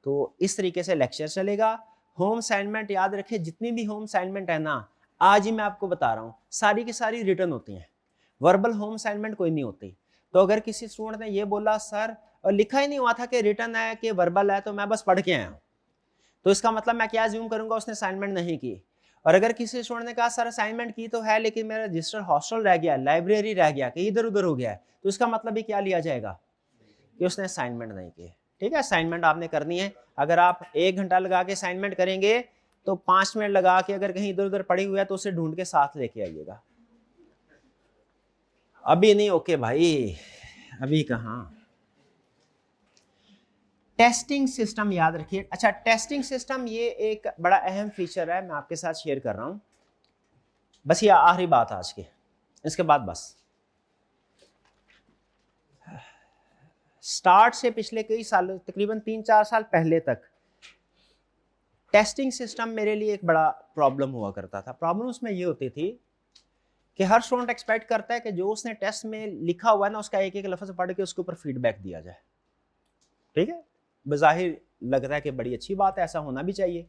तो इस तरीके से लेक्चर चलेगा। होम असाइनमेंट याद रखें, जितनी भी होम असाइनमेंट है ना, आज ही मैं आपको बता रहा हूँ, सारी की सारी रिटर्न होती हैं, वर्बल होम असाइनमेंट कोई नहीं होती। तो अगर किसी स्टूडेंट ने ये बोला सर और लिखा ही नहीं हुआ था कि रिटर्न है कि वर्बल है, तो मैं बस पढ़ के आया हूँ, तो इसका मतलब मैं क्या ज्यूम करूंगा, उसने असाइनमेंट नहीं की। और अगर किसी स्टूडेंट ने कहा सर असाइनमेंट की तो है लेकिन मेरा रजिस्टर हॉस्टल रह गया, लाइब्रेरी रह गया, कि इधर उधर हो गया है, तो इसका मतलब भी क्या लिया जाएगा कि उसने असाइनमेंट नहीं की। ठीक है, असाइनमेंट आपने करनी है। अगर आप 1 घंटा लगा के असाइनमेंट करेंगे तो 5 मिनट लगा के अगर कहीं इधर उधर पड़ी हुई है तो उसे ढूंढ के साथ लेके आइएगा। अभी नहीं, ओके भाई, अभी कहाँ। टेस्टिंग सिस्टम याद रखिए। अच्छा, टेस्टिंग सिस्टम ये एक बड़ा अहम फीचर है, मैं आपके साथ शेयर कर रहा हूँ। बस ये आखिरी बात आज की, इसके बाद बस स्टार्ट से पिछले कई सालों, तकरीबन 3-4 साल पहले तक टेस्टिंग सिस्टम मेरे लिए एक बड़ा प्रॉब्लम हुआ करता था। प्रॉब्लम उसमें ये होती थी कि हर स्टूडेंट एक्सपेक्ट करता है कि जो उसने टेस्ट में लिखा हुआ है ना, उसका एक एक लफ्ज़ पढ़ के उसके ऊपर फीडबैक दिया जाए। ठीक है, बज़ाहिर लग रहा है कि बड़ी अच्छी बात है, ऐसा होना भी चाहिए,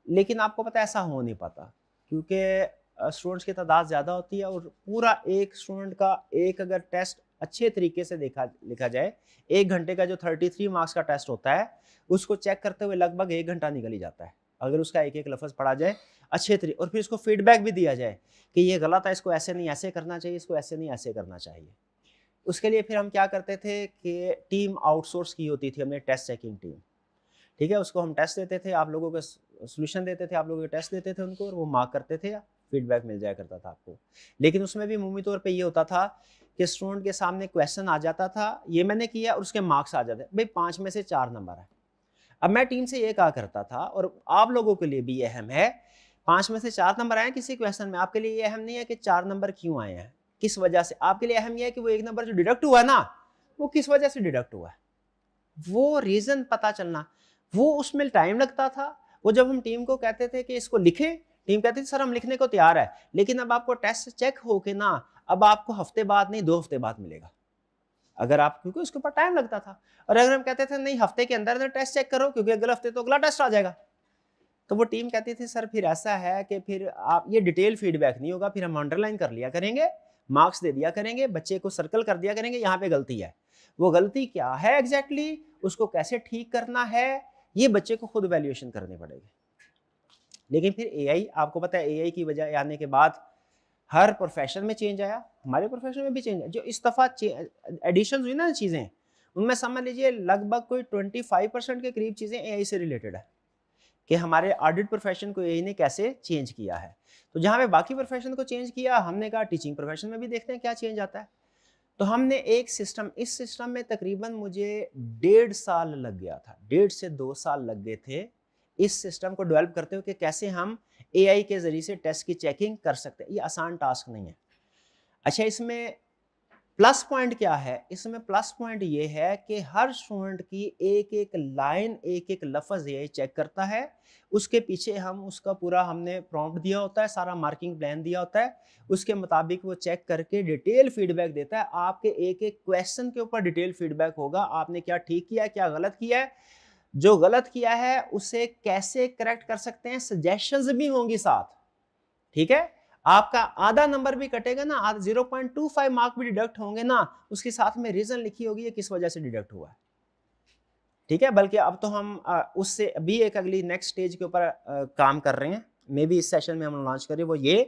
लेकिन आपको पता है ऐसा हो नहीं पाता, क्योंकि स्टूडेंट्स की तादाद ज़्यादा होती है और पूरा एक स्टूडेंट का एक अगर टेस्ट अच्छे तरीके से लिखा जाए, 1 घंटे का जो 33 मार्क्स का टेस्ट होता है, उसको चेक करते हुए लगभग 1 घंटा निकल ही जाता है, अगर उसका एक एक लफ्ज़ पढ़ा जाए अच्छे तरीके, और फिर इसको फीडबैक भी दिया जाए कि ये गलत है, इसको ऐसे नहीं ऐसे करना चाहिए, इसको ऐसे नहीं ऐसे करना चाहिए। उसके लिए फिर हम क्या करते थे कि टीम आउटसोर्स की होती थी हमने, टेस्ट चेकिंग टीम। ठीक है, उसको हम टेस्ट देते थे, आप लोगों को सोल्यूशन देते थे, आप लोगों के टेस्ट देते थे उनको, और वो मार्क करते थे या फीडबैक मिल जाया करता था आपको। लेकिन उसमें भी अमूमी तौर पे ये होता था कि स्टूडेंट के सामने क्वेश्चन आ जाता था, ये मैंने किया, और उसके मार्क्स आ जाते, भाई 5 में से 4 नंबर है। अब मैं टीम से ये कहा करता था, और आप लोगों के लिए भी अहम है, 5 में से 4 नंबर आए किसी क्वेश्चन में, आपके लिए ये अहम नहीं है कि 4 नंबर क्यों आए हैं, किस वजह से। आपके लिए अहम यह है कि वो 1 नंबर जो डिडक्ट हुआ है ना, वो किस वजह से डिडक्ट हुआ है, वो रीजन पता चलना। वो उसमें टाइम लगता था। वो जब हम टीम को कहते थे कि इसको लिखें, टीम कहती थी सर हम लिखने को तैयार है, लेकिन अब आपको टेस्ट चेक हो के ना, अब आपको हफ्ते बाद नहीं 2 हफ्ते बाद मिलेगा, अगर आप, क्योंकि उसके ऊपर टाइम लगता था। और अगर हम कहते थे नहीं हफ्ते के अंदर अंदर टेस्ट चेक करो, क्योंकि अगले हफ्ते तो अगला टेस्ट आ जाएगा, तो वो टीम कहती थी सर फिर ऐसा है कि फिर आप ये डिटेल फीडबैक नहीं होगा, फिर हम अंडरलाइन कर लिया करेंगे, मार्क्स दे दिया करेंगे, बच्चे को सर्कल कर दिया करेंगे यहाँ पे गलती है, वो गलती क्या है एग्जैक्टली, उसको कैसे ठीक करना है, ये बच्चे को खुद वैल्यूएशन करनी पड़ेगी। लेकिन फिर एआई, आपको पता है एआई की वजह आने के बाद हर प्रोफेशन में चेंज आया, हमारे प्रोफेशन में भी चेंज आया। जो इस दफ़ा एडिशन हुई ना चीज़ें, उनमें समझ लीजिए लगभग कोई 25% के करीब चीज़ें एआई से रिलेटेड है, कि हमारे ऑडिट प्रोफेशन को एआई ने कैसे चेंज किया है। तो जहाँ पे बाकी प्रोफेशन को चेंज किया, हमने कहा टीचिंग प्रोफेशन में भी देखते हैं क्या चेंज आता है। तो हमने एक सिस्टम, इस सिस्टम में तकरीबन मुझे 1.5 साल लग गया था, 1.5 से 2 साल लग गए थे इस सिस्टम को डेवलप करते हुए कि कैसे हम एआई के जरिए से टेस्ट की चेकिंग कर सकते हैं। ये आसान टास्क नहीं है। अच्छा, इसमें प्लस पॉइंट क्या है, इसमें प्लस पॉइंट ये है कि हर स्टूडेंट की एक एक लाइन, एक एक लफ्ज़ ये चेक करता है, उसके पीछे हम उसका पूरा हमने प्रॉम्प्ट दिया होता है, सारा मार्किंग प्लान दिया होता है, उसके मुताबिक वो चेक करके डिटेल फीडबैक देता है। आपके एक एक क्वेश्चन के ऊपर डिटेल फीडबैक होगा, आपने क्या ठीक किया है, क्या गलत किया है, जो गलत किया है उसे कैसे करेक्ट कर सकते हैं, सजेशंस भी होंगी साथ। ठीक है, आपका आधा नंबर भी कटेगा ना, 0.25 मार्क भी डिडक्ट होंगे ना, उसके साथ में रीजन लिखी होगी ये किस वजह से डिडक्ट हुआ है। ठीक है, बल्कि अब तो हम उससे अभी एक अगली नेक्स्ट स्टेज के ऊपर काम कर रहे हैं, मे बी इस सेशन में हम लॉन्च करें, वो ये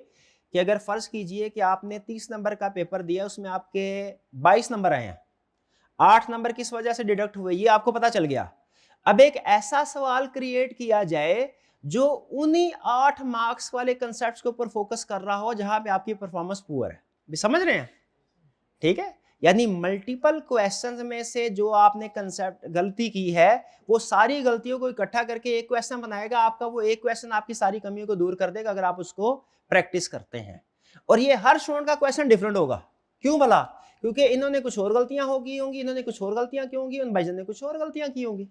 कि अगर फर्ज कीजिए कि आपने 30 नंबर का पेपर दिया, उसमें आपके 22 नंबर आए हैं, 8 नंबर किस वजह से डिडक्ट हुए ये आपको पता चल गया। अब एक ऐसा सवाल क्रिएट किया जाए जो उन्हीं 8 मार्क्स वाले कंसेप्ट्स के ऊपर फोकस कर रहा हो जहां पे आपकी परफॉर्मेंस पुअर है। भी समझ रहे हैं? ठीक है, यानी मल्टीपल क्वेश्चंस में से जो आपने कंसेप्ट गलती की है, वो सारी गलतियों को इकट्ठा करके एक क्वेश्चन बनाएगा आपका। वो एक क्वेश्चन आपकी सारी कमियों को दूर कर देगा अगर आप उसको प्रैक्टिस करते हैं। और ये हर स्टूडेंट का क्वेश्चन डिफरेंट होगा। क्यों भला? क्योंकि इन्होंने कुछ और गलतियां होंगी, इन्होंने कुछ और गलतियां की होंगी, उन भाईजान ने कुछ और गलतियां की होंगी।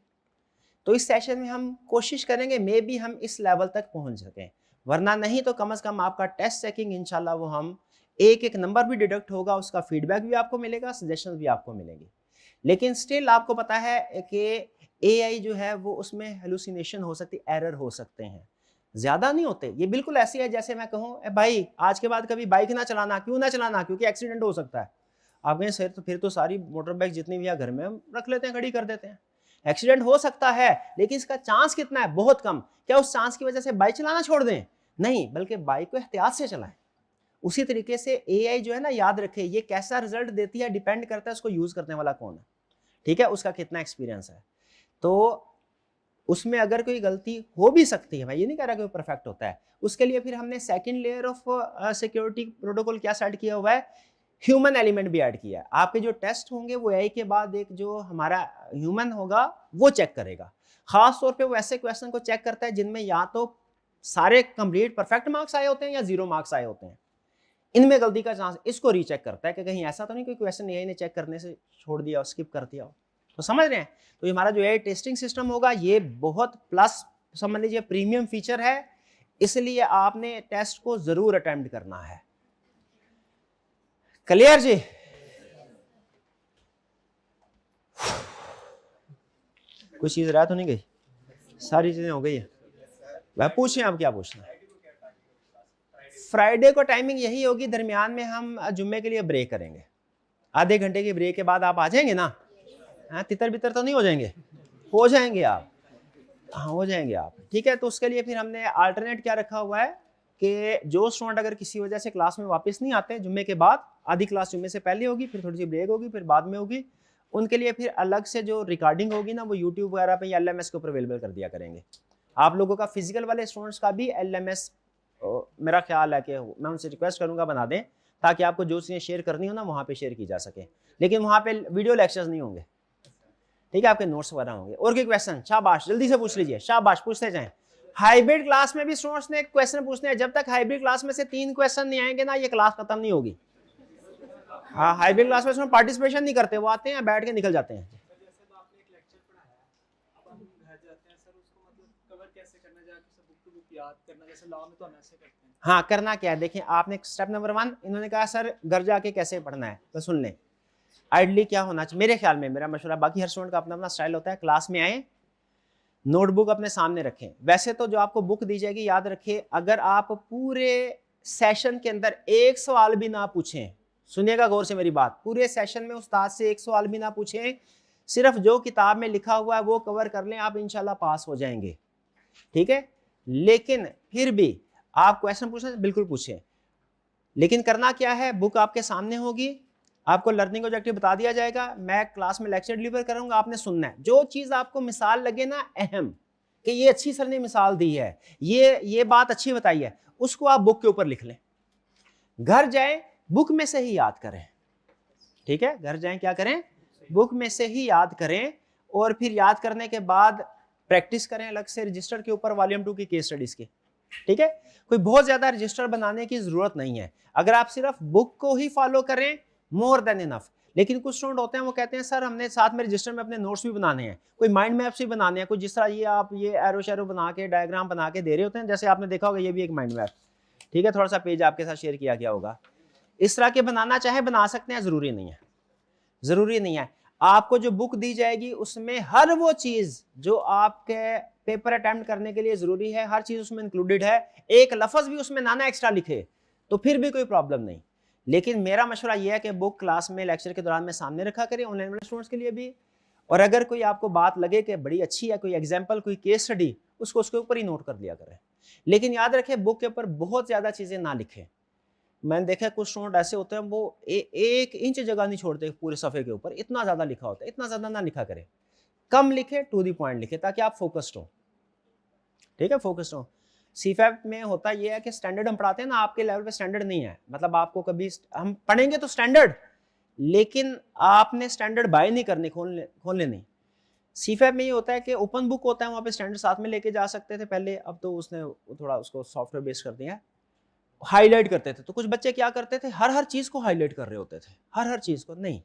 तो इस सेशन में हम कोशिश करेंगे मे बी हम इस लेवल तक पहुंच सकें, वरना नहीं तो कम से कम आपका टेस्ट चेकिंग इंशाल्लाह वो हम एक एक नंबर भी डिडक्ट होगा, उसका फीडबैक भी आपको मिलेगा, सजेशन भी आपको मिलेंगे। लेकिन स्टिल आपको पता है कि एआई जो है वो उसमें हेलुसिनेशन हो सकती, एरर हो सकते हैं, ज्यादा नहीं होते। ये बिल्कुल ऐसी है जैसे मैं कहूँ भाई आज के बाद कभी बाइक ना चलाना। क्यों ना चलाना? क्योंकि एक्सीडेंट हो सकता है। आप कहें सर तो फिर तो सारी मोटर बाइक जितनी भी है घर में हम रख लेते हैं, खड़ी कर देते हैं। एक्सीडेंट हो सकता है, लेकिन इसका चांस कितना है? बहुत कम। क्या उस चांस की वजह से बाइक चलाना छोड़ दें? नहीं, बल्कि बाइक को एहतियात से चलाएं। उसी तरीके से एआई जो है ना, याद रखें ये कैसा रिजल्ट देती है डिपेंड करता है उसको यूज करने वाला कौन है। ठीक है, उसका कितना एक्सपीरियंस है। तो उसमें अगर कोई गलती हो भी सकती है, मैं ये नहीं कह रहा कि वो परफेक्ट होता है। उसके लिए फिर हमने second layer of security protocol क्या सेट किया हुआ है? ह्यूमन एलिमेंट भी ऐड किया है। आपके जो टेस्ट होंगे वो एआई के बाद एक जो हमारा ह्यूमन होगा वो चेक करेगा। खास तौर पे वो ऐसे क्वेश्चन को चेक करता है जिनमें या तो सारे कंप्लीट परफेक्ट मार्क्स आए होते हैं या 0 मार्क्स आए होते हैं। इनमें गलती का चांस, इसको रीचेक करता है कि कहीं ऐसा तो नहीं कोई क्वेश्चन एआई ने चेक करने से छोड़ दिया, स्किप कर दिया हो। तो समझ रहे हैं? तो ये हमारा जो है टेस्टिंग सिस्टम होगा, ये बहुत प्लस समझ लीजिए प्रीमियम फीचर है, इसलिए आपने टेस्ट को जरूर अटेम्प्ट करना है। क्लियर जी? कुछ चीज रह तो नहीं गई? सारी चीजें हो गई है। वह पूछें आप क्या पूछना है। फ्राइडे को टाइमिंग यही होगी, दरमियान में हम जुम्मे के लिए ब्रेक करेंगे, आधे घंटे की ब्रेक के बाद आप आ जाएंगे ना? हाँ, तितर बितर तो नहीं हो जाएंगे? हो जाएंगे आप, हाँ हो जाएंगे आप, ठीक है। तो उसके लिए फिर हमने अल्टरनेट क्या रखा हुआ है कि जो स्टूडेंट अगर किसी वजह से क्लास में वापस नहीं आते जुम्मे के बाद, आधी क्लास जुम्मे से पहले होगी, फिर थोड़ी सी ब्रेक होगी, फिर बाद में होगी, उनके लिए फिर अलग से जो रिकॉर्डिंग होगी ना वो यूट्यूब वगैरह पे या LMS के ऊपर अवेलेबल कर दिया करेंगे। आप लोगों का फिजिकल वाले स्टूडेंट्स का भी LMS मेरा ख्याल है कि मैं उनसे रिक्वेस्ट करूंगा बना दें, ताकि आपको जो चीज़ें शेयर करनी हो ना वहाँ पे शेयर की जा सके, लेकिन वहाँ पे वीडियो लेक्चर्स नहीं होंगे, ठीक है, आपके नोट्स वगैरह होंगे। और कोई क्वेश्चन? शाबाश, जल्दी से पूछ लीजिए, शाबाश, पूछते जाएं। हाइब्रिड क्लास में भी स्टूडेंट्स ने क्वेश्चन पूछने हैं, जब तक हाइब्रिड क्लास में से 3 क्वेश्चन नहीं आएंगे ना ये क्लास खत्म नहीं होगी। हाँ, हाइब्रिड क्लास में पार्टिसिपेशन नहीं करते, वो आते हैं बैठ के निकल जाते हैं। हाँ, करना क्या है, देखिए आपने स्टेप नंबर 1 इन्होंने कहा सर घर जाके कैसे पढ़ना है, तो सुन लें। आइडली क्या होना चाहिए मेरे ख्याल में, मेरा मशवरा, बाकी हर स्टूडेंट का अपना अपना स्टाइल होता है, क्लास में आए नोटबुक अपने सामने रखें। वैसे तो जो आपको बुक दी जाएगी याद रखिए, अगर आप पूरे सेशन के अंदर एक सवाल भी ना पूछें, सुनिएगा गौर से मेरी बात, पूरे सेशन में उस्ताद से एक सवाल भी ना पूछें, सिर्फ जो किताब में लिखा हुआ है वो कवर कर लें, आप इंशाल्लाह पास हो जाएंगे, ठीक है। लेकिन फिर भी आप क्वेश्चन पूछना बिल्कुल पूछें, लेकिन करना क्या है, बुक आपके सामने होगी, आपको लर्निंग ऑब्जेक्टिव बता दिया जाएगा, मैं क्लास में लेक्चर डिलीवर करूंगा, आपने सुनना है। जो चीज आपको मिसाल लगे ना अहम, कि ये अच्छी सर ने मिसाल दी है, ये बात अच्छी बताई है, उसको आप बुक के ऊपर लिख लें, घर जाएं बुक में से ही याद करें, ठीक है। घर जाएं क्या करें, बुक में से ही याद करें, और फिर याद करने के बाद प्रैक्टिस करें अलग से रजिस्टर के ऊपर वॉल्यूम 2 की केस स्टडीज की, ठीक है। कोई बहुत ज्यादा रजिस्टर बनाने की जरूरत नहीं है, अगर आप सिर्फ बुक को ही फॉलो करें मोर देन इनफ। लेकिन कुछ स्टूडेंट होते हैं वो कहते हैं सर हमने साथ में रजिस्टर में अपने नोट्स भी बनाने हैं, कोई माइंड मैप्स भी बनाने हैं, कुछ जिस तरह ये आप ये एरो शेरो बना के डायग्राम बना के दे रहे होते हैं, जैसे आपने देखा होगा ये भी एक माइंड मैप, ठीक है, थोड़ा सा पेज आपके साथ शेयर किया गया होगा, इस तरह के बनाना चाहे बना सकते हैं, जरूरी नहीं है, जरूरी नहीं है। आपको जो बुक दी जाएगी उसमें हर वो चीज जो आपके पेपर अटेम्प्ट करने के लिए जरूरी है, हर चीज उसमें इंक्लूडेड है, एक लफ्ज भी उसमें ना एक्स्ट्रा लिखे तो फिर भी कोई प्रॉब्लम नहीं। लेकिन मेरा मशवरा यह है कि बुक क्लास में लेक्चर के दौरान में सामने रखा करें, ऑनलाइन वाले स्टूडेंट्स के लिए भी, और अगर कोई आपको बात लगे कि बड़ी अच्छी है, कोई एग्जाम्पल कोई केस स्टडी, उसको उसके ऊपर ही नोट कर लिया करें। लेकिन याद रखें बुक के ऊपर बहुत ज्यादा चीजें ना लिखें, मैंने देखा कुछ स्टूडेंट ऐसे होते हैं वो 1 इंच जगह नहीं छोड़ते पूरे सफ़े के ऊपर, इतना ज़्यादा लिखा होता है, इतना ज़्यादा ना लिखा करें, कम लिखे, टू दी पॉइंट लिखे, ताकि आप फोकस्ड हो, ठीक है, फोकस्ड हो। सीफैप में होता यह है कि स्टैंडर्ड हम पढ़ाते हैं ना, आपके लेवल पे स्टैंडर्ड नहीं है, मतलब आपको कभी हम पढ़ेंगे तो स्टैंडर्ड, लेकिन आपने स्टैंडर्ड बाय नहीं करने, खोलने नहीं। सीफैप में ये होता है कि ओपन बुक होता है, वहाँ पे स्टैंडर्ड साथ में लेके जा सकते थे पहले, अब तो उसने थोड़ा उसको सॉफ्टवेयर बेस कर दिया है, हाईलाइट करते थे। तो कुछ बच्चे क्या करते थे, हर चीज को हाईलाइट कर रहे होते थे, हर चीज को नहीं।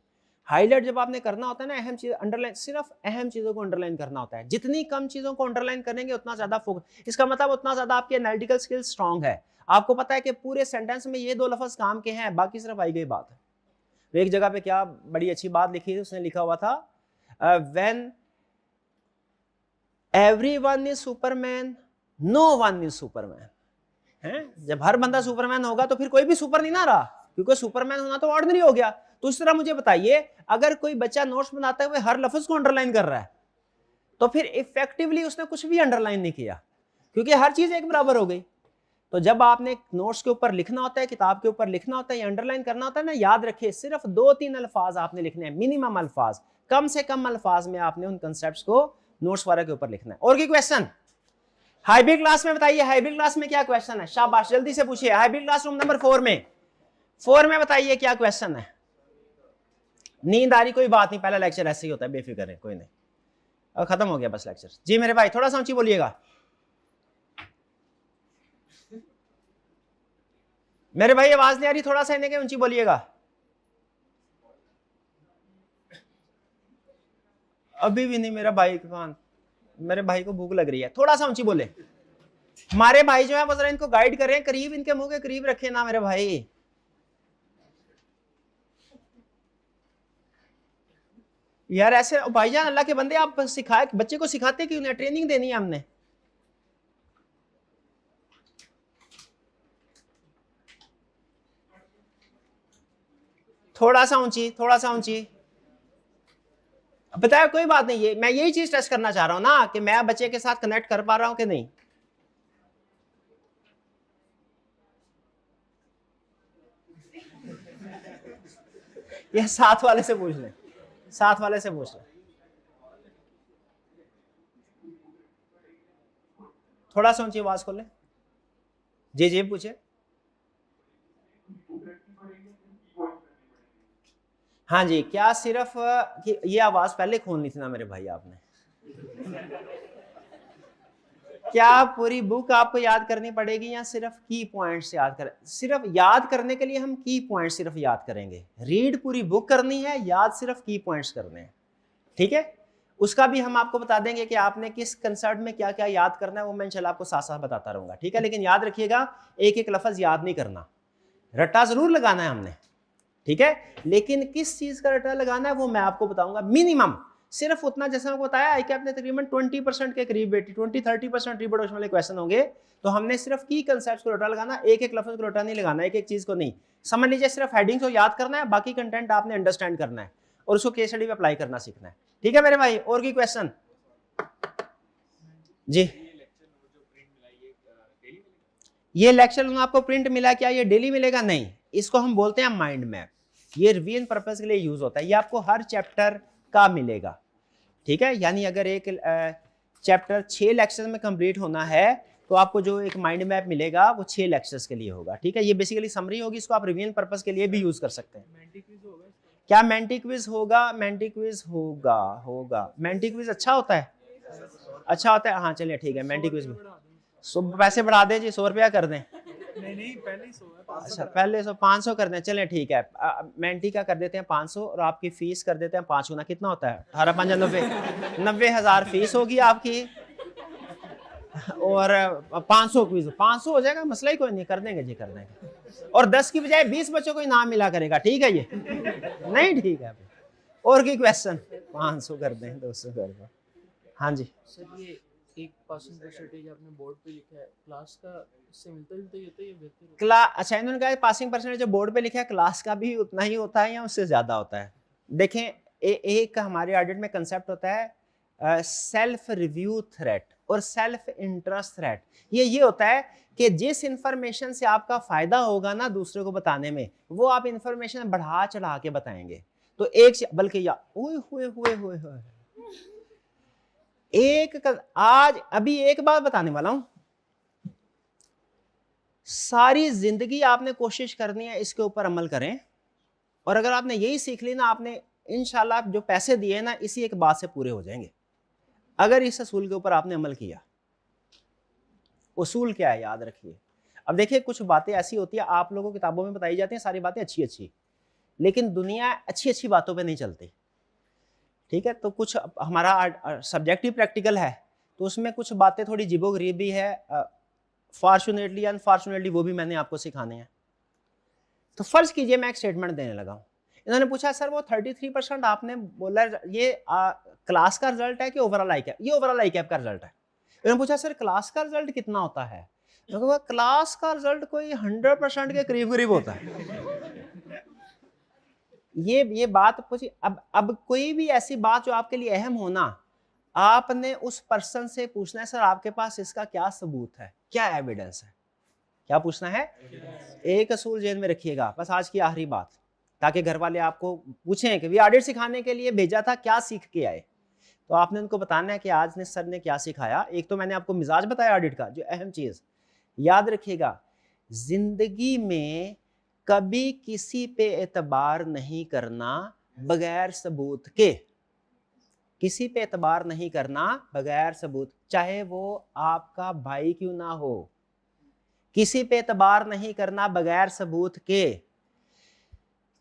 हाईलाइट जब आपने करना होता है ना, अहम चीज अंडरलाइन, सिर्फ अहम चीजों को अंडरलाइन करना होता है, जितनी कम चीजों को अंडरलाइन करेंगे उतना ज्यादा फोकस, इसका मतलब उतना ज्यादा आपकी एनालिटिकल स्किल स्ट्रांग है, आपको पता है कि पूरे सेंटेंस में ये 2 लफ्ज काम के हैं, बाकी सिर्फ आई गई बात है। तो एक जगह पे क्या बड़ी अच्छी बात लिखी थी, उसने लिखा हुआ था when everyone is Superman no one is Superman, है, जब हर बंदा सुपरमैन होगा तो फिर कोई भी सुपर नहीं ना रहा, क्योंकि सुपरमैन होना तो ऑर्डिनरी हो गया। तो इस तरह मुझे बताइए, अगर कोई बच्चा नोट्स बनाते हुए हर लफ्ज को अंडरलाइन कर रहा है तो फिर इफेक्टिवली उसने कुछ भी अंडरलाइन नहीं किया, क्योंकि हर चीज एक बराबर हो गई। तो जब आपने नोट्स के ऊपर लिखना होता है, किताब के ऊपर लिखना होता है या अंडरलाइन करना होता है ना, याद रखिए सिर्फ 2-3 अल्फाज आपने लिखने हैं, मिनिमम अल्फाज, कम से कम अल्फाज में आपने उन कंसेप्ट को नोट्स वगैरह के ऊपर लिखना है। और कोई क्वेश्चन हाइब्रिड क्लास में बताइए, हाइब्रिड क्लास में क्या क्वेश्चन है, शाबाश जल्दी से पूछिए। हाइब्रिड क्लास रूम नंबर 4 में बताइए क्या क्वेश्चन है। नींद आ रही, कोई बात नहीं, पहला लेक्चर ऐसे ही होता है, बेफिक्र है, कोई नहीं, अब खत्म हो गया बस लेक्चर। जी मेरे भाई थोड़ा सा ऊंची बोलिएगा, मेरे भाई आवाज नहीं आ रही, थोड़ा सा इन्हें ऊंची बोलिएगा। अभी भी नहीं। मेरे भाई को भूख लग रही है। थोड़ा सा ऊंची बोले। हमारे भाई जो है वो जरा इनको गाइड करें, करीब इनके मुंह के करीब रखे ना मेरे भाई। यार ऐसे भाईजान अल्लाह के बंदे, आप सिखाए बच्चे को सिखाते क्यों नहीं? ट्रेनिंग देनी है हमने। थोड़ा सा ऊंची, थोड़ा सा ऊंची। बताया कोई बात नहीं, ये मैं यही चीज टेस्ट करना चाह रहा हूं ना कि मैं बच्चे के साथ कनेक्ट कर पा रहा हूं कि नहीं। ये साथ वाले से पूछ लें, साथ वाले से पूछ लें। थोड़ा सा ऊंची आवाज खोलें। जी जी पूछे। हाँ जी, क्या सिर्फ ये आवाज पहले खोलनी थी ना मेरे भाई आपने। क्या पूरी बुक आपको याद करनी पड़ेगी या सिर्फ की पॉइंट्स याद करें? सिर्फ याद करने के लिए हम की पॉइंट्स सिर्फ याद करेंगे। रीड पूरी बुक करनी है, याद सिर्फ की पॉइंट्स करने हैं। ठीक है, उसका भी हम आपको बता देंगे कि आपने किस कंसर्ट में क्या क्या याद करना है, वो मैं इंशाल्लाह आपको साथ साथ बताता रहूंगा। ठीक है, लेकिन याद रखिएगा एक एक लफ्ज याद नहीं करना, रट्टा जरूर लगाना है हमने। ठीक है, लेकिन किस चीज का रट्टा लगाना है वो मैं आपको बताऊंगा। मिनिमम सिर्फ उतना, जैसे मैंने बताया आई कैप ने तकरीबन 20% के करीब बेटी 20-30% रिप्रोडक्शन वाले क्वेश्चन होंगे, तो हमने सिर्फ की कंसेप्ट को रट्टा लगाना, एक एक लफ्ज को रट्टा नहीं लगाना, एक एक चीज को नहीं। समझ लीजिए सिर्फ हेडिंग्स को याद करना है, बाकी कंटेंट आपने अंडरस्टैंड करना है और उसको केस स्टडी पे अप्लाई करना सीखना है। ठीक है मेरे भाई, और कोई क्वेश्चन? जी, ये लेक्चर आपको प्रिंट मिला, क्या ये डेली मिलेगा? नहीं, इसको हम बोलते हैं माइंड मैप। ये रिवीजन पर्पस के लिए यूज होता है। ये आपको हर चैप्टर का मिलेगा। ठीक है, यानी अगर एक चैप्टर 6 लेक्चर में कंप्लीट होना है तो आपको जो एक माइंड मैप मिलेगा वो 6 लेक्चर्स के लिए होगा। ठीक है, ये बेसिकली समरी होगी, इसको आप रिवीजन पर्पस के लिए भी यूज कर सकते हैं। क्या मेंटी क्विज होगा? मेंटी क्विज होगा। मेंटी क्विज अच्छा होता है, अच्छा होता है। हाँ चलिए ठीक है, मेंटी क्विज में 100 पैसे बढ़ा दें जी, 100 रुपया कर दें। नहीं पहले 100 है। अच्छा पहले 500 कर दें, चलें ठीक है। मेंटी का कर देते हैं 500 और आपकी फीस कर देते हैं 5 गुना। कितना होता है? 18 5 90,000 फीस होगी आपकी और 500 क्विज। 500 हो जाएगा, मसला ही कोई नहीं, कर देंगे जी, कर देंगे। और 10 की बजाय 20 बच्चों को इनाम मिला करेगा। ठीक है ये नहीं ठीक है। और की क्वेश्चन? 500 कर दें, 200 कर दें। हाँ जी सर, ये एक पासिंग परसेंटेज आपने बोर्ड पे लिखा है, क्लास का इससे मिलता जुलता ही होता है या बेहतर होता है? क्लास, अच्छा इन्होंने कहा पासिंग परसेंटेज जो बोर्ड पे लिखा है क्लास का भी उतना ही होता है या उससे ज्यादा होता है? देखें एक हमारे ऑडिट में कंसेप्ट होता है सेल्फ रिव्यू थ्रेट और सेल्फ इंटरेस्ट थ्रेट। ये होता है कि जिस इंफॉर्मेशन से आपका फायदा होगा ना दूसरे को बताने में, वो आप इंफॉर्मेशन बढ़ा चढ़ा के बताएंगे। तो एक बल्कि या हुए आज अभी एक बात बताने वाला हूं, सारी जिंदगी आपने कोशिश करनी है इसके ऊपर अमल करें, और अगर आपने यही सीख ली ना, आपने इंशाल्लाह जो पैसे दिए ना इसी एक बात से पूरे हो जाएंगे, अगर इस असूल के ऊपर आपने अमल किया। उसूल क्या है याद रखिए। अब देखिए कुछ बातें ऐसी होती है आप लोगों को किताबों में बताई जाती हैं, सारी बातें अच्छी, लेकिन दुनिया अच्छी बातों पे नहीं चलती। ठीक है, तो कुछ हमारा सब्जेक्ट ही प्रैक्टिकल है, तो उसमें कुछ बातें थोड़ी जीबो-गरीब भी है, फॉर्चुनेटली अनफॉर्चुनेटली वो भी मैंने आपको सिखाने हैं। तो फर्ज कीजिए मैं एक स्टेटमेंट देने लगा हूँ, इन्होंने पूछा सर वो 33% आपने बोला ये क्लास का रिजल्ट है कि ओवरऑल आई कैप? ये ओवरऑल आई कैप का रिजल्ट है। इन्होंने पूछा सर क्लास का रिजल्ट कितना होता है? क्लास का रिजल्ट कोई 100% के करीब करीब होता है। ये बात पूछी। अब कोई भी ऐसी बात जो आपके लिए अहम हो ना, आपने उस पर्सन से पूछना है सर आपके पास इसका क्या सबूत है, क्या एविडेंस है, क्या पूछना है? एक असूल जेल में रखिएगा, बस आज की आखिरी बात, ताकि घर वाले आपको पूछें कि ऑडिट सिखाने के लिए भेजा था, क्या सीख के आए, तो आपने उनको बताना है कि आज ने सर ने क्या सिखाया। एक तो मैंने आपको मिजाज बताया ऑडिट का, जो अहम चीज याद रखिएगा, जिंदगी में कभी किसी पे एतबार नहीं करना बगैर सबूत के, किसी पे एतबार नहीं करना बगैर सबूत, चाहे वो आपका भाई क्यों ना हो, किसी पे एतबार नहीं करना बगैर सबूत के,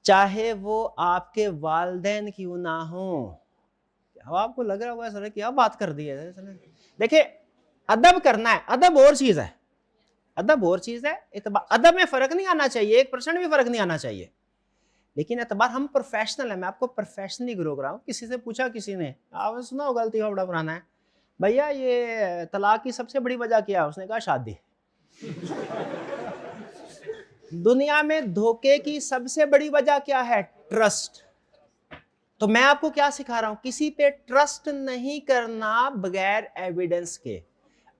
चाहे वो आपके वालिदैन क्यों ना हो। अब आपको लग रहा होगा सर क्या बात कर दी है इसने। देखिए अदब करना है, अदब और चीज है, अदब और चीज है, अदब में फर्क नहीं आना चाहिए, 1% भी फर्क नहीं आना चाहिए, लेकिन एतबार हम प्रोफेशनल है, मैं आपको प्रोफेशनली ग्रो करा हूं। किसी से पूछा, किसी ने आपने सुना हो गलती का बड़ा पुराना है, भैया ये तलाक की सबसे बड़ी वजह क्या है, उसने कहा शादी। दुनिया में धोखे की सबसे बड़ी वजह क्या है, ट्रस्ट। तो मैं आपको क्या सिखा रहा हूं, किसी पे ट्रस्ट नहीं करना बगैर एविडेंस के।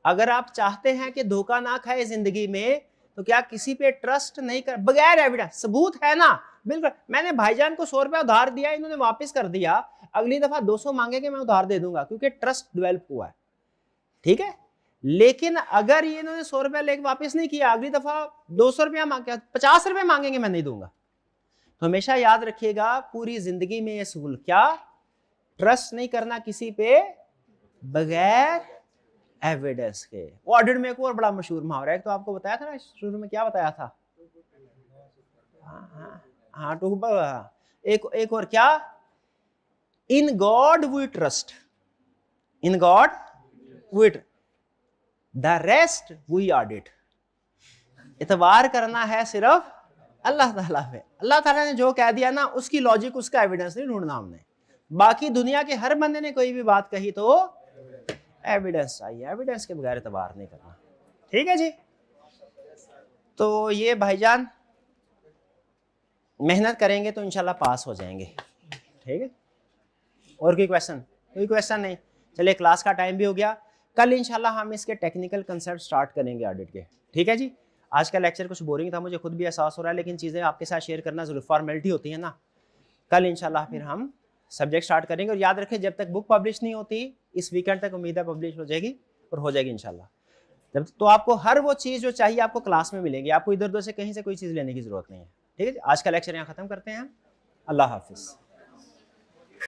अगर आप चाहते हैं कि धोखा ना खाए जिंदगी में, तो क्या किसी पे ट्रस्ट नहीं कर, बगैर एविडेंस, सबूत है ना, बिल्कुल। मैंने भाईजान को 100 रुपया उधार दिया, इन्होंने वापस कर दिया, अगली दफा 200 मांगेंगे मैं उधार दे दूंगा, क्योंकि ट्रस्ट डेवलप हुआ है, ठीक है। लेकिन अगर ये इन्होंने 100 रुपया लेके वापस नहीं किया, अगली दफा 200 रुपया मांगे, 50 रुपये मांगेंगे, मैं नहीं दूंगा। तो हमेशा याद रखिएगा पूरी जिंदगी में ये सूल, क्या, ट्रस्ट नहीं करना किसी पे बगैर एविडेंस के। वो ऑडिट में एक और बड़ा मशहूर मुहावरा है, तो आपको बताया था ना शुरू में, क्या बताया था, हाँ एक और क्या, in God we trust, in God we, the rest we audit. इतबार करना है सिर्फ अल्लाह ताला पे, अल्लाह ताला ने जो कह दिया ना, उसकी लॉजिक, उसका एविडेंस नहीं ढूंढना हमने। बाकी दुनिया के हर बंदे ने कोई भी बात कही तो एविडेंस चाहिए, एविडेंस के बगैर इतबार नहीं करना, ठीक है जी। तो ये भाईजान मेहनत करेंगे तो इंशाल्लाह पास हो जाएंगे, ठीक है। और कोई क्वेश्चन, कोई क्वेश्चन नहीं, चलिए क्लास का टाइम भी हो गया, कल इंशाल्लाह हम इसके टेक्निकल कंसेप्ट स्टार्ट करेंगे ऑडिट के, ठीक है जी। आज का लेक्चर कुछ बोरिंग था, मुझे खुद भी एहसास हो रहा है, लेकिन चीज़ें आपके साथ शेयर करना जरूर, फॉर्मेलिटी होती है ना। कल इंशाल्लाह फिर हम सब्जेक्ट स्टार्ट करेंगे, और याद रखें जब तक बुक पब्लिश नहीं होती, इस वीकेंड तक उम्मीद है पब्लिश हो जाएगी, और हो जाएगी इंशाल्लाह। जब तो आपको हर वो चीज़ जो चाहिए आपको क्लास में मिलेगी, आपको इधर उधर से कहीं से कोई चीज़ लेने की जरूरत नहीं है, ठीक है। आज का लेक्चर यहाँ खत्म करते हैं, अल्लाह हाफिज़।